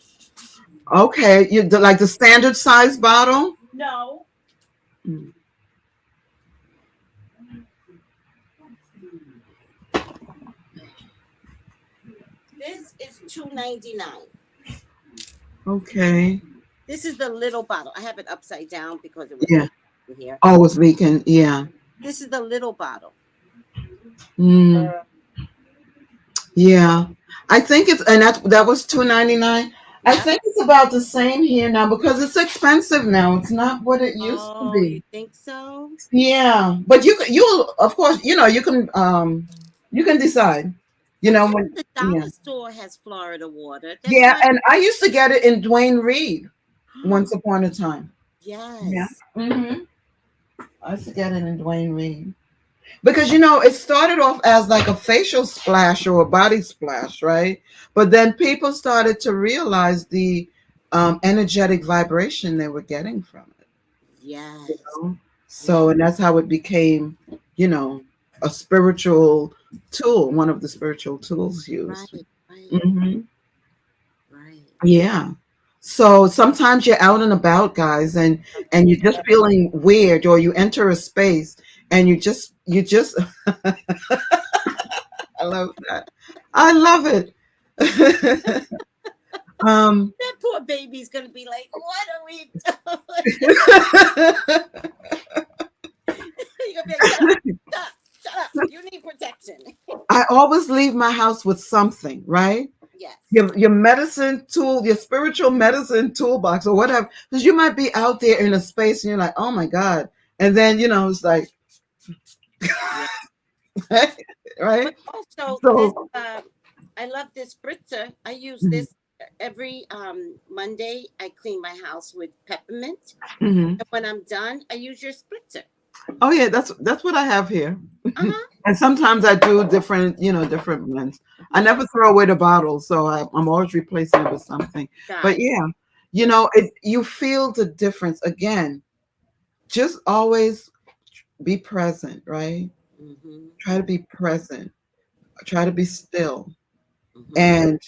Okay, like the standard size bottle. No, Mm. this is $2.99. Okay. This is the little bottle. I have it upside down because it was Yeah. leaking in here. Always leaking. Yeah. This is the little bottle. Mm. Yeah. I think and that was $2.99. I Yeah. think it's about the same here now because it's expensive now. It's not what it used to Oh, you be. think so? Yeah, but you of course you can decide. You I know, think when the yeah. dollar store has Florida water. That's Yeah, why. and I used to get it in Dwayne Reed once upon a time. Yeah. Yes. I used to get it in Dwayne Reed. Because you know, it started off as like a facial splash or a body splash, right? But then people started to realize the energetic vibration they were getting from it. You Yes. know? So, Yes. and that's how it became, you know, a spiritual tool, one of the spiritual tools used. Right. Right. Hmm. Right. Yeah. So sometimes you're out and about, guys, and you're just feeling weird, or you enter a space and you just I love that. I love it. um That poor baby's gonna be like, "What are we doing?" You're gonna be like, "Shut up! Stop! Shut up! You need protection." I always leave my house with something, right? Yes. Your medicine tool, your spiritual medicine toolbox or whatever. Because you might be out there in a space and you're like, oh my God. And then, you know, it's like, Yeah. But right? also this, So, I love this spritzer. I use mhm, this every Monday. I clean my house with peppermint, mhm. and when I'm done, I use your spritzer. Oh yeah, that's what I have here. Uh huh. And sometimes I do different, you know, different blends. I never Yes. throw away the bottle, so I'm always replacing it with something. But Got it. yeah, you Got know, you feel the difference. Again, just always be present, right? it. Mhm. Try to be present. Try to be still. Mhm. And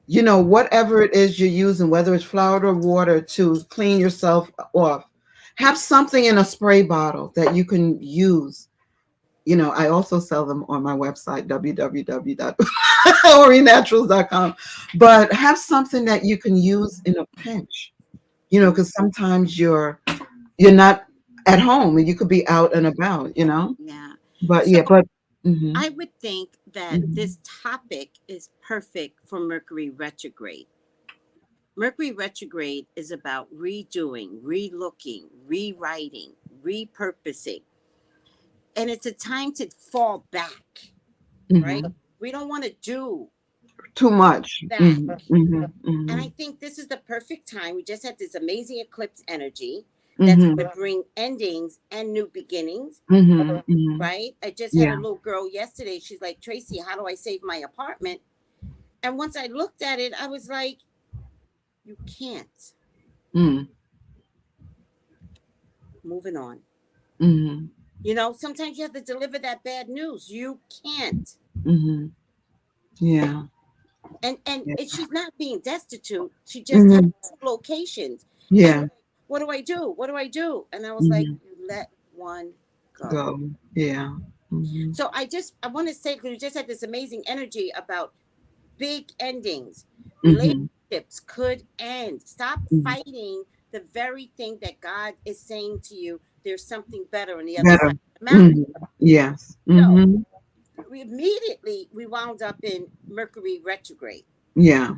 you know, whatever it is you're using, whether it's flour or water to clean yourself off, have something in a spray bottle that you can use. You know, I also sell them on my website, www.orinaturals.com. But have something that you can use in a pinch, you know, Mm, because sometimes you're not at home and you could be out and about, you know. yeah. But So yeah, but hmm I would think that hmm this topic is perfect for Mercury retrograde. Mercury retrograde is about redoing, relooking, rewriting, repurposing. And it's a time to fall back, right? hmm We don't want to do too all much. that. Hmm hmm And hmm I think this is the perfect time. We just had this amazing eclipse energy that's hmm going to bring endings and new beginnings, hmm hmm right? I just had a Yeah. little girl yesterday. She's like, Tracy, how do I save my apartment? And once I looked at it, I was like, you can't. Mm, Moving on. mhm, Sometimes you have to deliver that bad news. You can't. mhm. Yeah. And she's not being destitute. She just has Mhm. two locations. And she's Yeah. like, what do I do? What do I do? And I was like, Mhm. you let one go. Go. Yeah. Mhm. So I want to say, because you just had this amazing energy about big endings. Mhm. Relationships could end. Stop Mhm. fighting the very thing that God is saying to you. There's something better on the other Better. side of the mountain. Mhm. Yes. No, Mhm. we wound up in Mercury retrograde. Yeah.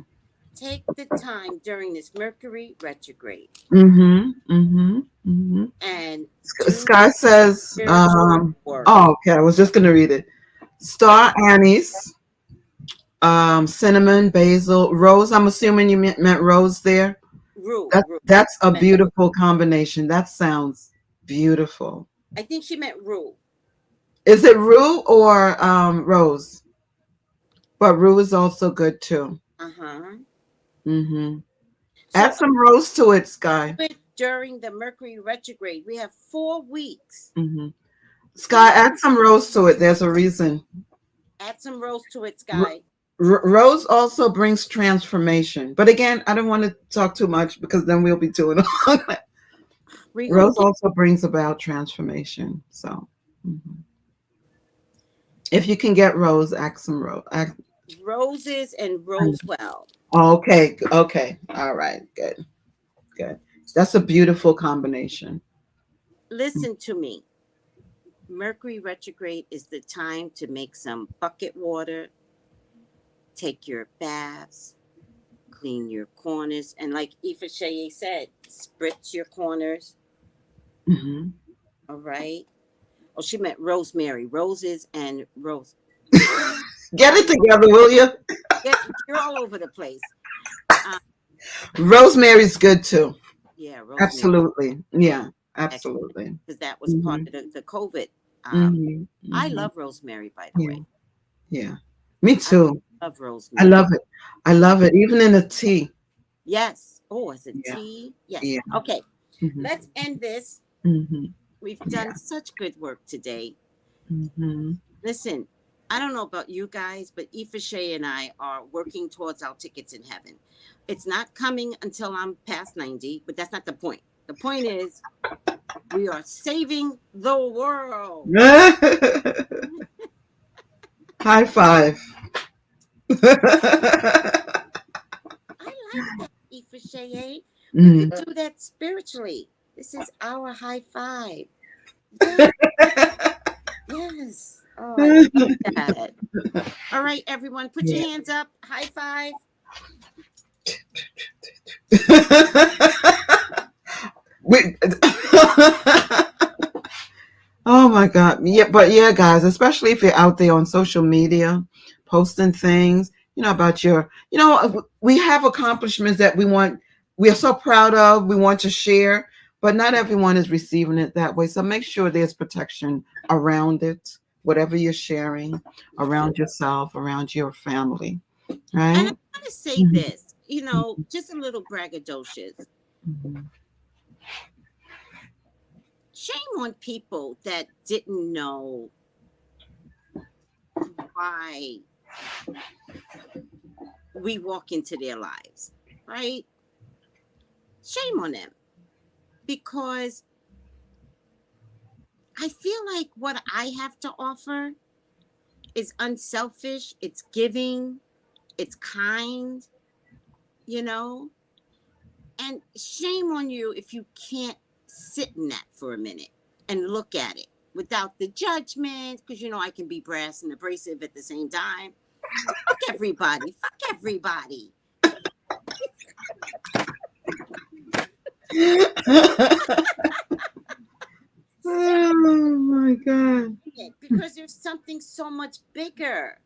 Take the time during this Mercury retrograde Mhm. Mhm. Mhm. and do Sky says, spiritual work. oh, okay, I was just gonna read it. Star anise, cinnamon, basil, rose. I'm assuming you meant rose there. Rule, That rule. that's a Meant- beautiful combination. That sounds beautiful. I think she meant rule. Is it rue or rose? But rue is also good too. Uh huh. Hmm. Add So some rose to it, Sky. during the Mercury retrograde, we have 4 weeks. Hmm. Sky, Right? add some rose to it. There's a reason. Add some rose to it, R- Sky. Rose also brings transformation. But again, I don't want to talk too much because then we'll be doing all that. We're gonna Rose get also brings about transformation. So if you can get rose, add some rose. roses and rosewell. Okay, okay. All right, good, good. That's a beautiful combination. Listen to me. Mercury retrograde is the time to make some bucket water, take your baths, clean your corners, and like Ifasye said, spritz your corners. Hmm. All right. Oh, she meant rosemary, roses and rose. Get I it together, will you? get you're all over the place. Um, Rosemary's good too. yeah, rosemary, Absolutely. yeah, Yeah, excellent, absolutely. because that was part Hmm. of the COVID. Hmm. I Hmm. love rosemary, by the Yeah, way. yeah. Me I too. love I rosemary. love it. I Yeah. love it. Even in a tea. Yes. Oh, is it Yeah, tea? Yes. yeah. Okay. Hmm. Let's end this. Hmm. We've done Yeah. such good work today. Hmm. Listen, I don't know about you guys, but Ifashe and I are working towards our tickets in heaven. It's not coming until I'm past 90, but that's not the point. The point is we are saving the world. High five. I like that, Ifashe. We could Mm. do that spiritually. This is our high five. Yeah, yes. Oh, I love that. All right, everyone, put your Yeah. hands up. High five. we, oh my God. Yeah, but yeah, guys, especially if you're out there on social media posting things, about we have accomplishments that we are so proud of, we want to share, but not everyone is receiving it that way. So make sure there's protection around it, whatever you're sharing Yes. around yourself, around your family, And I right? want to say this, just a little braggadocious. Mhm. Shame on people that didn't know why we walk into their lives, right? Shame on them, because I feel like what I have to offer is unselfish, it's giving, it's kind, you know? And shame on you if you can't sit in that for a minute and look at it without the judgment, because I can be brass and abrasive at the same time. Fuck everybody. Fuck everybody. Oh my God. It, because there's something so much bigger.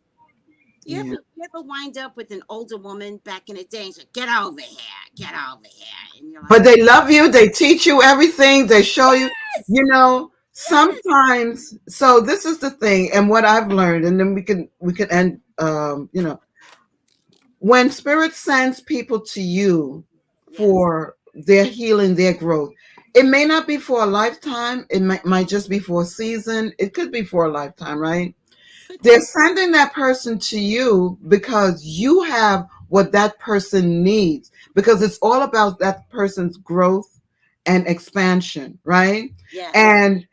You Yeah. ever you ever wind up with an older woman back in the day and say, get over here, get over here. And you're But like, they love you. They teach you everything. They show you, yes, yes, sometimes. So this is the thing, and what I've learned, and then we can end. When spirit sends people to you yes. for their healing, their growth, it may not be for a lifetime. It might just be for a season. It could be for a lifetime, right? Could They're be. sending that person to you because you have what that person needs, because it's all about that person's growth and expansion, right? Yes. And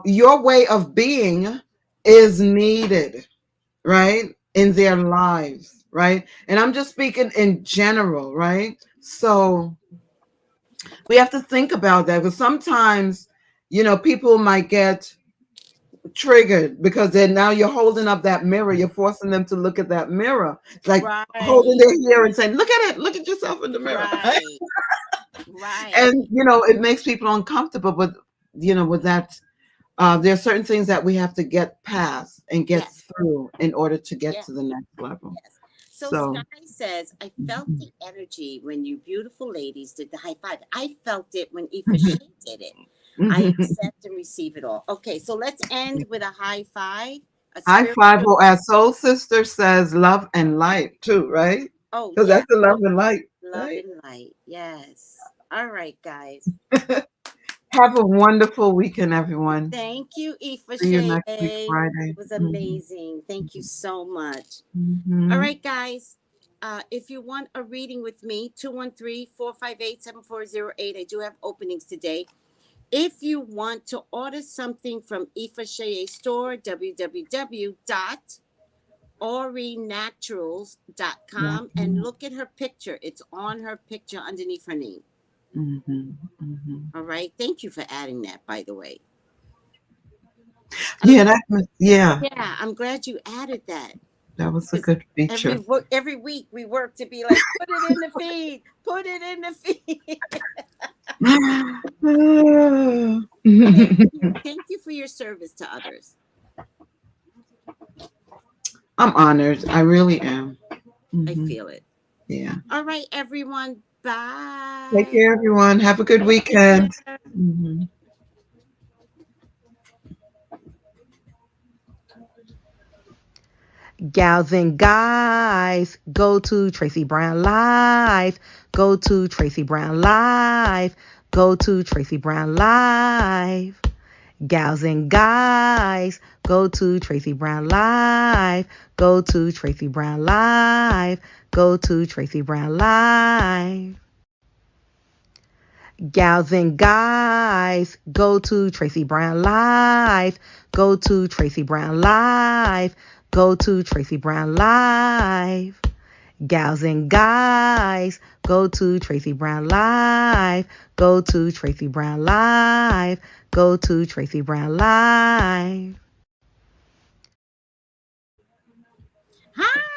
your way of being is needed, right, in their lives, right? And I'm just speaking in general, right? So we have to think about that, because sometimes, people might get triggered because then now you're holding up that mirror, you're forcing them to look at that mirror. It's like holding Right. their hair and saying, look at it, look at yourself in the mirror. Right. Right. And it makes people uncomfortable, but with that, there are certain things that we have to get past and get Yes. through in order to get Yes. to the next level. Yes. So Sky So says, I felt mhm. the energy when you beautiful ladies did the high five. I felt it when Aoife Shea did it. I accept and receive it all. Okay, so let's end with a high five, a High five, spiritual. or as Soul Sister says, love and light too, right? Oh, Because yeah. that's the love and light, Love right? and light. Yes. All right, guys. Have a wonderful weekend, everyone. Thank you, Aoife See you Shea. next week, It Friday. was Mhm. amazing. Thank you so much. All Mhm. right, guys. If you want a reading with me, 213-458-7408. I do have openings today. If you want to order something from Aoife Shea's store, Yeah. www.orinaturals.com, and look at her picture. It's on her picture underneath her name. Mhm. Mhm. All right. Thank you for adding that, by the way. I'm, Yeah, yeah, yeah, I'm glad you added that. that was a Because good feature. every week we work to be like, put it in the feed, put it in the feed. Thank you for your service to others. I'm honored. I really am. I Hmm. feel it. Yeah. All right, everyone. Take Bye. care, everyone. Have a good Take weekend. care. Mhm. Gals and guys, go to Tracy Brown Live. Go to Tracy Brown Live. Go to Tracy Brown Live. Gals and guys, go to Tracy Brown Live. Go to Tracy Brown Live. Go to Tracy Brown Live. Gals and guys, go to Tracy Brown Live. Go to Tracy Brown Live. Go to Tracy Brown Live. Gals and guys, go to Tracy Brown Live. Go to Tracy Brown Live. Go to Tracy Brown Live. Hi.